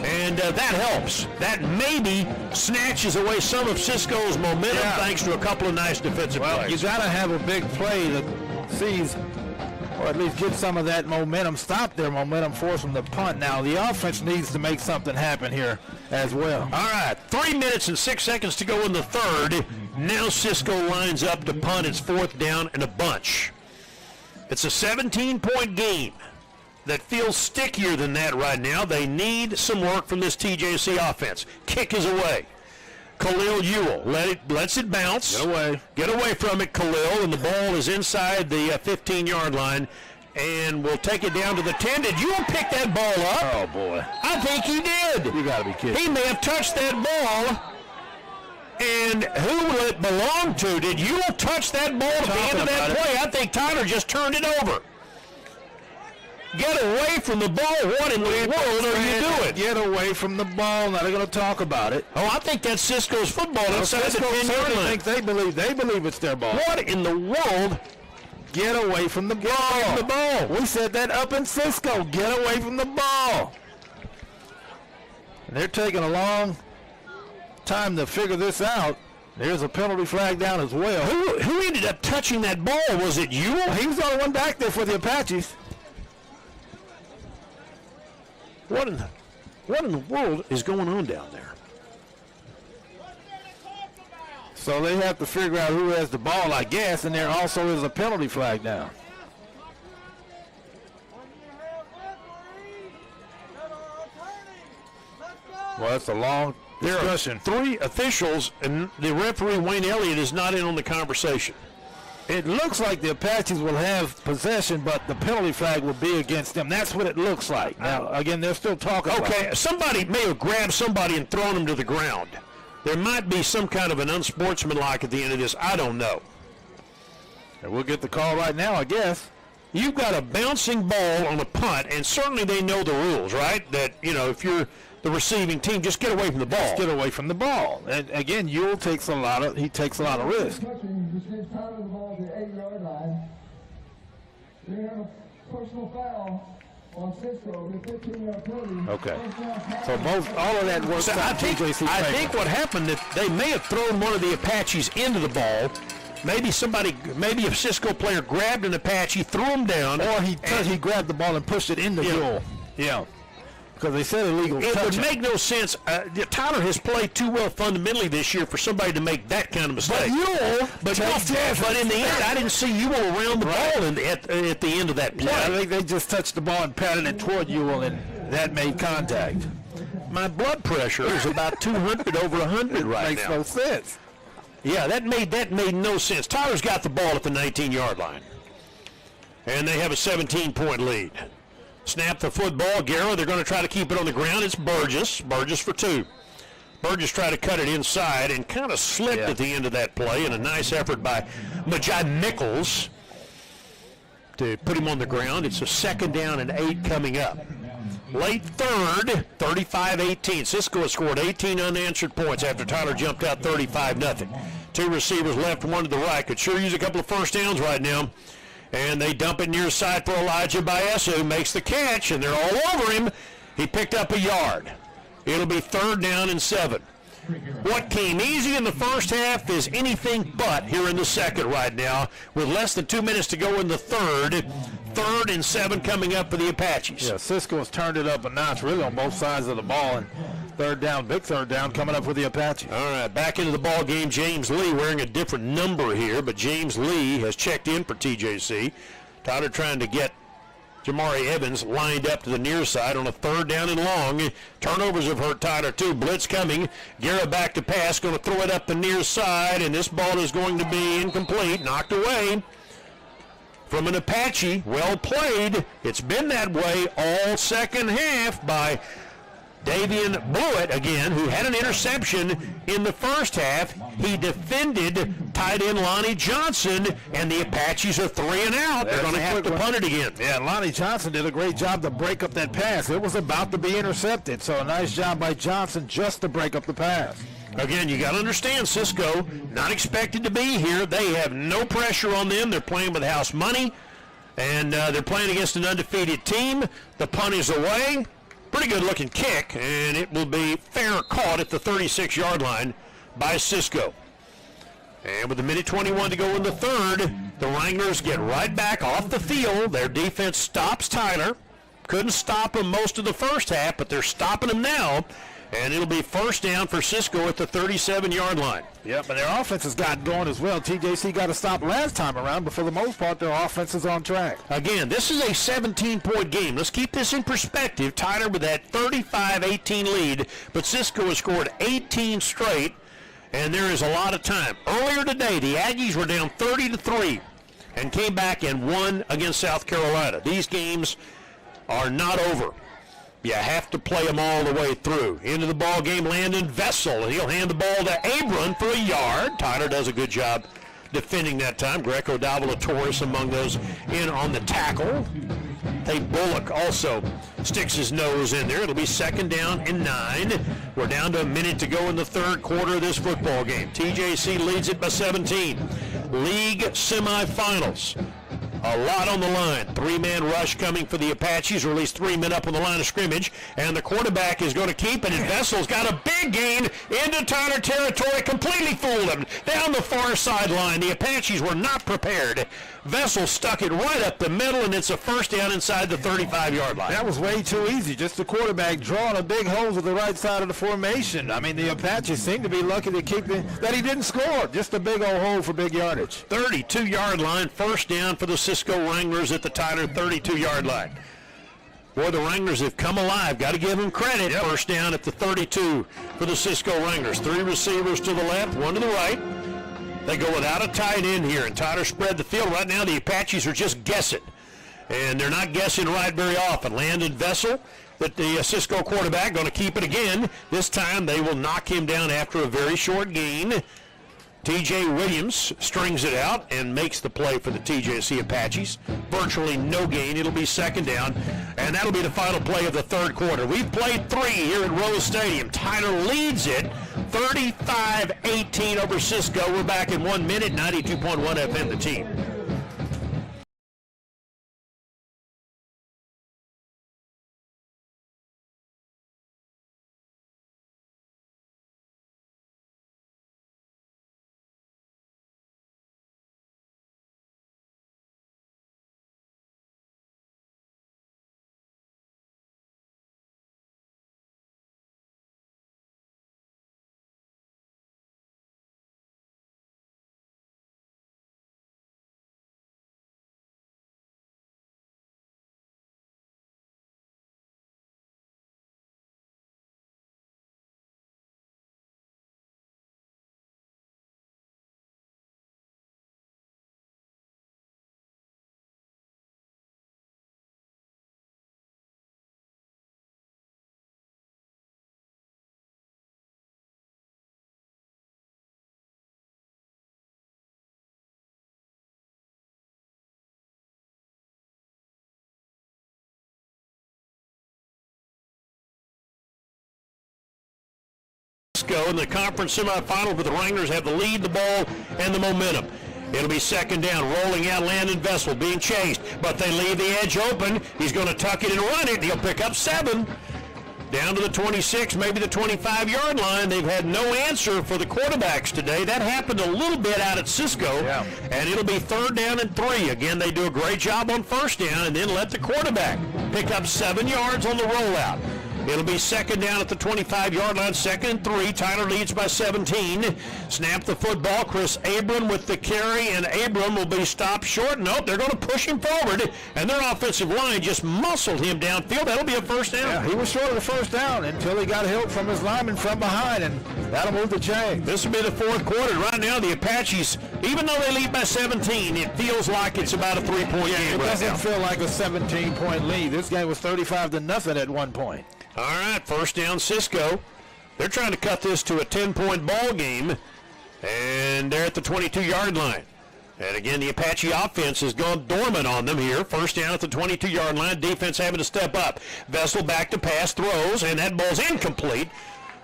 F: And that helps. That maybe snatches away some of Cisco's momentum thanks to a couple of nice defensive plays.
E: You got to have a big play that sees, or at least get some of that momentum, stop their momentum, force them to punt. Now, the offense needs to make something happen here as well.
F: All right, 3 minutes and 6 seconds to go in the third. Now Cisco lines up to punt. It's fourth down and a bunch. It's a 17-point game that feels stickier than that right now. They need some work from this TJC offense. Kick is away. Khalil Ewell lets it bounce. Get away from it, Khalil, and the ball is inside the 15-yard line. And we'll take it down to the 10. Did Ewell pick that ball up?
E: Oh, boy.
F: I think he did.
E: You got to be kidding.
F: He may have touched that ball. And who will it belong to? Did Ewell touch that ball at the end of that play? I think Tyler just turned it over. Get away from the ball. What in the world are you doing?
E: Get away from the ball. Now they're going to talk about it.
F: Oh, I think that's Cisco's football inside the
E: Cisco
F: 10-yard line.
E: think they believe it's their ball.
F: What in the world?
E: Get away from the ball.
F: Get away from the ball.
E: We said that up in Cisco. Get away from the ball. And they're taking a long time to figure this out. There's a penalty flag down as well.
F: Who ended up touching that ball? Was it Ewell?
E: He was the only one back there for the Apaches.
F: What in the world is going on down there?
E: So they have to figure out who has the ball, I guess, and there also is a penalty flag down. Well, it's a long discussion.
F: There are 3 officials, and the referee, Wayne Elliott, is not in on the conversation.
E: It looks like the Apaches will have possession, but the penalty flag will be against them. That's what it looks like. Now, again, they're still talking about it.
F: Somebody may have grabbed somebody and thrown him to the ground. There might be some kind of an unsportsmanlike at the end of this. I don't know.
E: And we'll get the call right now, I guess.
F: You've got a bouncing ball on a punt, and certainly they know the rules, right? That, if you're the receiving team, just get away from the ball.
E: Just get away from the ball. And again, Ewell takes a lot of risk.
B: Touching, just gets tired of the ball at the 8-yard line. They have a personal foul on Cisco. They're 15-yard penalty.
E: Okay. So all of that works out.
F: I think what happened, that they may have thrown one of the Apaches into the ball. Maybe a Cisco player grabbed an Apache, threw him down,
E: or he grabbed the ball and pushed it into Ewell. Yeah. Because they said illegal touching.
F: It would make no sense. Tyler has played too well fundamentally this year for somebody to make that kind of mistake. But in the end, I didn't see Ewell around the ball at the end of that play.
E: Yeah, I think they just touched the ball and patted it toward Ewell, and that made contact.
F: My blood pressure is about 200 over 100 right
E: Makes
F: now.
E: no sense.
F: Yeah, that made no sense. Tyler's got the ball at the 19-yard line, and they have a 17-point lead. Snap the football. Guerra, they're going to try to keep it on the ground. It's Burgess. Burgess for 2. Burgess tried to cut it inside and kind of slipped at the end of that play, and a nice effort by Majai Mickles to put him on the ground. It's a 2nd down and 8 coming up. Late third, 35-18. Cisco has scored 18 unanswered points after Tyler jumped out 35-0. 2 receivers left, 1 to the right. Could sure use a couple of first downs right now. And they dump it near side for Elijah Baez, who makes the catch, and they're all over him. He picked up a yard. It'll be 3rd down and 7. What came easy in the first half is anything but here in the second right now, with less than 2 minutes to go in the third. 3rd and 7 coming up for the Apaches.
E: Yeah, Cisco has turned it up a notch really on both sides of the ball, and big third down coming up for the Apaches.
F: All right, back into the ball game. James Lee wearing a different number here, but James Lee has checked in for TJC. Tyler trying to get Jamari Evans lined up to the near side on a 3rd down and long. Turnovers have hurt Tyler too. Blitz coming. Guerra back to pass, going to throw it up the near side, and this ball is going to be incomplete, knocked away from an Apache. Well played. It's been that way all second half by Davian Blewett, again, who had an interception in the first half. He defended tight end Lonnie Johnson, and the Apaches are 3 and out. They're going to have to punt it again.
E: Yeah, Lonnie Johnson did a great job to break up that pass. It was about to be intercepted, so a nice job by Johnson just to break up the pass.
F: Again, you got to understand, Cisco, not expected to be here. They have no pressure on them. They're playing with house money, and they're playing against an undefeated team. The punt is away. Pretty good looking kick, and it will be fair caught at the 36-yard line by Cisco. And with a minute 21 to go in the third, the Wranglers get right back off the field. Their defense stops Tyler. Couldn't stop him most of the first half, but they're stopping him now. And it'll be 1st down for Cisco at the 37-yard line.
E: Yep, but their offense has got going as well. TJC got a stop last time around, but for the most part, their offense is on track.
F: Again, this is a 17-point game. Let's keep this in perspective. Tyler with that 35-18 lead, but Cisco has scored 18 straight, and there is a lot of time. Earlier today, the Aggies were down 30-3 and came back and won against South Carolina. These games are not over. You have to play them all the way through. Into the ball game, Landon Vessel, and he'll hand the ball to Abram for a yard. Tyler does a good job defending that time. Greco Davila Torres among those in on the tackle. Hey, Bullock also sticks his nose in there. It'll be 2nd down and 9. We're down to a minute to go in the third quarter of this football game. TJC leads it by 17. League semifinals. A lot on the line. 3-man rush coming for the Apaches, or at least 3 men up on the line of scrimmage. And the quarterback is going to keep it, and Vessel's got a big gain into Tyler territory. Completely fooled him down the far sideline. The Apaches were not prepared. Vessel stuck it right up the middle, and it's a 1st down inside the 35-yard line.
E: That was way too easy. Just the quarterback drawing a big hole to the right side of the formation. I mean, the Apaches seem to be lucky to keep that he didn't score. Just a big old hole for big yardage.
F: 32-yard line, 1st down for the Cisco Wranglers at the Tyler 32-yard line. Boy, the Wranglers have come alive. Got to give them credit.
E: Yep.
F: First down at the 32 for the Cisco Wranglers. 3 receivers to the left, 1 to the right. They go without a tight end here, and Tyler spread the field. Right now, the Apaches are just guessing, and they're not guessing right very often. Landon Vessel, but the Cisco quarterback, going to keep it again. This time, they will knock him down after a very short gain. TJ Williams strings it out and makes the play for the TJC Apaches. Virtually no gain. It'll be second down, and that'll be the final play of the third quarter. We've played 3 here at Rose Stadium. Tyler leads it 35-18 over Cisco. We're back in 1 minute, 92.1 FM, the team. In the conference semifinal, but the Wranglers have the lead, the ball, and the momentum. It'll be second down, rolling out Landon Vessel, being chased, but they leave the edge open. He's going to tuck it and run it. He'll pick up 7. Down to the 26, maybe the 25-yard line. They've had no answer for the quarterbacks today. That happened a little bit out at Cisco, and it'll be third down and 3. Again, they do a great job on first down and then let the quarterback pick up 7 yards on the rollout. It'll be second down at the 25-yard line, second and 3. Tyler leads by 17. Snap the football. Chris Abram with the carry, and Abram will be stopped short. Nope, they're going to push him forward, and their offensive line just muscled him downfield. That'll be a first down.
E: Yeah, he was short of the first down until he got help from his lineman from behind, and that'll move the chain.
F: This will be the fourth quarter. Right now, the Apaches, even though they lead by 17, it feels like it's about a 3-point game.
E: It doesn't feel like a 17-point lead. This game was 35-0 at one point.
F: All right, first down Cisco. They're trying to cut this to a 10-point ball game, and they're at the 22-yard line. And again, the Apache offense has gone dormant on them here. First down at the 22-yard line. Defense having to step up. Vessel back to pass, throws, and that ball's incomplete.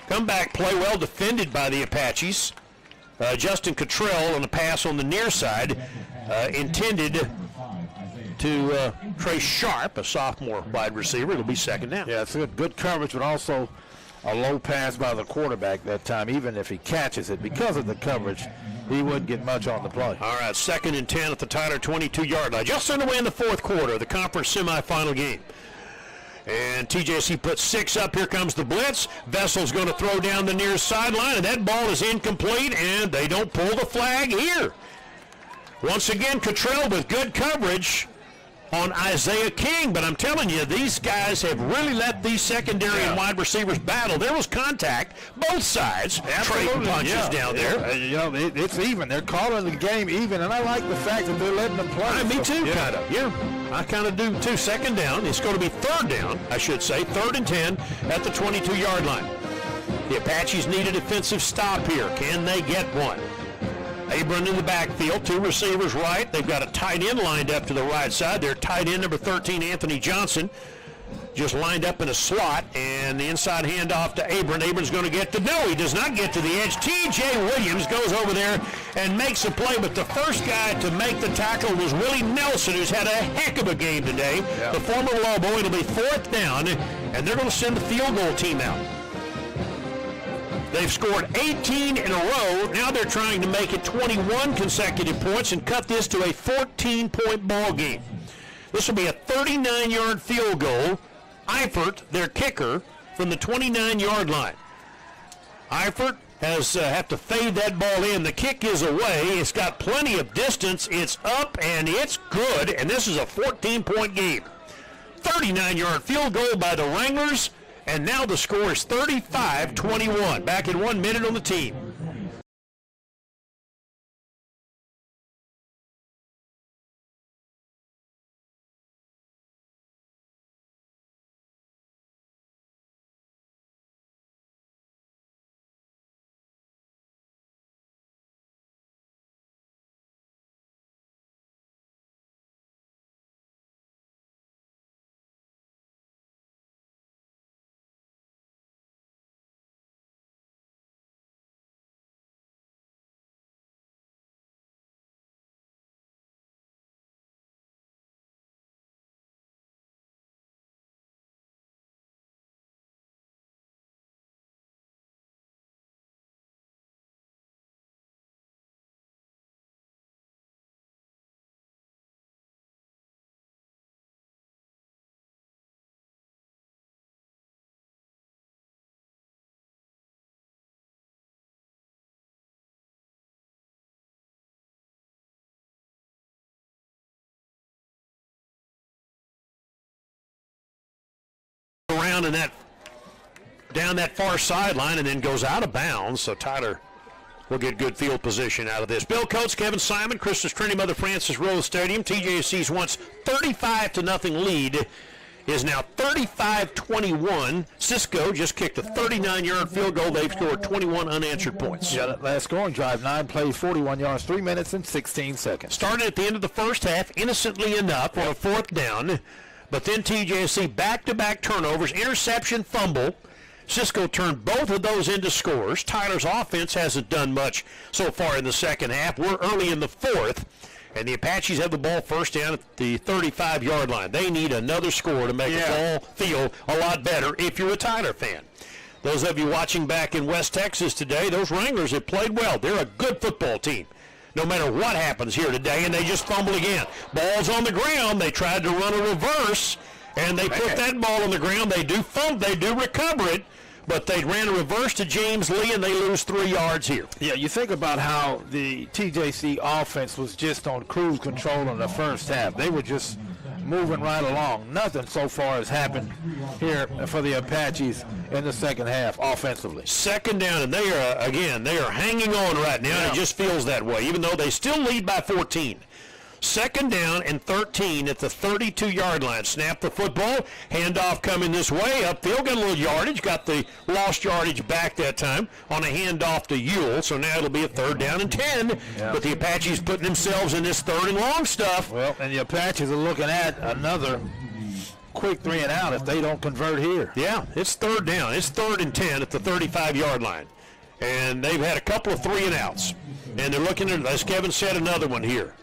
F: Comeback play well defended by the Apaches. Justin Cottrell on a pass on the near side, intended to Trey Sharp, a sophomore wide receiver. It'll be second down.
E: Yeah, it's good coverage, but also a low pass by the quarterback that time. Even if he catches it, because of the coverage, he wouldn't get much on the play.
F: All right, second and 10 at the Tyler 22-yard line. Just underway in the fourth quarter of the conference semifinal game. And TJC puts 6 up. Here comes the blitz. Vessel's going to throw down the near sideline, and that ball is incomplete, and they don't pull the flag here. Once again, Cottrell with good coverage on Isaiah King, but I'm telling you, these guys have really let these secondary and wide receivers battle. There was contact, both sides, trading punches down there.
E: You know, it's even. They're calling the game even, and I like the fact that they're letting them play.
F: Me too, kind of. Yeah, I kind of do too. Second down. It's going to be third down, I should say. Third and 10 at the 22-yard line. The Apaches need a defensive stop here. Can they get one? Abram in the backfield, 2 receivers right. They've got a tight end lined up to the right side. Their tight end, number 13, Anthony Johnson, just lined up in a slot, and the inside handoff to Abram. Abram's going to get to he does not get to the edge. TJ Williams goes over there and makes a play, but the first guy to make the tackle was Willie Nelson, who's had a heck of a game today. The former Lobo. It'll be fourth down, and they're going to send the field goal team out. They've scored 18 in a row. Now they're trying to make it 21 consecutive points and cut this to a 14-point ball game. This will be a 39-yard field goal. Eifert, their kicker, from the 29-yard line. Eifert has have to fade that ball in. The kick is away. It's got plenty of distance. It's up, and it's good, and this is a 14-point game. 39-yard field goal by the Wranglers, and now the score is 35-21. Back in 1 minute on the team. Around in that, down that far sideline, and then goes out of bounds. So Tyler will get good field position out of this. Bill Coates, Kevin Simon, Christus Trinity Mother Francis Rose Stadium. TJC's once 35-0 lead is now 35-21. Cisco just kicked a 39-yard field goal. They've scored 21 unanswered points.
E: Yeah, that last scoring drive, 9 plays, 41 yards, 3 minutes and 16 seconds.
F: Started at the end of the first half, innocently enough, on a 4th down. But then TJC back-to-back turnovers, interception, fumble. Cisco turned both of those into scores. Tyler's offense hasn't done much so far in the second half. We're early in the 4th, and the Apaches have the ball first down at the 35-yard line. They need another score to make the ball feel a lot better if you're a Tyler fan. Those of you watching back in West Texas today, those Wranglers have played well. They're a good football team, no matter what happens here today, and they just fumble again. Ball's on the ground. They tried to run a reverse, and they put that ball on the ground. They do recover it, but they ran a reverse to James Lee, and they lose 3 yards here.
E: Yeah, you think about how the TJC offense was just on cruise control in the first half. They were just moving right along. Nothing so far has happened here for the Apaches in the second half offensively.
F: Second down, and they are hanging on right now. Yeah. It just feels that way, even though they still lead by 14. Second down and 13 at the 32-yard line. Snap the football. Handoff coming this way. Upfield, got a little yardage. Got the lost yardage back that time on a handoff to Ewell. So now it'll be a 3rd down and 10. Yeah. But the Apaches putting themselves in this 3rd and long stuff.
E: Well, and the Apaches are looking at another quick 3 and out if they don't convert here.
F: Yeah, it's 3rd down. It's 3rd and 10 at the 35-yard line. And they've had a couple of 3 and outs. And they're looking at, as Kevin said, another one here.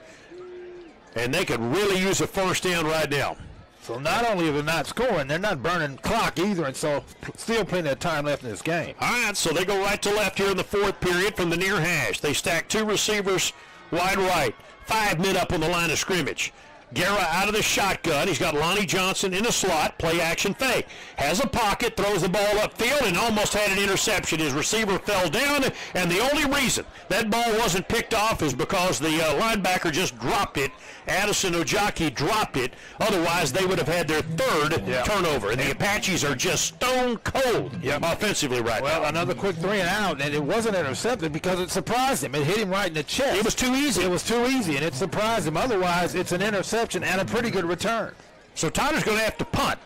F: And they could really use a first down right now.
E: So not only are they not scoring, they're not burning clock either, and so still plenty of time left in this game.
F: All right, so they go right to left here in the 4th period from the near hash. They stack 2 receivers wide right, 5 men up on the line of scrimmage. Guerra out of the shotgun. He's got Lonnie Johnson in a slot, play action fake. Has a pocket, throws the ball upfield, and almost had an interception. His receiver fell down, and the only reason that ball wasn't picked off is because the linebacker just dropped it. Addison Ojaki dropped it. Otherwise, they would have had their 3rd turnover. And the Apaches are just stone cold offensively right now.
E: Well, another quick 3 and out, and it wasn't intercepted because it surprised him. It hit him right in the chest.
F: It was too easy.
E: It was too easy, and it surprised him. Otherwise, it's an interception and a pretty good return.
F: So Tyler's going to have to punt.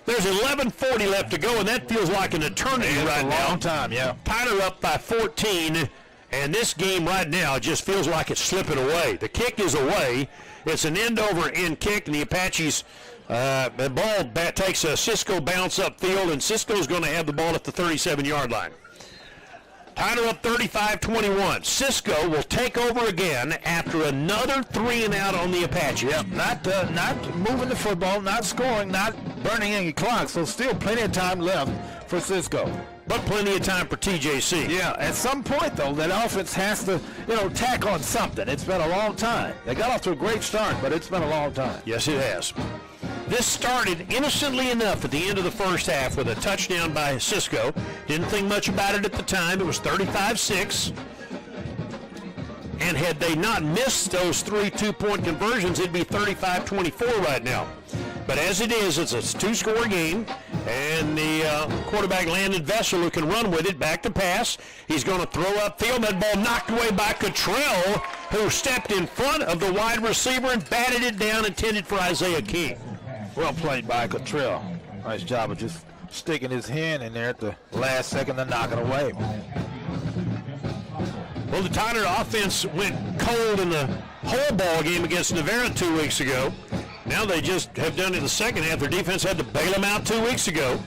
F: There's 11:40 left to go, and that feels like an eternity right now.
E: A long time, yeah.
F: Tyler up by 14. And this game right now just feels like it's slipping away. The kick is away. It's an end-over-end kick, and the Apaches, the ball takes a Cisco bounce upfield, and Cisco's going to have the ball at the 37-yard line. Tyler up 35-21. Cisco will take over again after another 3 and out on the Apaches.
E: Yep, not moving the football, not scoring, not burning any clock, so still plenty of time left for Cisco.
F: But plenty of time for TJC.
E: Yeah, at some point, though, that offense has to, tack on something. It's been a long time. They got off to a great start, but it's been a long time.
F: Yes, it has. This started innocently enough at the end of the first half with a touchdown by Cisco. Didn't think much about it at the time. It was 35-6. And had they not missed those 3 two-point conversions, it'd be 35-24 right now. But as it is, it's a 2-score game, and the quarterback Landon Vessel, who can run with it, back to pass. He's going to throw upfield. That ball knocked away by Cottrell, who stepped in front of the wide receiver and batted it down, intended for Isaiah King.
E: Well played by Cottrell. Nice job of just sticking his hand in there at the last second to knock it away.
F: Well, the Tyler offense went cold in the whole ball game against Navarra 2 weeks ago. Now they just have done it in the second half. Their defense had to bail them out 2 weeks ago.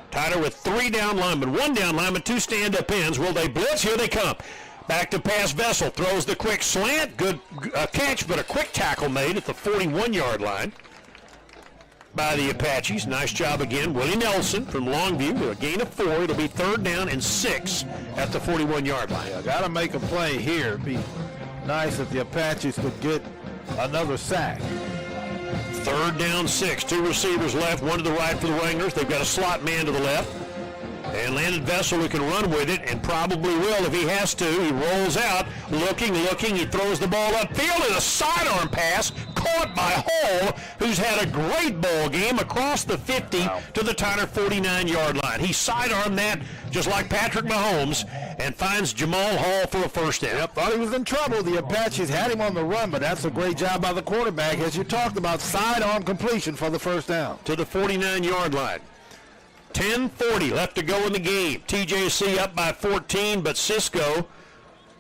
F: Tyler with 3 down linemen, 1 down lineman, 2 stand-up ends. Will they blitz? Here they come. Back to pass. Vessel throws the quick slant. Good catch, but a quick tackle made at the 41-yard line by the Apaches. Nice job again. Willie Nelson from Longview to a gain of 4. It'll be 3rd down and 6 at the 41-yard line.
E: Yeah, got to make a play here. It'd be nice if the Apaches could get another sack.
F: 3rd down, 6. 2 receivers left, 1 to the right for the Wranglers. They've got a slot man to the left. And Landon Vessel, who can run with it, and probably will if he has to. He rolls out, looking. He throws the ball upfield, and a sidearm pass caught by Hall, who's had a great ball game across the 50 to the Tyler 49-yard line. He sidearmed that just like Patrick Mahomes and finds Jamal Hall for a first down.
E: Yep, thought he was in trouble. The Apaches had him on the run, but that's a great job by the quarterback, as you talked about, sidearm completion for the first down.
F: To the 49-yard line. 10:40 left to go in the game. TJC up by 14, but Cisco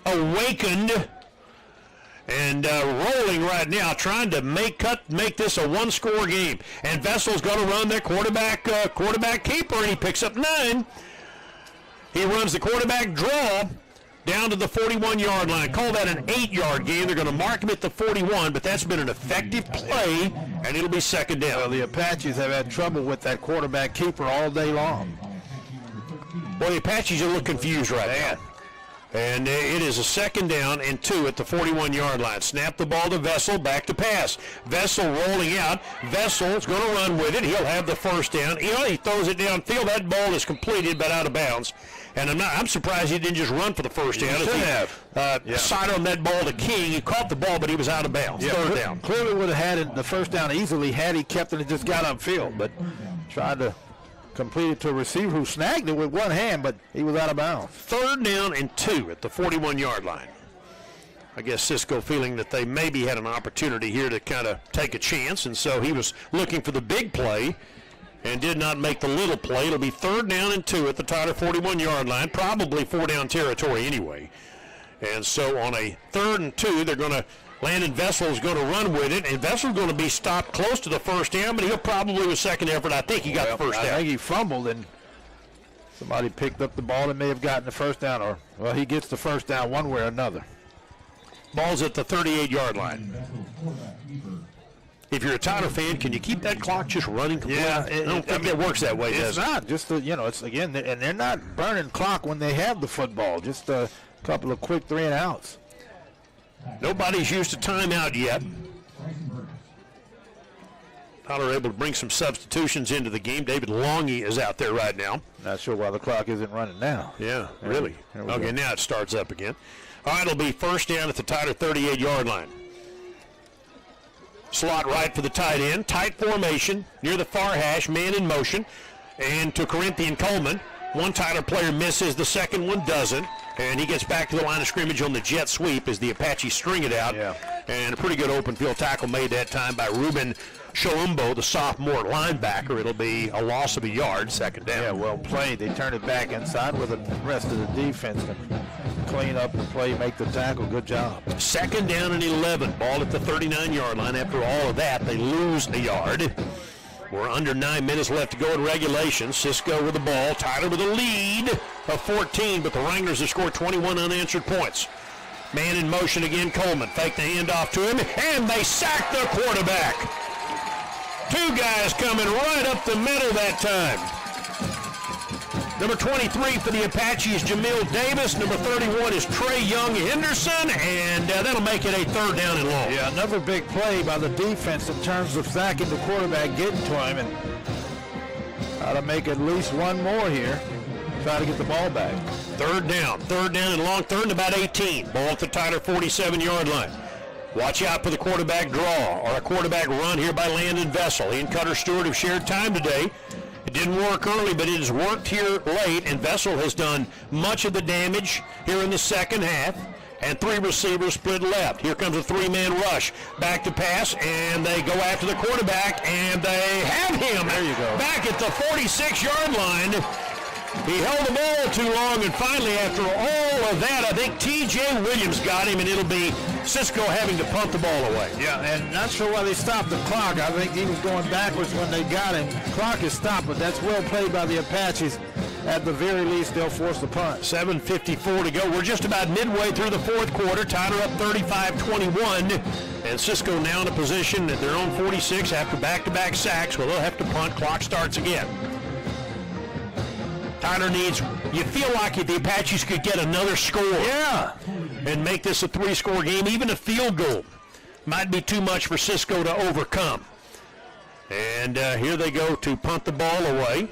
F: awakened and rolling right now, trying to make this a 1-score game. And Vessel's going to run their quarterback keeper, and he picks up 9. He runs the quarterback draw down to the 41-yard line. Call that an 8-yard game. They're going to mark him at the 41, but that's been an effective play, and it'll be 2nd down.
E: Well, the Apaches have had trouble with that quarterback keeper all day long.
F: Well, the Apaches are a little confused right now. And it is a 2nd down and 2 at the 41-yard line. Snap the ball to Vessel, back to pass. Vessel rolling out. Vessel's going to run with it. He'll have the first down. He throws it downfield. That ball is completed but out of bounds. And I'm surprised he didn't just run for the first down.
E: He should have.
F: Side on that ball to King. He caught the ball, but he was out of bounds.
E: Yeah,
F: 3rd down.
E: Clearly would have had the first down easily had he kept it and just got upfield, but tried to complete it to a receiver who snagged it with one hand, but he was out of bounds.
F: 3rd down and 2 at the 41-yard line. I guess Cisco feeling that they maybe had an opportunity here to kind of take a chance, and so he was looking for the big play and did not make the little play. It'll be 3rd down and 2 at the Tyler 41-yard line, probably 4-down territory anyway. And so on a 3rd and 2, they're going to Landon Vessel is going to run with it, and Vessel's going to be stopped close to the first down, but he'll probably with second effort. I think he got the first down.
E: I think he fumbled, and somebody picked up the ball and may have gotten the first down, or, well, he gets the first down one way or another.
F: Ball's at the 38-yard line. If you're a Tyler fan, can you keep that clock just running?
E: Yeah,
F: I don't think it works that way, does it?
E: It's not. Just, it's, again, and they're not burning clock when they have the football. Just a couple of quick 3 and outs.
F: Nobody's used a timeout yet. Tyler able to bring some substitutions into the game. David Longy is out there right now.
E: Not sure why the clock isn't running now.
F: Yeah, really. Okay, now it starts up again. All right, it'll be first down at the Tyler 38-yard line. Slot right for the tight end. Tight formation near the far hash, man in motion. And to Corinthian Coleman. One Tyler player misses, the second one doesn't. And he gets back to the line of scrimmage on the jet sweep as the Apaches string it out.
E: Yeah.
F: And a pretty good open field tackle made that time by Ruben Shalumbo, the sophomore linebacker. It'll be a loss of a yard, 2nd down.
E: Yeah, well played. They turn it back inside with the rest of the defense and clean up the play, make the tackle. Good job.
F: 2nd down and 11. Ball at the 39-yard line. After all of that, they lose a yard. We're under 9 minutes left to go in regulation. Cisco with the ball. Tyler with a lead of 14, but the Wranglers have scored 21 unanswered points. Man in motion again, Coleman. Fake the handoff to him, and they sack the quarterback. 2 guys coming right up the middle that time. Number 23 for the Apaches, Jamil Davis. Number 31 is Trey Young Henderson, and that'll make it a 3rd down and long.
E: Yeah, another big play by the defense in terms of sacking the quarterback, getting to him, and how to make at least one more here. Try to get the ball back.
F: 3rd down and long, 3rd and about 18. Ball at the Tyler 47-yard line. Watch out for the quarterback draw or a quarterback run here by Landon Vessel. He and Cutter Stewart have shared time today. It didn't work early, but it has worked here late, and Vessel has done much of the damage here in the second half. And 3 receivers split left. Here comes a 3-man rush. Back to pass, and they go after the quarterback, and they have him.
E: There you go.
F: Back at the 46-yard line. He held the ball too long, and finally, after all of that, I think T.J. Williams got him, and it'll be Cisco having to punt the ball away.
E: Yeah, and not sure why they stopped the clock. I think he was going backwards when they got him. Clock is stopped, but that's well played by the Apaches. At the very least, they'll force the punt.
F: 7:54 to go. We're just about midway through the fourth quarter. Tyler up 35-21. And Cisco now in a position at their own 46 after back-to-back sacks. Well, they'll have to punt. Clock starts again. Tyler needs, you feel like if the Apaches could get another score.
E: Yeah.
F: And make this a 3-score game, even a field goal might be too much for Cisco to overcome. And here they go to punt the ball away.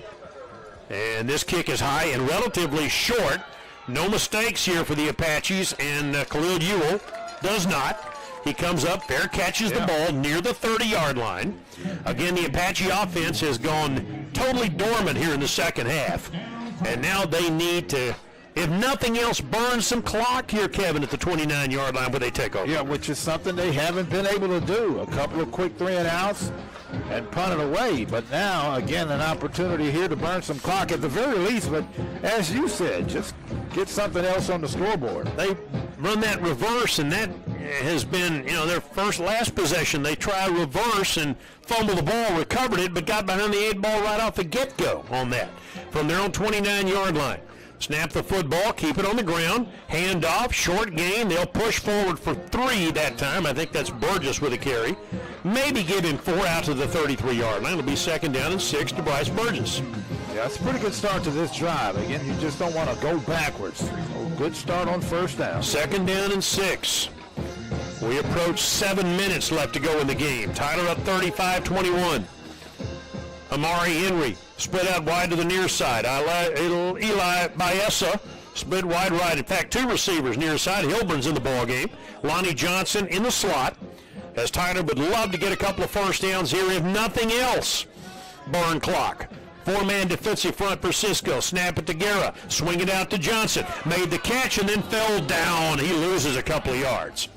F: And this kick is high and relatively short. No mistakes here for the Apaches, and Khalil Ewell does not. He comes up, fair catches the ball near the 30-yard line. Again, the Apache offense has gone totally dormant here in the second half. And now they need to, if nothing else, burn some clock here, Kevin, at the 29-yard line where they take over.
E: Yeah, which is something they haven't been able to do. A couple of quick 3-and-outs and punt it away. But now, again, an opportunity here to burn some clock at the very least. But as you said, just get something else on the scoreboard.
F: They run that reverse, and that has been, their last possession. They try reverse and fumble the ball, recovered it, but got behind the 8 ball right off the get-go on that from their own 29-yard line. Snap the football, keep it on the ground, hand off, short gain. They'll push forward for 3 that time. I think that's Burgess with a carry. Maybe give him 4 out to the 33-yard line. It'll be 2nd down and 6 to Bryce Burgess.
E: Yeah, it's a pretty good start to this drive. Again, you just don't want to go backwards. So good start on 1st down.
F: 2nd down and 6. We approach 7 minutes left to go in the game. Tyler up 35-21. Amari Henry split out wide to the near side. Eli Baessa split wide right. In fact, 2 receivers near side. Hilburn's in the ball game. Lonnie Johnson in the slot. As Tyler would love to get a couple of first downs here, if nothing else. Burn clock. 4-man defensive front for Cisco. Snap it to Guerra. Swing it out to Johnson. Made the catch and then fell down. He loses a couple of yards.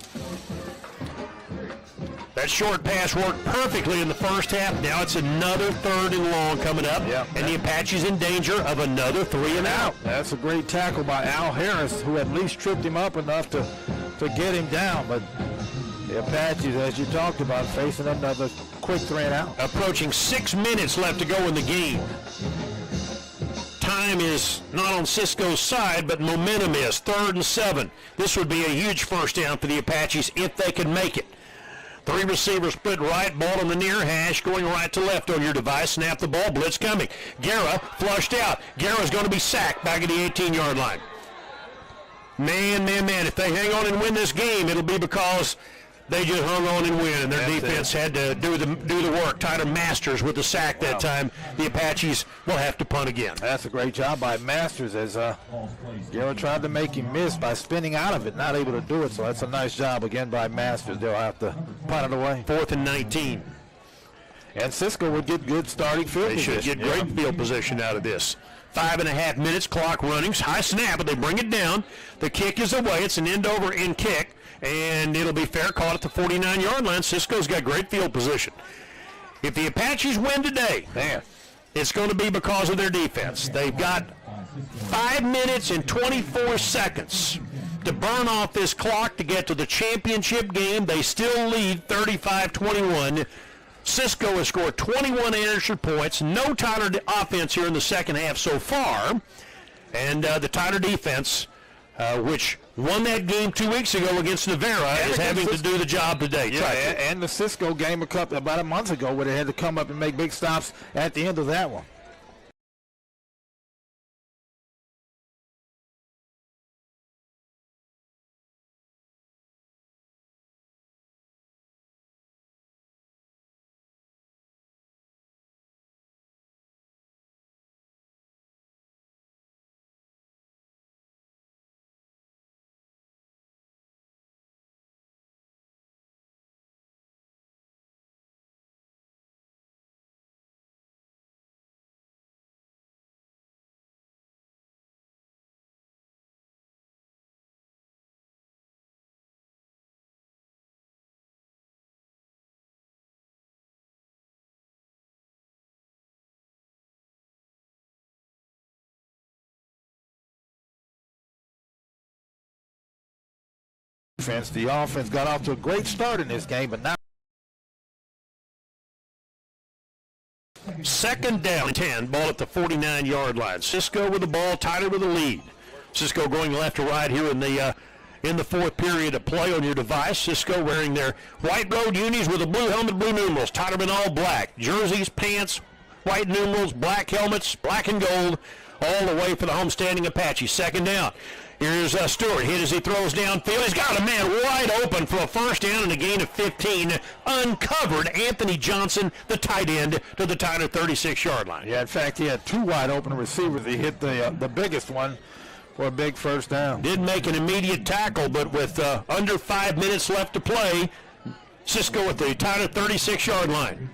F: That short pass worked perfectly in the first half. Now it's another 3rd and long coming up.
E: Yeah.
F: And the Apaches in danger of another 3-and-out.
E: That's a great tackle by Al Harris, who at least tripped him up enough to get him down. But the Apaches, as you talked about, facing another quick 3-and-out.
F: Approaching 6 minutes left to go in the game. Time is not on Cisco's side, but momentum is. 3rd and 7. This would be a huge first down for the Apaches if they could make it. 3 receivers split right, ball on the near hash, going right to left on your device. Snap the ball, blitz coming. Guerra flushed out. Guerra's going to be sacked back at the 18-yard line. Man, if they hang on and win this game, it'll be because they just hung on and win, and their defense had to do the work. Tyler Masters with the sack that time. The Apaches will have to punt again.
E: That's a great job by Masters, as Guerra tried to make him miss by spinning out of it, not able to do it. So that's a nice job again by Masters. They'll have to punt it away.
F: 4th and 19.
E: And Cisco would get good starting field position.
F: They should get great field position out of this. 5.5 minutes, clock running. High snap, but they bring it down. The kick is away. It's an end-over-end kick, and it'll be fair caught at the 49-yard line. Cisco's got great field position. If the Apaches win today, it's going to be because of their defense. They've got 5 minutes and 24 seconds to burn off this clock to get to the championship game. They still lead 35-21. Cisco has scored 21 unanswered points. No Tyler offense here in the second half so far. And the Tyler defense, which won that game 2 weeks ago against Navarra, is having to do the job today.
E: Yeah, and the Cisco game about a month ago where they had to come up and make big stops at the end of that one. defense. The offense got off to a great start in this game, but now.
F: Second down, 10, ball at the 49-yard line. Cisco with the ball, Tyler with the lead. Cisco going left to right here in the fourth period of play on your device. Cisco wearing their white road unis with a blue helmet, blue numerals. Tyler in all black. Jerseys, pants, white numerals, black helmets, black and gold, all the way for the homestanding Apache. Second down. Here's Stewart. Hit as he throws downfield. He's got a man wide open for a first down and a gain of 15. Uncovered Anthony Johnson, the tight end, to the Tyler 36-yard line.
E: Yeah, in fact, he had two wide open receivers. He hit the biggest one for a big first down.
F: Did make an immediate tackle, but with under 5 minutes left to play, Cisco at the Tyler 36-yard line.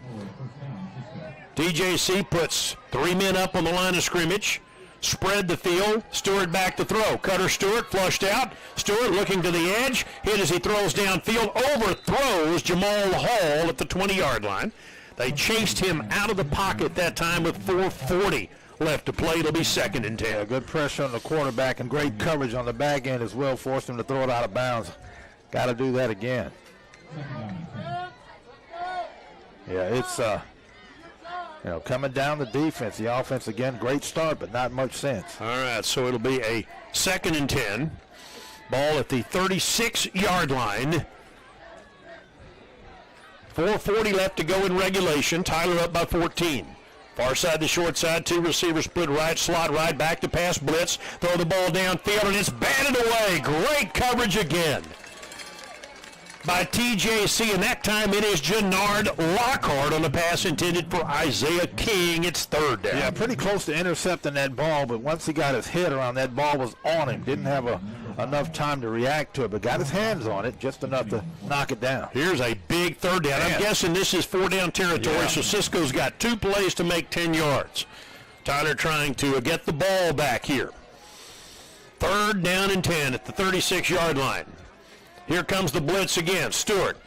F: TJC puts 3 men up on the line of scrimmage. Spread the field. Stewart back to throw. Cutter Stewart flushed out. Stewart looking to the edge. Hit as he throws downfield. Overthrows Jamal Hall at the 20-yard line. They chased him out of the pocket that time with 4:40 left to play. It'll be second and 10.
E: Yeah, good pressure on the quarterback and great coverage on the back end as well. Forced him to throw it out of bounds. Got to do that again. Yeah, it's coming down the defense. The offense, again, great start, but not much sense.
F: All right, so it'll be a second and 10. Ball at the 36-yard line. 4:40 left to go in regulation. Tyler up by 14. Far side to short side, two receivers split right, slot right, back to pass blitz. Throw the ball downfield, and it's batted away. Great coverage again by TJC, and that time it is Jannard Lockhart on the pass intended for Isaiah King. It's third down.
E: Yeah, pretty close to intercepting that ball, but once he got his head around, that ball was on him. Didn't have enough time to react to it, but got his hands on it just enough to knock it down.
F: Here's a big third down. I'm guessing this is 4-down territory,
E: Yeah.
F: so Cisco's got 2 plays to make 10 yards. Tyler trying to get the ball back here. Third down and 10 at the 36-yard line. Here comes the blitz again. Stewart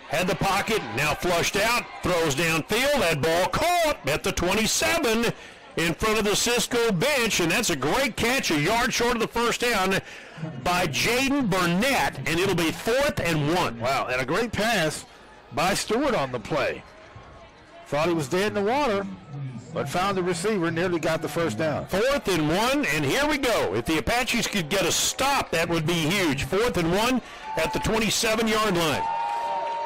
F: had the pocket, now flushed out, throws downfield. That ball caught at the 27 in front of the Cisco bench, and that's a great catch, a yard short of the first down by Jaden Burnett, and it'll be 4th and 1.
E: Wow, and a great pass by Stewart on the play. Thought he was dead in the water, but found the receiver, nearly got the first down.
F: 4th and 1, and here we go. If the Apaches could get a stop, that would be huge. 4th and 1 at the 27-yard line.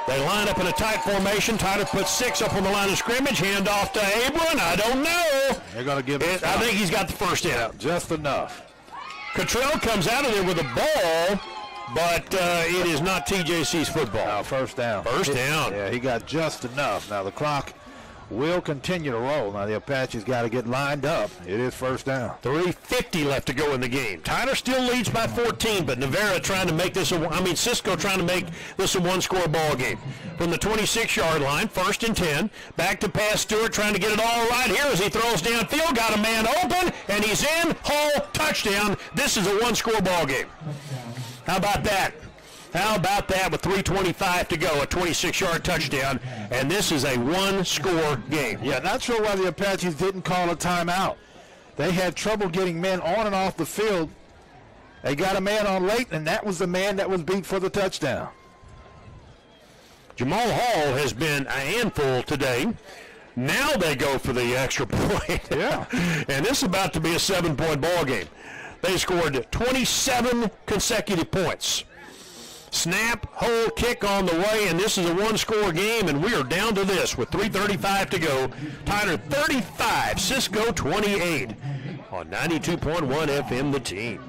F: They line up in a tight formation. Tyler puts 6 up on the line of scrimmage. Hand off to Abram. I don't know.
E: They're going to give it.
F: I think he's got the first down.
E: Just enough.
F: Cottrell comes out of there with a ball, but it is not TJC's football.
E: Now, first down.
F: First down.
E: Yeah, he got just enough. Now, the clock will continue to roll. Now, the Apaches got to get lined up. It is first down.
F: 3:50 left to go in the game. Tyler still leads by 14, but Navarra trying to make this Cisco trying to make this a one-score ball game. From the 26-yard line, 1st and 10, back to pass Stewart trying to get it all right here as he throws downfield, got a man open, and he's in. Hall, touchdown. This is a one-score ball game. How about that? How about that with 3:25 to go, a 26-yard touchdown, and this is a one-score game.
E: Yeah, not sure why the Apaches didn't call a timeout. They had trouble getting men on and off the field. They got a man on late, and that was the man that was beat for the touchdown.
F: Jamal Hall has been a handful today. Now they go for the extra point.
E: Yeah.
F: And this is about to be a 7-point ball game. They scored 27 consecutive points. Snap, hold, kick on the way, and this is a one-score game, and we are down to this with 3:35 to go. Tyler 35, Cisco 28 on 92.1 FM, The Team.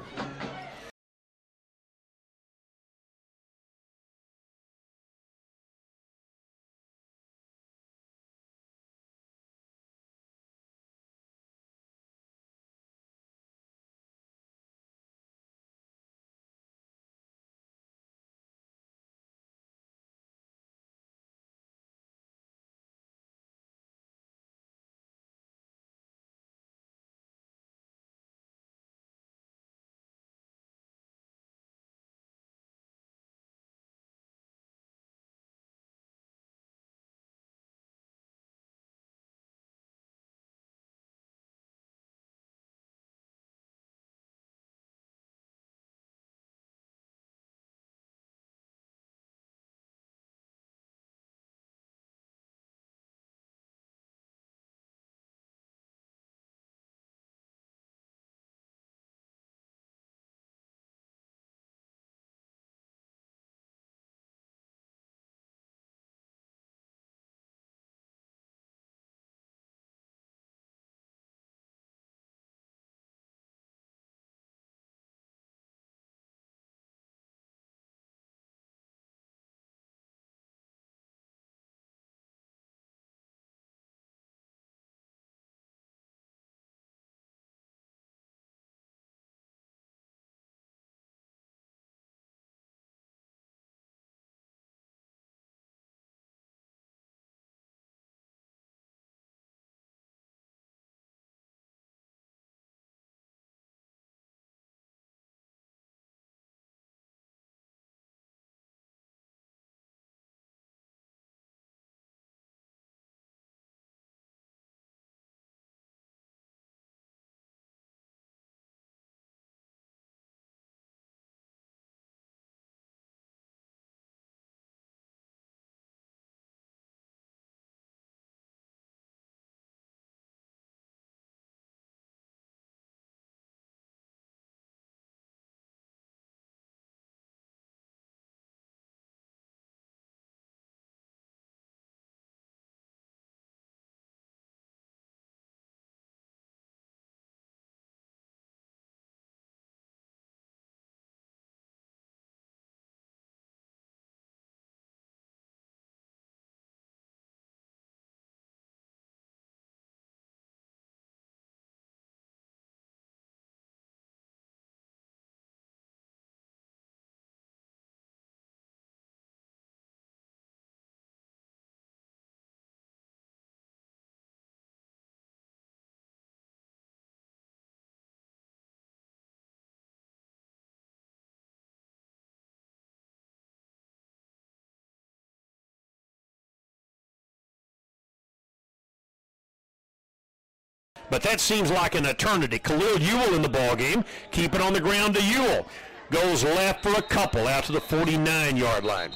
F: but that seems like an eternity. Khalil Ewell in the ball game. Keep it on the ground to Ewell. Goes left for a couple out to the 49-yard line.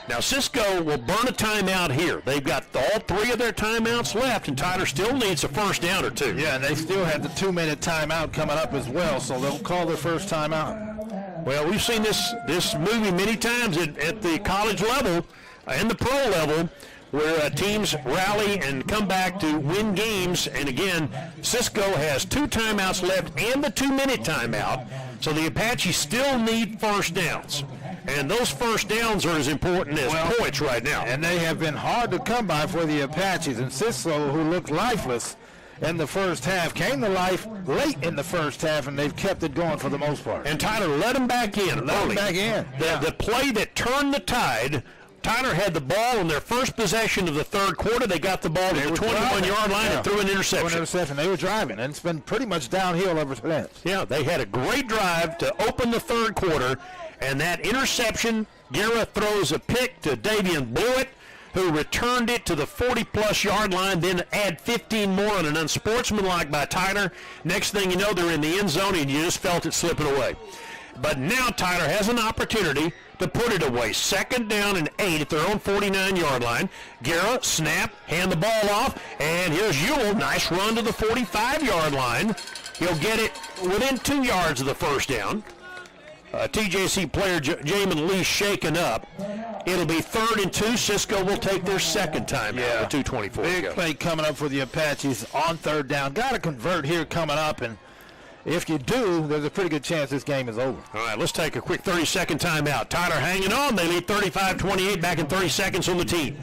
F: Now, Cisco will burn a timeout here. They've got all 3 of their timeouts left, and Tyler still needs a first down or 2.
E: Yeah, and they still have the 2-minute timeout coming up as well, so they'll call their first timeout.
F: Well, we've seen this movie many times at the college level and the pro level, where teams rally and come back to win games. And again, Cisco has 2 timeouts left and the 2-minute timeout, so the Apaches still need first downs. And those first downs are as important as points right now.
E: And they have been hard to come by for the Apaches. And Cisco, who looked lifeless in the first half, came to life late in the first half, and they've kept it going for the most part.
F: And Tyler let them back in.
E: Let them back in.
F: The play that turned the tide, Tyler had the ball in their first possession of the third quarter. They got the ball to the 21-yard line and threw an interception.
E: They were driving, and it's been pretty much downhill ever since.
F: Yeah, they had a great drive to open the third quarter, and that interception, Guerra throws a pick to Davian Blewett, who returned it to the 40-plus yard line, then add 15 more on an unsportsmanlike by Tyler. Next thing you know, they're in the end zone, and you just felt it slipping away. But now Tyler has an opportunity to put it away. 2nd down and 8 at their own 49-yard line. Guerra, snap, hand the ball off, and here's Ewell. Nice run to the 45-yard line. He'll get it within 2 yards of the first down. TJC player Jamin Lee shaken up. It'll be 3rd and 2. Cisco will take their second time out with 2:24
E: Big
F: to go.
E: play coming up for the Apaches on 3rd down. Got to convert here coming up, and if you do, there's a pretty good chance this game is over.
F: All right, let's take a quick 30-second timeout. Tyler hanging on. They lead 35-28 back in 30 seconds on the team.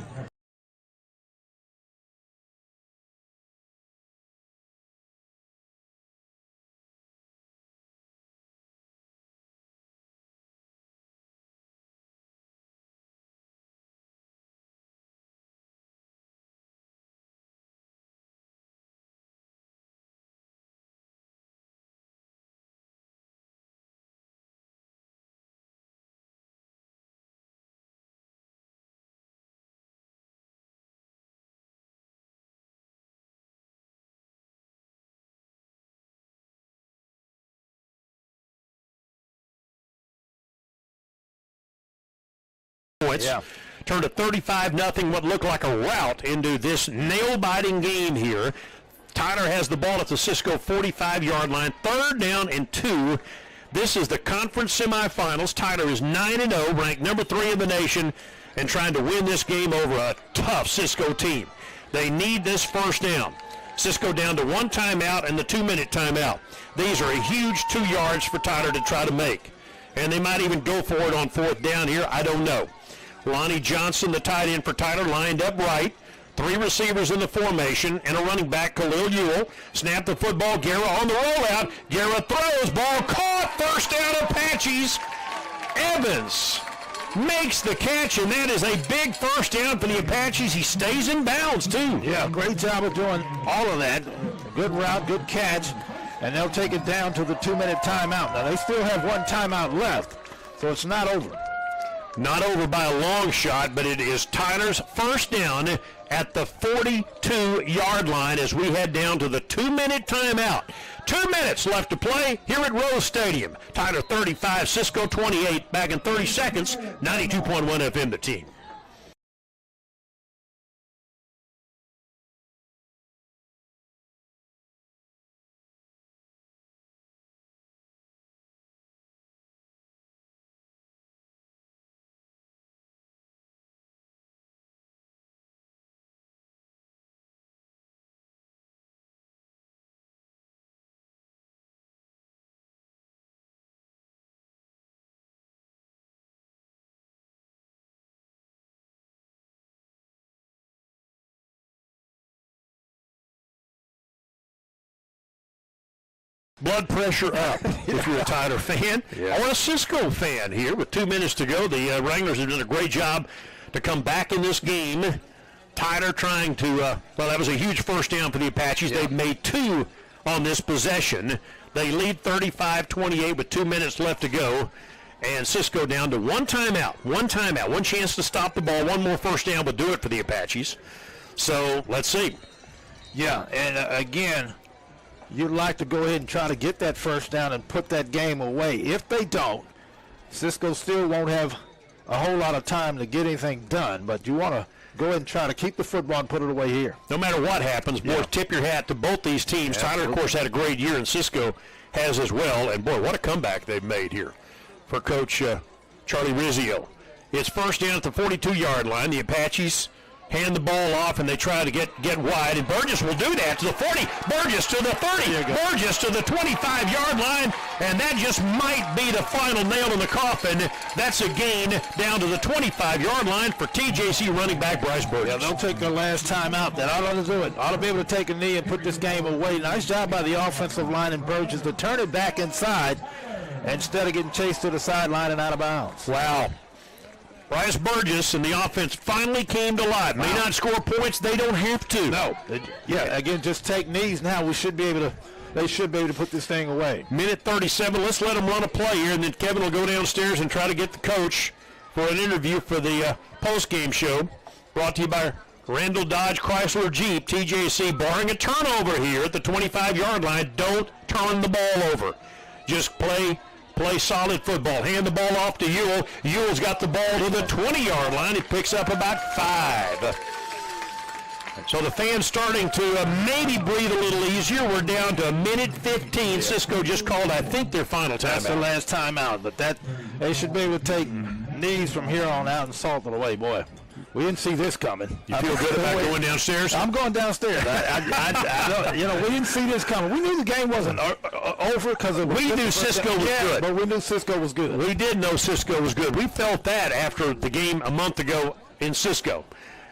F: Points. Turned a 35-0, what looked like a rout, into this nail-biting game here. Tyler has the ball at the Cisco 45-yard line. 3rd down and 2. This is the conference semifinals. Tyler is 9-0, ranked number 3 in the nation, and trying to win this game over a tough Cisco team. They need this first down. Cisco down to 1 timeout and the 2-minute timeout. These are a huge 2 yards for Tyler to try to make. And they might even go for it on 4th down here. I don't know. Lonnie Johnson, the tight end for Tyler, lined up right. 3 receivers in the formation and a running back, Khalil Ewell. Snap the football, Guerra on the rollout. Guerra throws, ball caught, first down Apaches. Evans makes the catch, and that is a big first down for the Apaches. He stays in bounds, too.
E: Yeah, great job of doing all of that. Good route, good catch, and they'll take it down to the 2-minute timeout. Now, they still have 1 timeout left, so it's not over.
F: Not over by a long shot, but it is Tyler's first down at the 42-yard line as we head down to the 2-minute timeout. 2 minutes left to play here at Rose Stadium. Tyler 35, Cisco 28, back in 30 seconds, 92.1 FM the team. Blood pressure up if you're a Tyler fan or a Cisco fan here with 2 minutes to go. The Wranglers have done a great job to come back in this game. Tyler trying to, well, that was a huge first down for the Apaches. They've made 2 on this possession. They lead 35-28 with 2 minutes left to go. And Cisco down to 1 timeout, 1 chance to stop the ball. 1 more first down would do it for the Apaches. So let's see.
E: Yeah, and again, you'd like to go ahead and try to get that first down and put that game away. If they don't, Cisco still won't have a whole lot of time to get anything done, but you want to go ahead and try to keep the football and put it away here.
F: No matter what happens, boys, tip your hat to both these teams.
E: Absolutely.
F: Tyler, of course, had a great year, and Cisco has as well. And, boy, what a comeback they've made here for Coach Charlie Rizzio. It's first down at the 42-yard line. The Apaches hand the ball off, and they try to get wide, and Burgess will do that to the 40, Burgess to the 30, Burgess to the 25-yard line, and that just might be the final nail in the coffin. That's a gain down to the 25-yard line for TJC running back Bryce Burgess.
E: Yeah, they'll take their last time out. That ought to do it. Ought to be able to take a knee and put this game away. Nice job by the offensive line and Burgess to turn it back inside instead of getting chased to the sideline and out of bounds.
F: Wow. Bryce Burgess and the offense finally came to life. May not score points, they don't have to.
E: No. Again, just take knees now. They should be able to put this thing away.
F: Minute 37. Let's let them run a play here, and then Kevin will go downstairs and try to get the coach for an interview for the post-game show. Brought to you by Randall Dodge Chrysler Jeep, TJC. Barring a turnover here at the 25-yard line, don't turn the ball over. Just play solid football. Hand the ball off to Ewell. Ewell's got the ball to the 20-yard line. He picks up about 5. So the fans starting to maybe breathe a little easier. We're down to a minute 15. Cisco just called, I think, their final timeout.
E: That's the last timeout, but they should be able to take knees from here on out and salt it away. Boy, we didn't see this coming.
F: You feel good about going downstairs?
E: I'm going downstairs. I we didn't see this coming. We knew the game wasn't over because
F: we knew Cisco was good.
E: But we knew Cisco was good.
F: We did know Cisco was good. We felt that after the game a month ago in Cisco.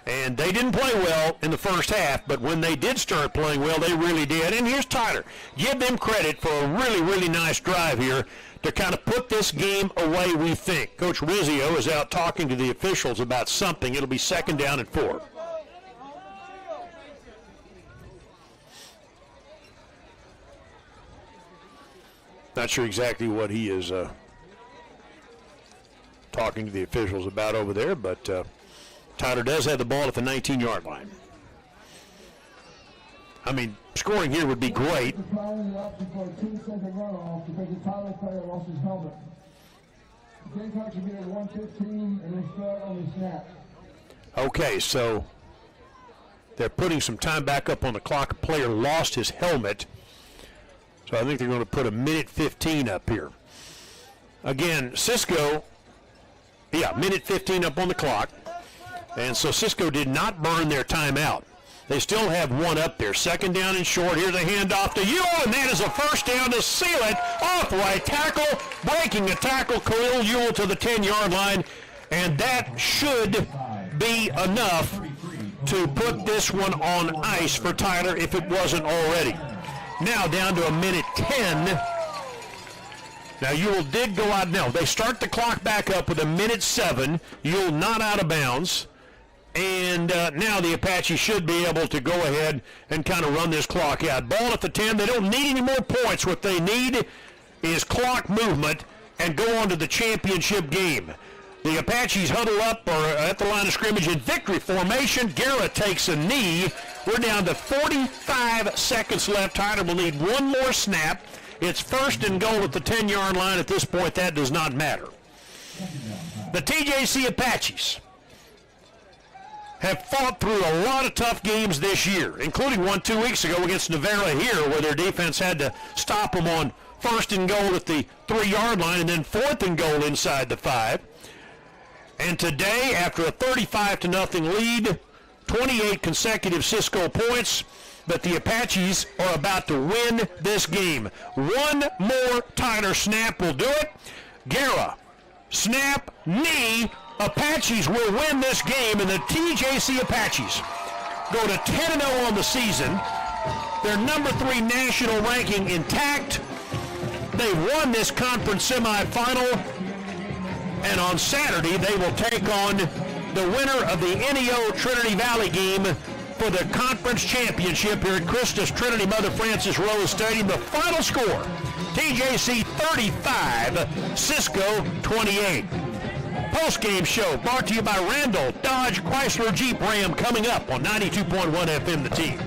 F: And they didn't play well in the first half, but when they did start playing well, they really did. And here's Tyler. Give them credit for a really, really nice drive here to kind of put this game away, we think. Coach Rizzio is out talking to the officials about something. It'll be second down and 4. Not sure exactly what he is talking to the officials about over there, but Tyler does have the ball at the 19-yard line. I mean, scoring here would be great. Okay, so they're putting some time back up on the clock. A player lost his helmet, so I think they're going to put a minute 15 up here. Again, Cisco, minute 15 up on the clock. And so Cisco did not burn their timeout. They still have one up there. Second down and short. Here's a handoff to Ewell, and that is a first down to seal it. Off right tackle, breaking a tackle. Khalil Ewell to the 10-yard line, and that should be enough to put this one on ice for Tyler if it wasn't already. Now down to a minute 10. Now Ewell did go out. No, they start the clock back up with a minute 7. Ewell not out of bounds. And now the Apache should be able to go ahead and kind of run this clock out. Ball at the 10. They don't need any more points. What they need is clock movement and go on to the championship game. The Apaches huddle up or at the line of scrimmage in victory formation. Guerra takes a knee. We're down to 45 seconds left. Tyler will need one more snap. It's first and goal at the 10-yard line. At this point, that does not matter. The TJC Apaches have fought through a lot of tough games this year, including one 2 weeks ago against Navarra here, where their defense had to stop them on first and goal at the 3-yard line and then fourth and goal inside the 5. And today, after a 35-0 lead, 28 consecutive Cisco points, but the Apaches are about to win this game. One more Tyler snap will do it. Guerra, snap, knee. Apaches will win this game, and the TJC Apaches go to 10-0 on the season. Their number 3 national ranking intact. They've won this conference semifinal, and on Saturday they will take on the winner of the NEO Trinity Valley game for the conference championship here at Christus Trinity Mother Frances Rose Stadium. The final score, TJC 35, Cisco 28. Post-game show brought to you by Randall Dodge Chrysler Jeep Ram coming up on 92.1 FM The Team.